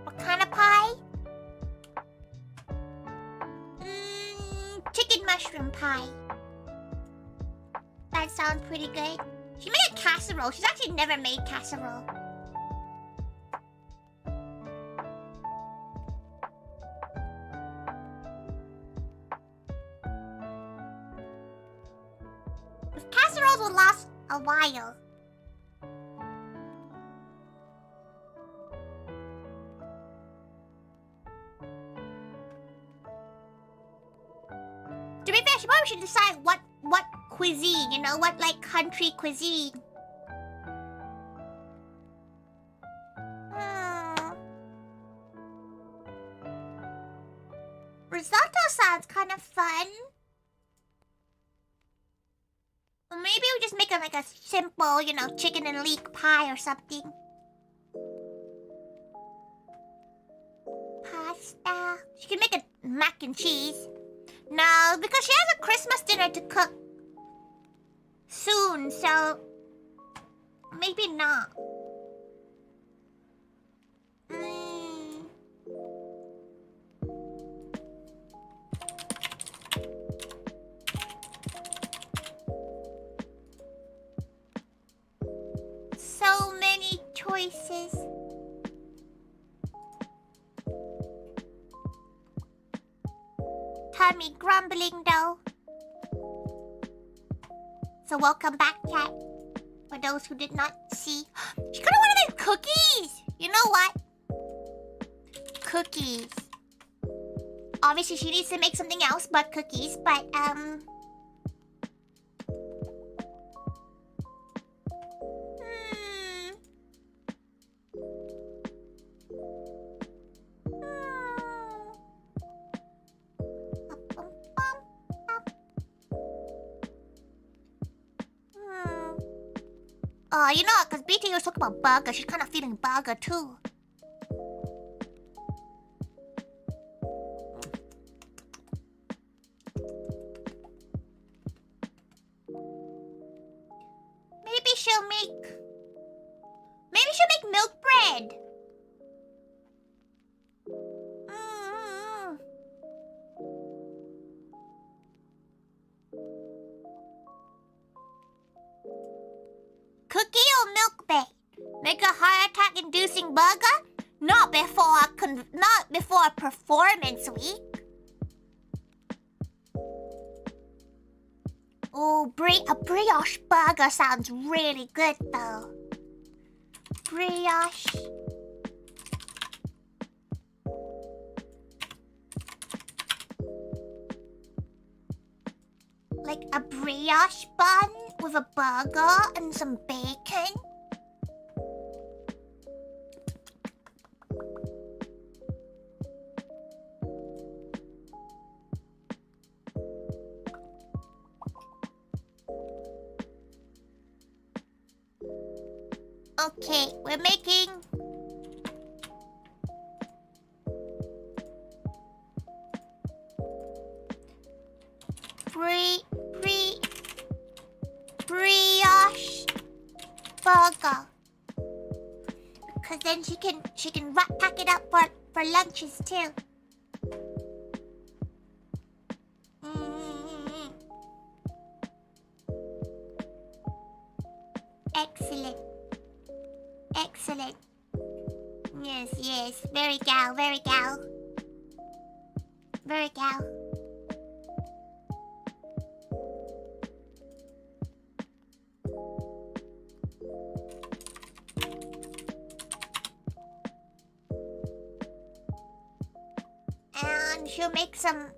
Speaker 1: What kind of pie? Chicken mushroom pie. That sounds pretty good. She made a casserole. She's actually never made casserole. Casseroles will last a while. To be fair, she probably should decide what cuisine, you know, what like country cuisine. Risotto sounds kind of fun. Well, maybe we just make it like a simple, you know, chicken and leek pie or something. Pasta. She can make a mac and cheese. No, because she has a Christmas dinner to cook soon, so maybe not. So many choices. Tummy grumbling though. So welcome back, chat. For those who did not see. She could have wanted to make cookies! You know what? Cookies. Obviously, she needs to make something else but cookies, but, You know, because BT was talking about burger. She's kind of feeling burger too. Maybe she'll make milk bread. Cookie or milk bake? Make a heart attack inducing burger? Not before a performance week. Oh, a brioche burger sounds really good though. Brioche. Like a brioche bun with a burger and some bacon. Okay, we're making brioche burger, because then she can pack it up for lunches too. Excellent. Excellent. Yes, yes. Very gal, very gal. Very gal. And she'll make some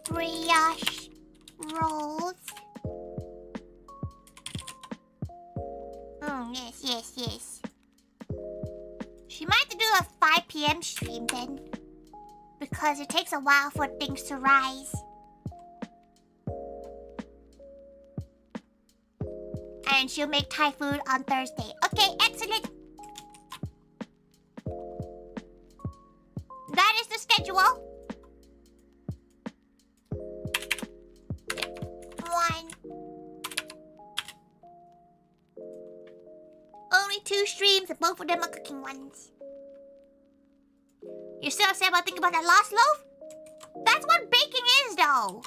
Speaker 1: brioche rolls. Yes, yes, yes. She might do a 5 p.m. stream then, because it takes a while for things to rise. And she'll make Thai food on Thursday. Okay, excellent. That is the schedule. 1. Only 2 streams, and both of them are cooking ones. You're still upset about thinking about that last loaf? That's what baking is, though.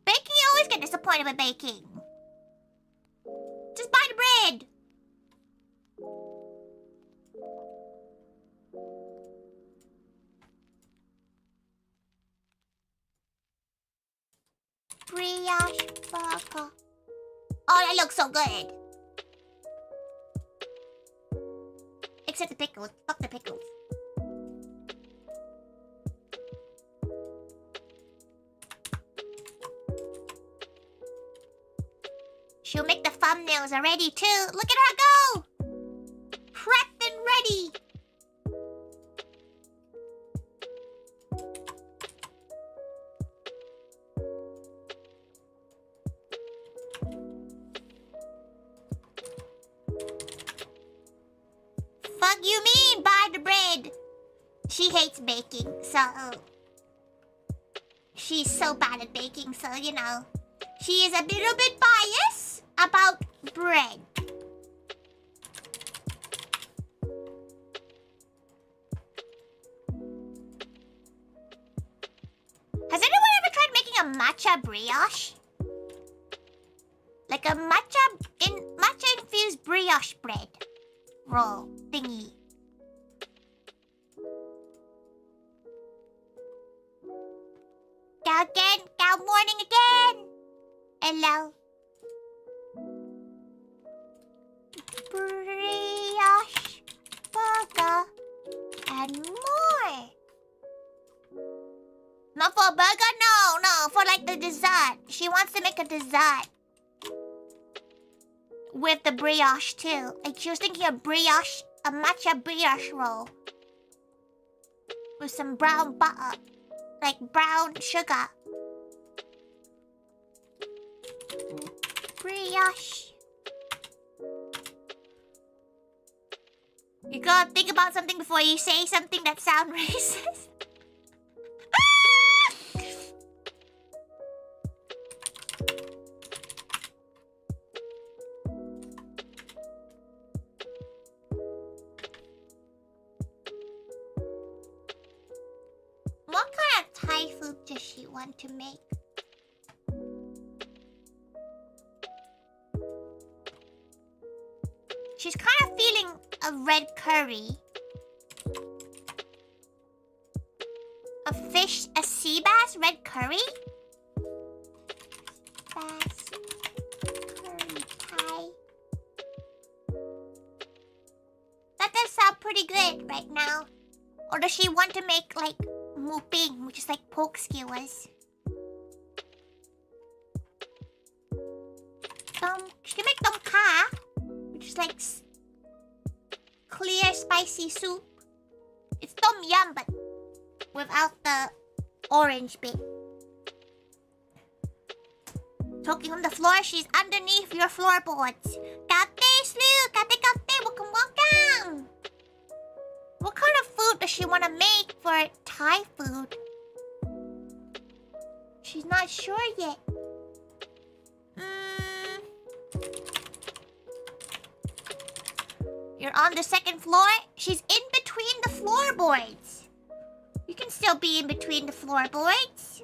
Speaker 1: Baking, you always get disappointed with baking. Just buy the bread. Brioche burger. Oh, that looks so good. Except the pickles. Fuck the pickles. She'll make the thumbnails already too. Look at her go! Prepped and ready. Fuck you mean, buy the bread. She hates baking, so... She's so bad at baking, so, you know. She is a little bit biased about bread. Has anyone ever tried making a matcha brioche? Like a matcha-infused brioche bread roll thingy. Go again, go morning again. Hello. Brioche burger and more. Not for a burger? No, for like the dessert. She wants to make a dessert with the brioche too. Like she was thinking a brioche, a matcha brioche roll with some brown butter, like brown sugar. Brioche. You gotta think about something before you say something that sounds racist. What kind of Thai food does she want to make? She's kind of feeling a red curry. A fish, a sea bass red curry? Bass curry Thai. That does sound pretty good right now. Or does she want to make like mu ping, which is like pork skewers? She can make tom kha, which is like clear spicy soup. It's tom yum, but without the orange bit. Talking on the floor, she's underneath your floorboards. Kate, Slu, Kate, welcome. What kind of food does she want to make for Thai food? She's not sure yet. You're on the second floor? She's in between the floorboards. You can still be in between the floorboards.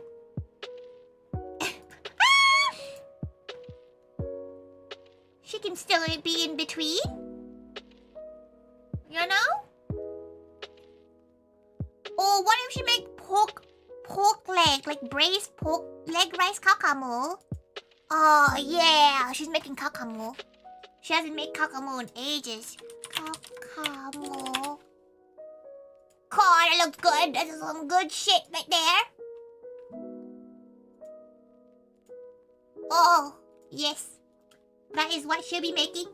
Speaker 1: She can still be in between. You know? Or what if she make pork leg, like braised pork leg rice kakamu? Oh yeah, she's making kakamu. She hasn't made kakamu in ages. Kakamu. God, that looks good. That's some good shit right there. Oh, yes. That is what she'll be making.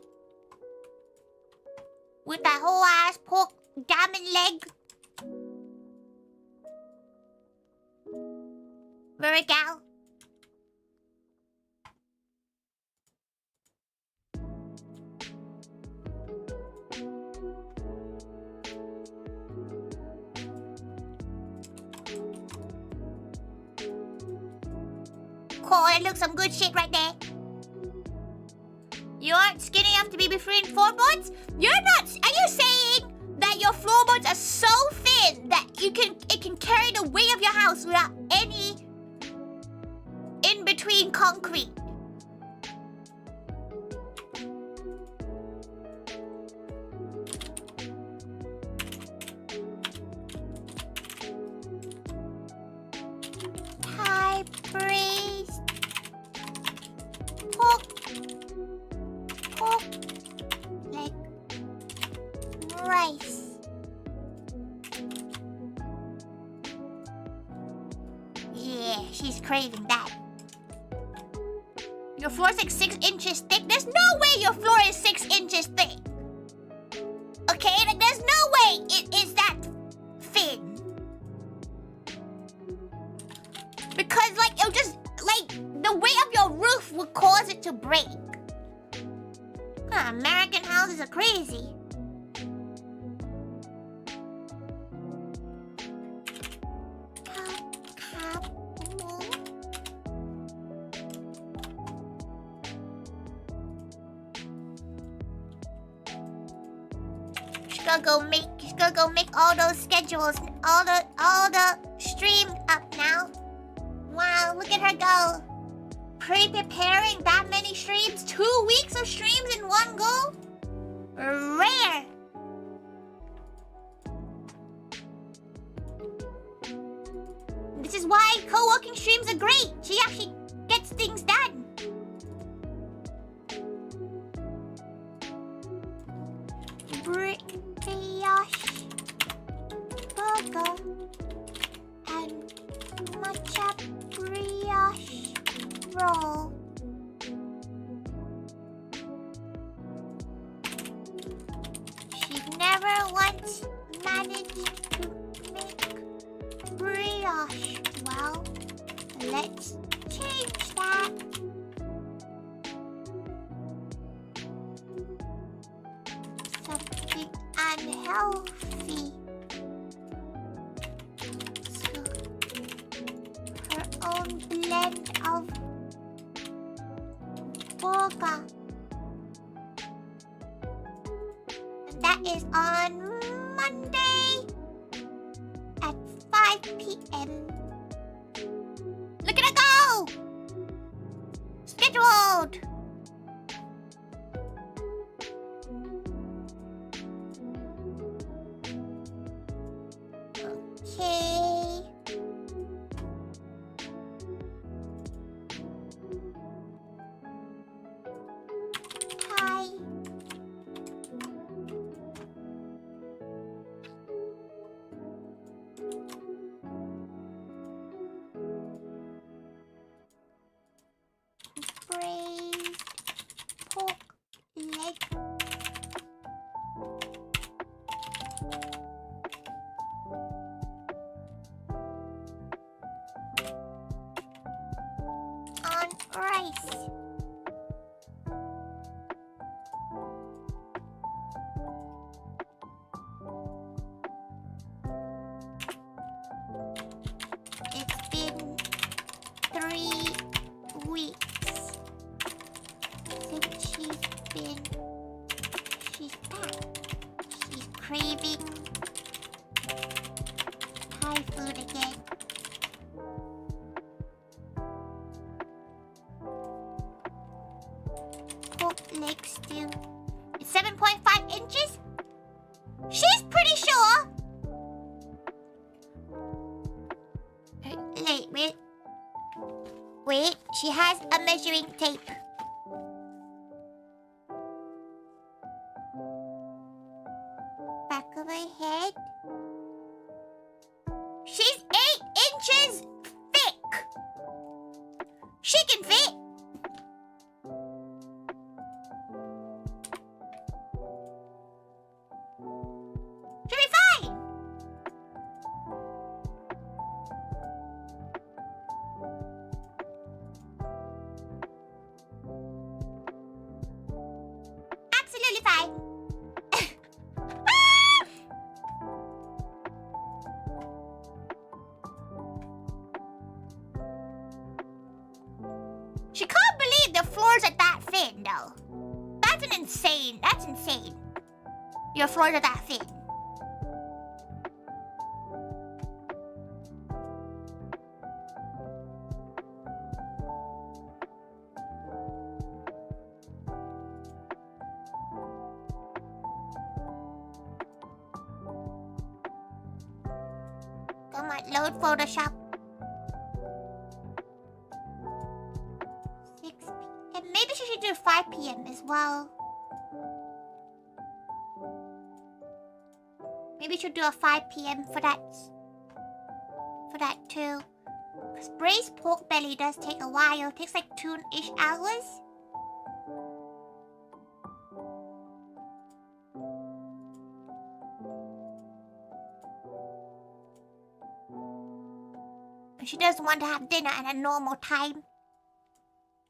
Speaker 1: With that whole ass pork gammon leg. Very gal. Oh, that looks some good shit right there. You aren't skinny enough to be between floorboards? You're not. Are you saying that your floorboards are so thin that it can carry the weight of your house without any in between concrete? Thai braised pork leg rice. Yeah, she's craving that. Your floor's like 6 inches thick. There's no way your floor is 6 inches thick. Okay, like there's no way it is that thin. Because like it'll just like the weight of your roof would cause it to break. American houses are crazy. She's gonna go make all those schedules, all the streams up now. Wow, look at her go. Preparing that many streams? 2 weeks of streams in one go? Rare. This is why co-working streams are great. She actually gets things done. Brioche burger and matcha brioche roll. She never once managed to make brioche. Well, let's change that. unhealthy. So, her own blend of burger. And that is on Monday at 5 p.m. Look at it go! Scheduled! Okay. Hi. Braised pork leg. On rice. It's been 3 weeks since she's back. She's craving Thai food again. Pork leg stew. It's 7.5 inches? She's pretty sure. Wait, she has a measuring tape. Back of her head. She's 8 inches thick. She can fit. She'll be fine. Absolutely fine. Ah! She can't believe the floors are that thin, though. That's insane. Your floors are that thin. Come on, load Photoshop. 6 p.m. Maybe she should do 5 p.m. as well. Maybe she'll do a 5 p.m. for that too. Because braised pork belly does take a while. It takes like 2-ish hours. And she doesn't want to have dinner at a normal time.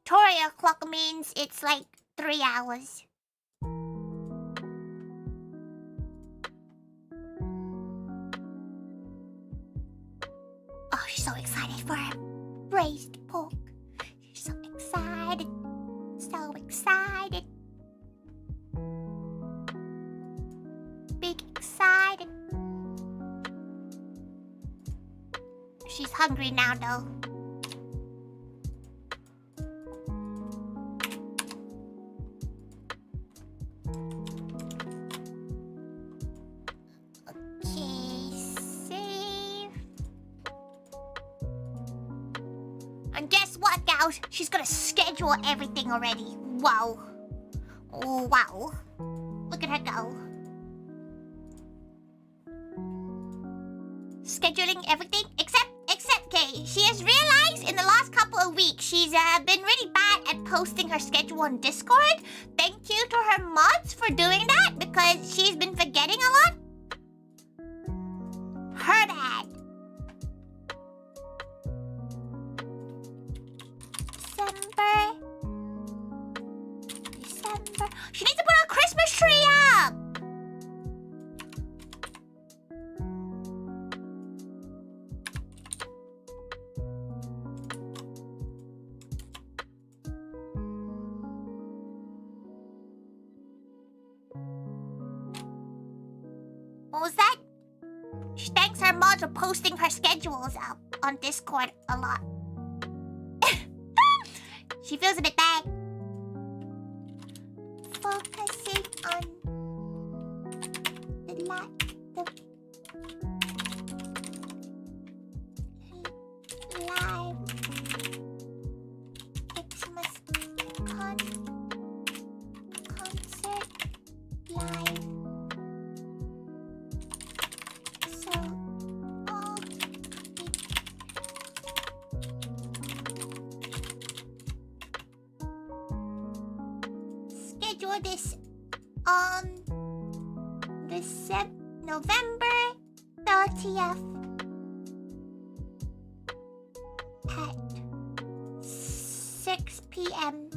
Speaker 1: Tori o'clock means it's like 3 hours. Oh, she's so excited for her braised pork. She's so excited. So excited. Big excited. She's hungry now, though. Okay, save. And guess what, gals? She's gonna schedule everything already. Wow. Oh, wow. Look at her go. Scheduling everything except Kay. She has realized in the last couple of weeks she's been really bad at posting her schedule on Discord. Thank you to her mods for doing that because she's been forgetting a lot. Her bad. December. She needs to put a Christmas tree up. What was that? She thanks her mods for posting her schedules up on Discord a lot. She feels a bit bad. Focusing on the light. Live Xmas concert live. So all schedule this on November 30th at 6 p.m.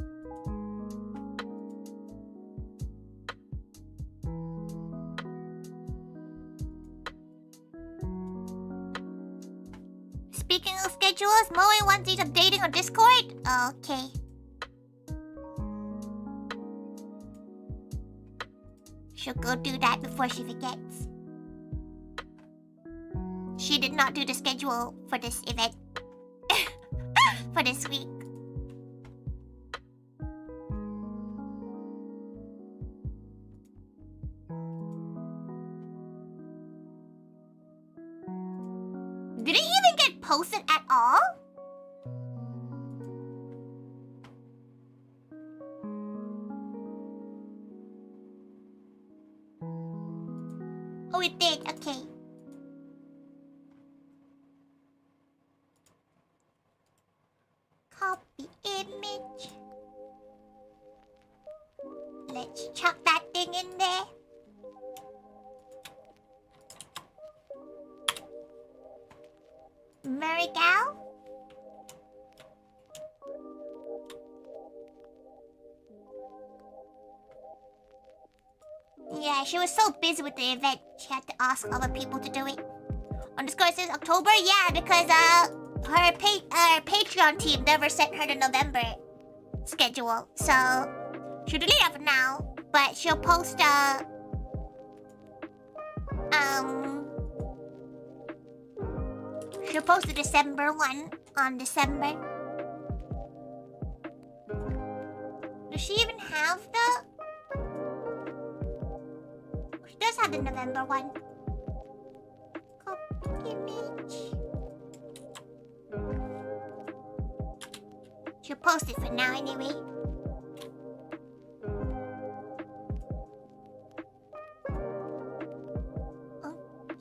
Speaker 1: Speaking of schedules, Moe wants you updating on Discord? Okay. She'll go do that before she forgets. She did not do the schedule for this event. For this week. Did it even get posted at all? Oh, it did. Okay. Copy image. Let's chuck that thing in there. Marigal? Yeah, she was so busy with the event, she had to ask other people to do it. On Discord it says October? Yeah, because her Patreon team never sent her the November schedule. So, she'll delete it for now, but she'll post she'll post the December one on December. Does she even have the... She does have the November one. Copy image. She'll post it for now anyway. Okay.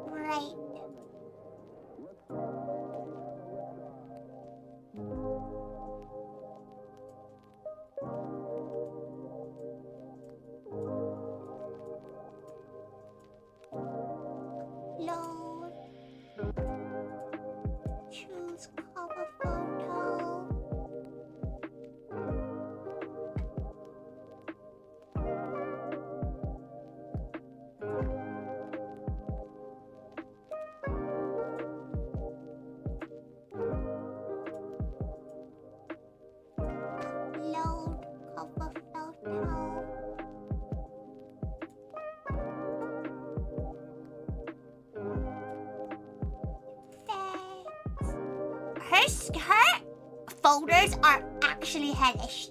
Speaker 1: Right. Load. Choose cover photo. Load cover photo. Her folders are actually hellish.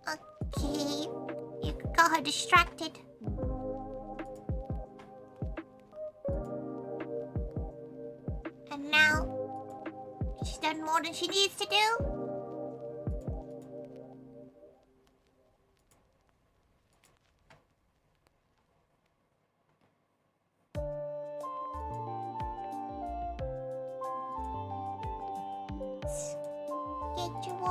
Speaker 1: Okay, you got her distracted. And now, she's done more than she needs to do. Schedule.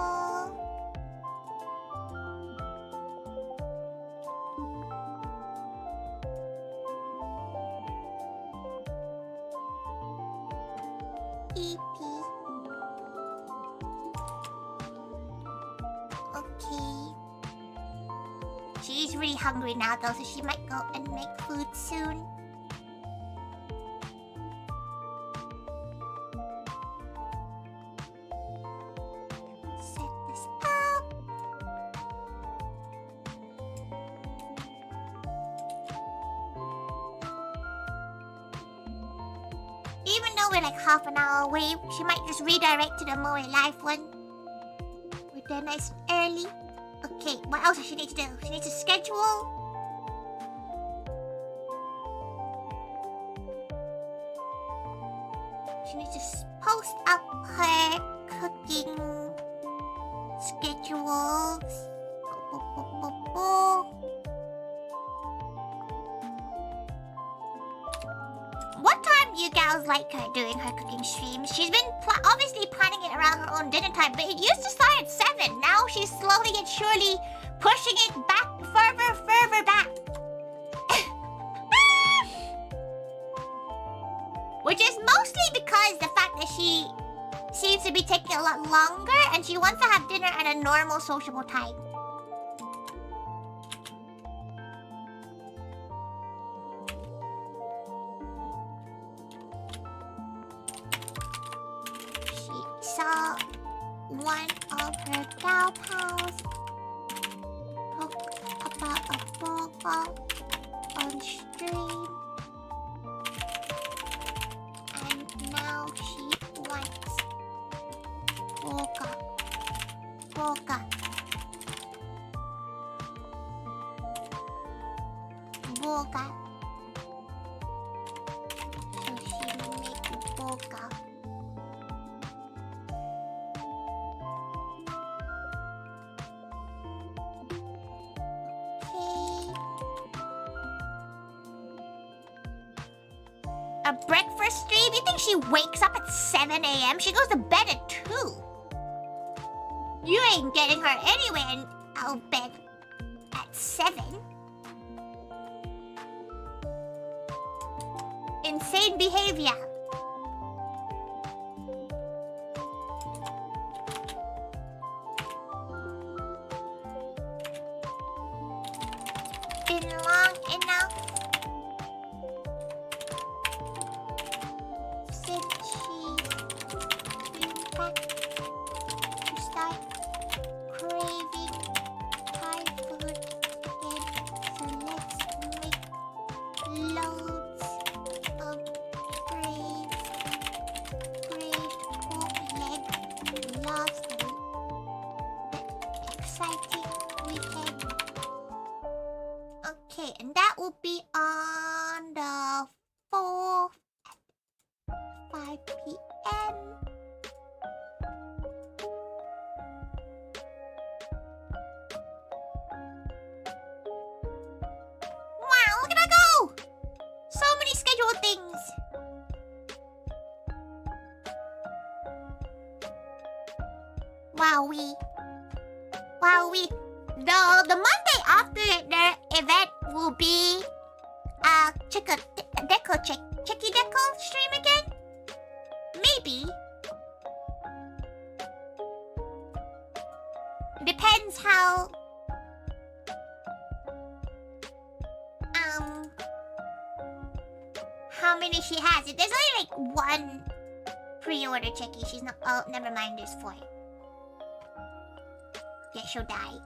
Speaker 1: EP. She's really hungry now though, so she might go and make food soon. Set this up. Even though we're like half an hour away, she might just redirect to the more live one. We're there nice and early. Okay, what else does she need to do? She needs to schedule. She needs to post up her cooking schedules. What time do you gals like her doing her cooking streams? She's been obviously planning it around her own dinner time, but it used to start at 7. Now she's slowly and surely pushing it back further back. Which is mostly because the fact that she seems to be taking a lot longer and she wants to have dinner at a normal sociable time. Saw one of her gal pals talk about a burger on stream, and now she wants burger. So she make burger. A breakfast stream? You think she wakes up at 7 a.m.? She goes to bed at 2. You ain't getting her anywhere out of bed at 7. Insane behavior. Been long enough. Wowee. The Monday after the event will be Chicky Deco stream again? Maybe. Depends how many she has. If there's only like one pre-order Chicky, she's not. Oh, never mind. There's 4. Yeah, she'll die.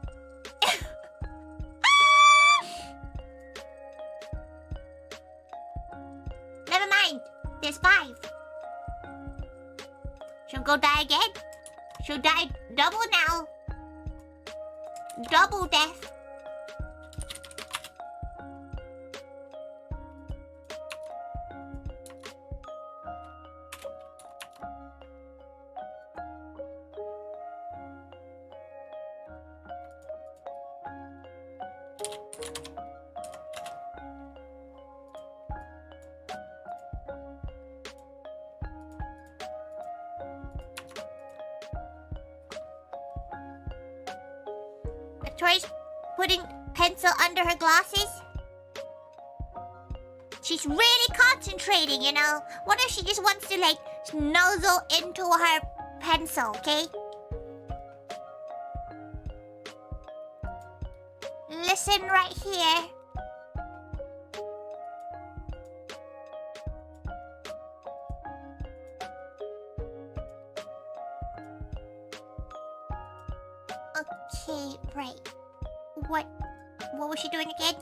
Speaker 1: Never mind. There's 5. She'll go die again. She'll die double now. Double death. Tori's putting pencil under her glasses. She's really concentrating, you know. What if she just wants to like nuzzle into her pencil, okay? listen right here. Okay, right. What was she doing again?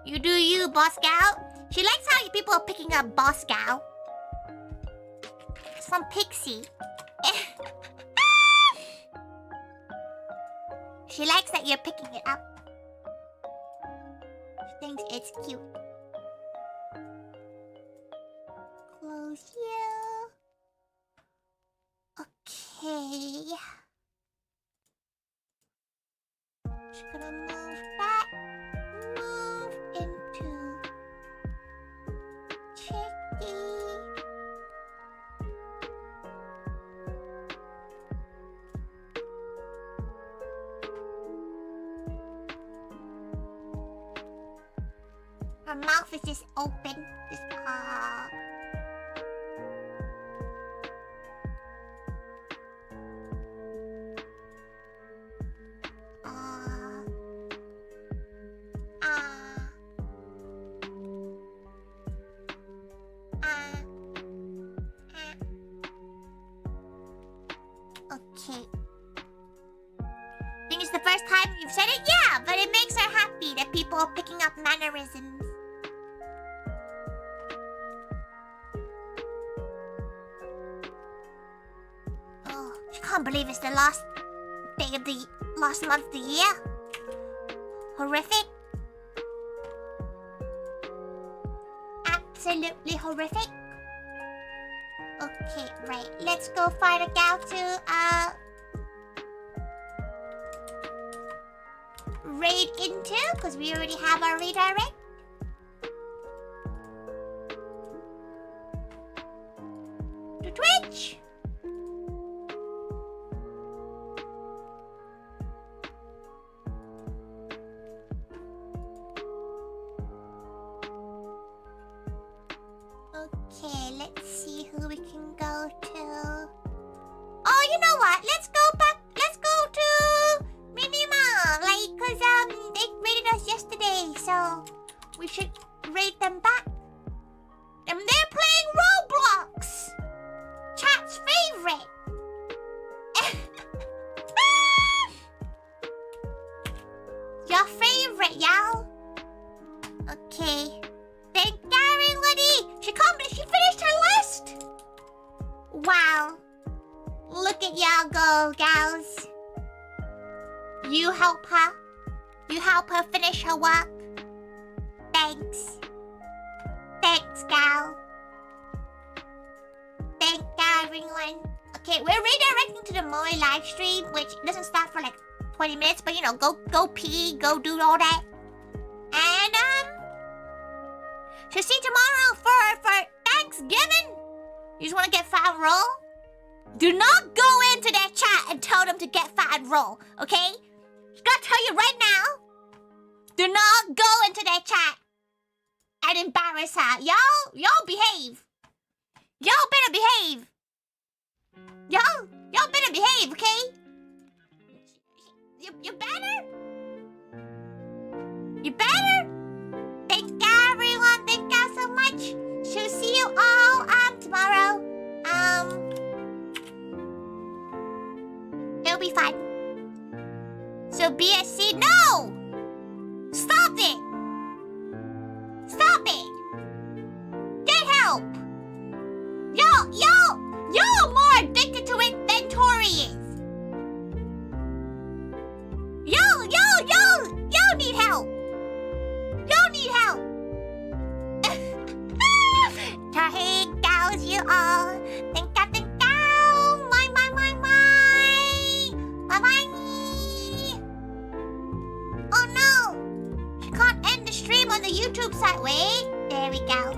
Speaker 1: You do you, boss gal. She likes how you people are picking up boss gal. It's from Pixie. She likes that you're picking it up. She thinks it's cute. Close you. Okay. Just gonna move that. Move into Chicky. Her mouth is just open. Just Okay. Think it's the first time you've said it? Yeah, but it makes her happy that people are picking up mannerisms. Oh, I can't believe it's the last day of the last month of the year. Horrific. Absolutely horrific. Okay, right. Let's go find a gal to raid into, because we already have our redirect. To Twitch. Okay, let's see who we can go to. Oh, you know what? Let's go back. Let's go to Minima. Like, cause they raided us yesterday, so we should raid them back. And they're playing Roblox. Chat's favorite. Your favorite, y'all. Okay. Thank Gary Liddy. She finished her list. Wow. Look at y'all go, gals. You help her. You help her finish her work. Thanks. Thanks, gal. Thank everyone. Okay, we're redirecting to the Moe live stream, which doesn't start for like 20 minutes, but you know, go pee, go do all that. And so see you tomorrow for Thanksgiving. You just want to get fat and roll? Do not go into their chat and tell them to get fat and roll, okay? Just gotta tell you right now. Do not go into their chat and embarrass her. Y'all behave. Y'all better behave. Y'all better behave, okay? You better. You better. Thank everyone. Thank you so much. So see you all tomorrow. It'll be fun. So BSC, no! Stop it! Stop it! Get help! Y'all are more addicted to it than Tori is. Y'all need help. Y'all need help. ToriThaiga, you all. Thank you. Bye. Oh no! She can't end the stream on the YouTube site. Wait, there we go.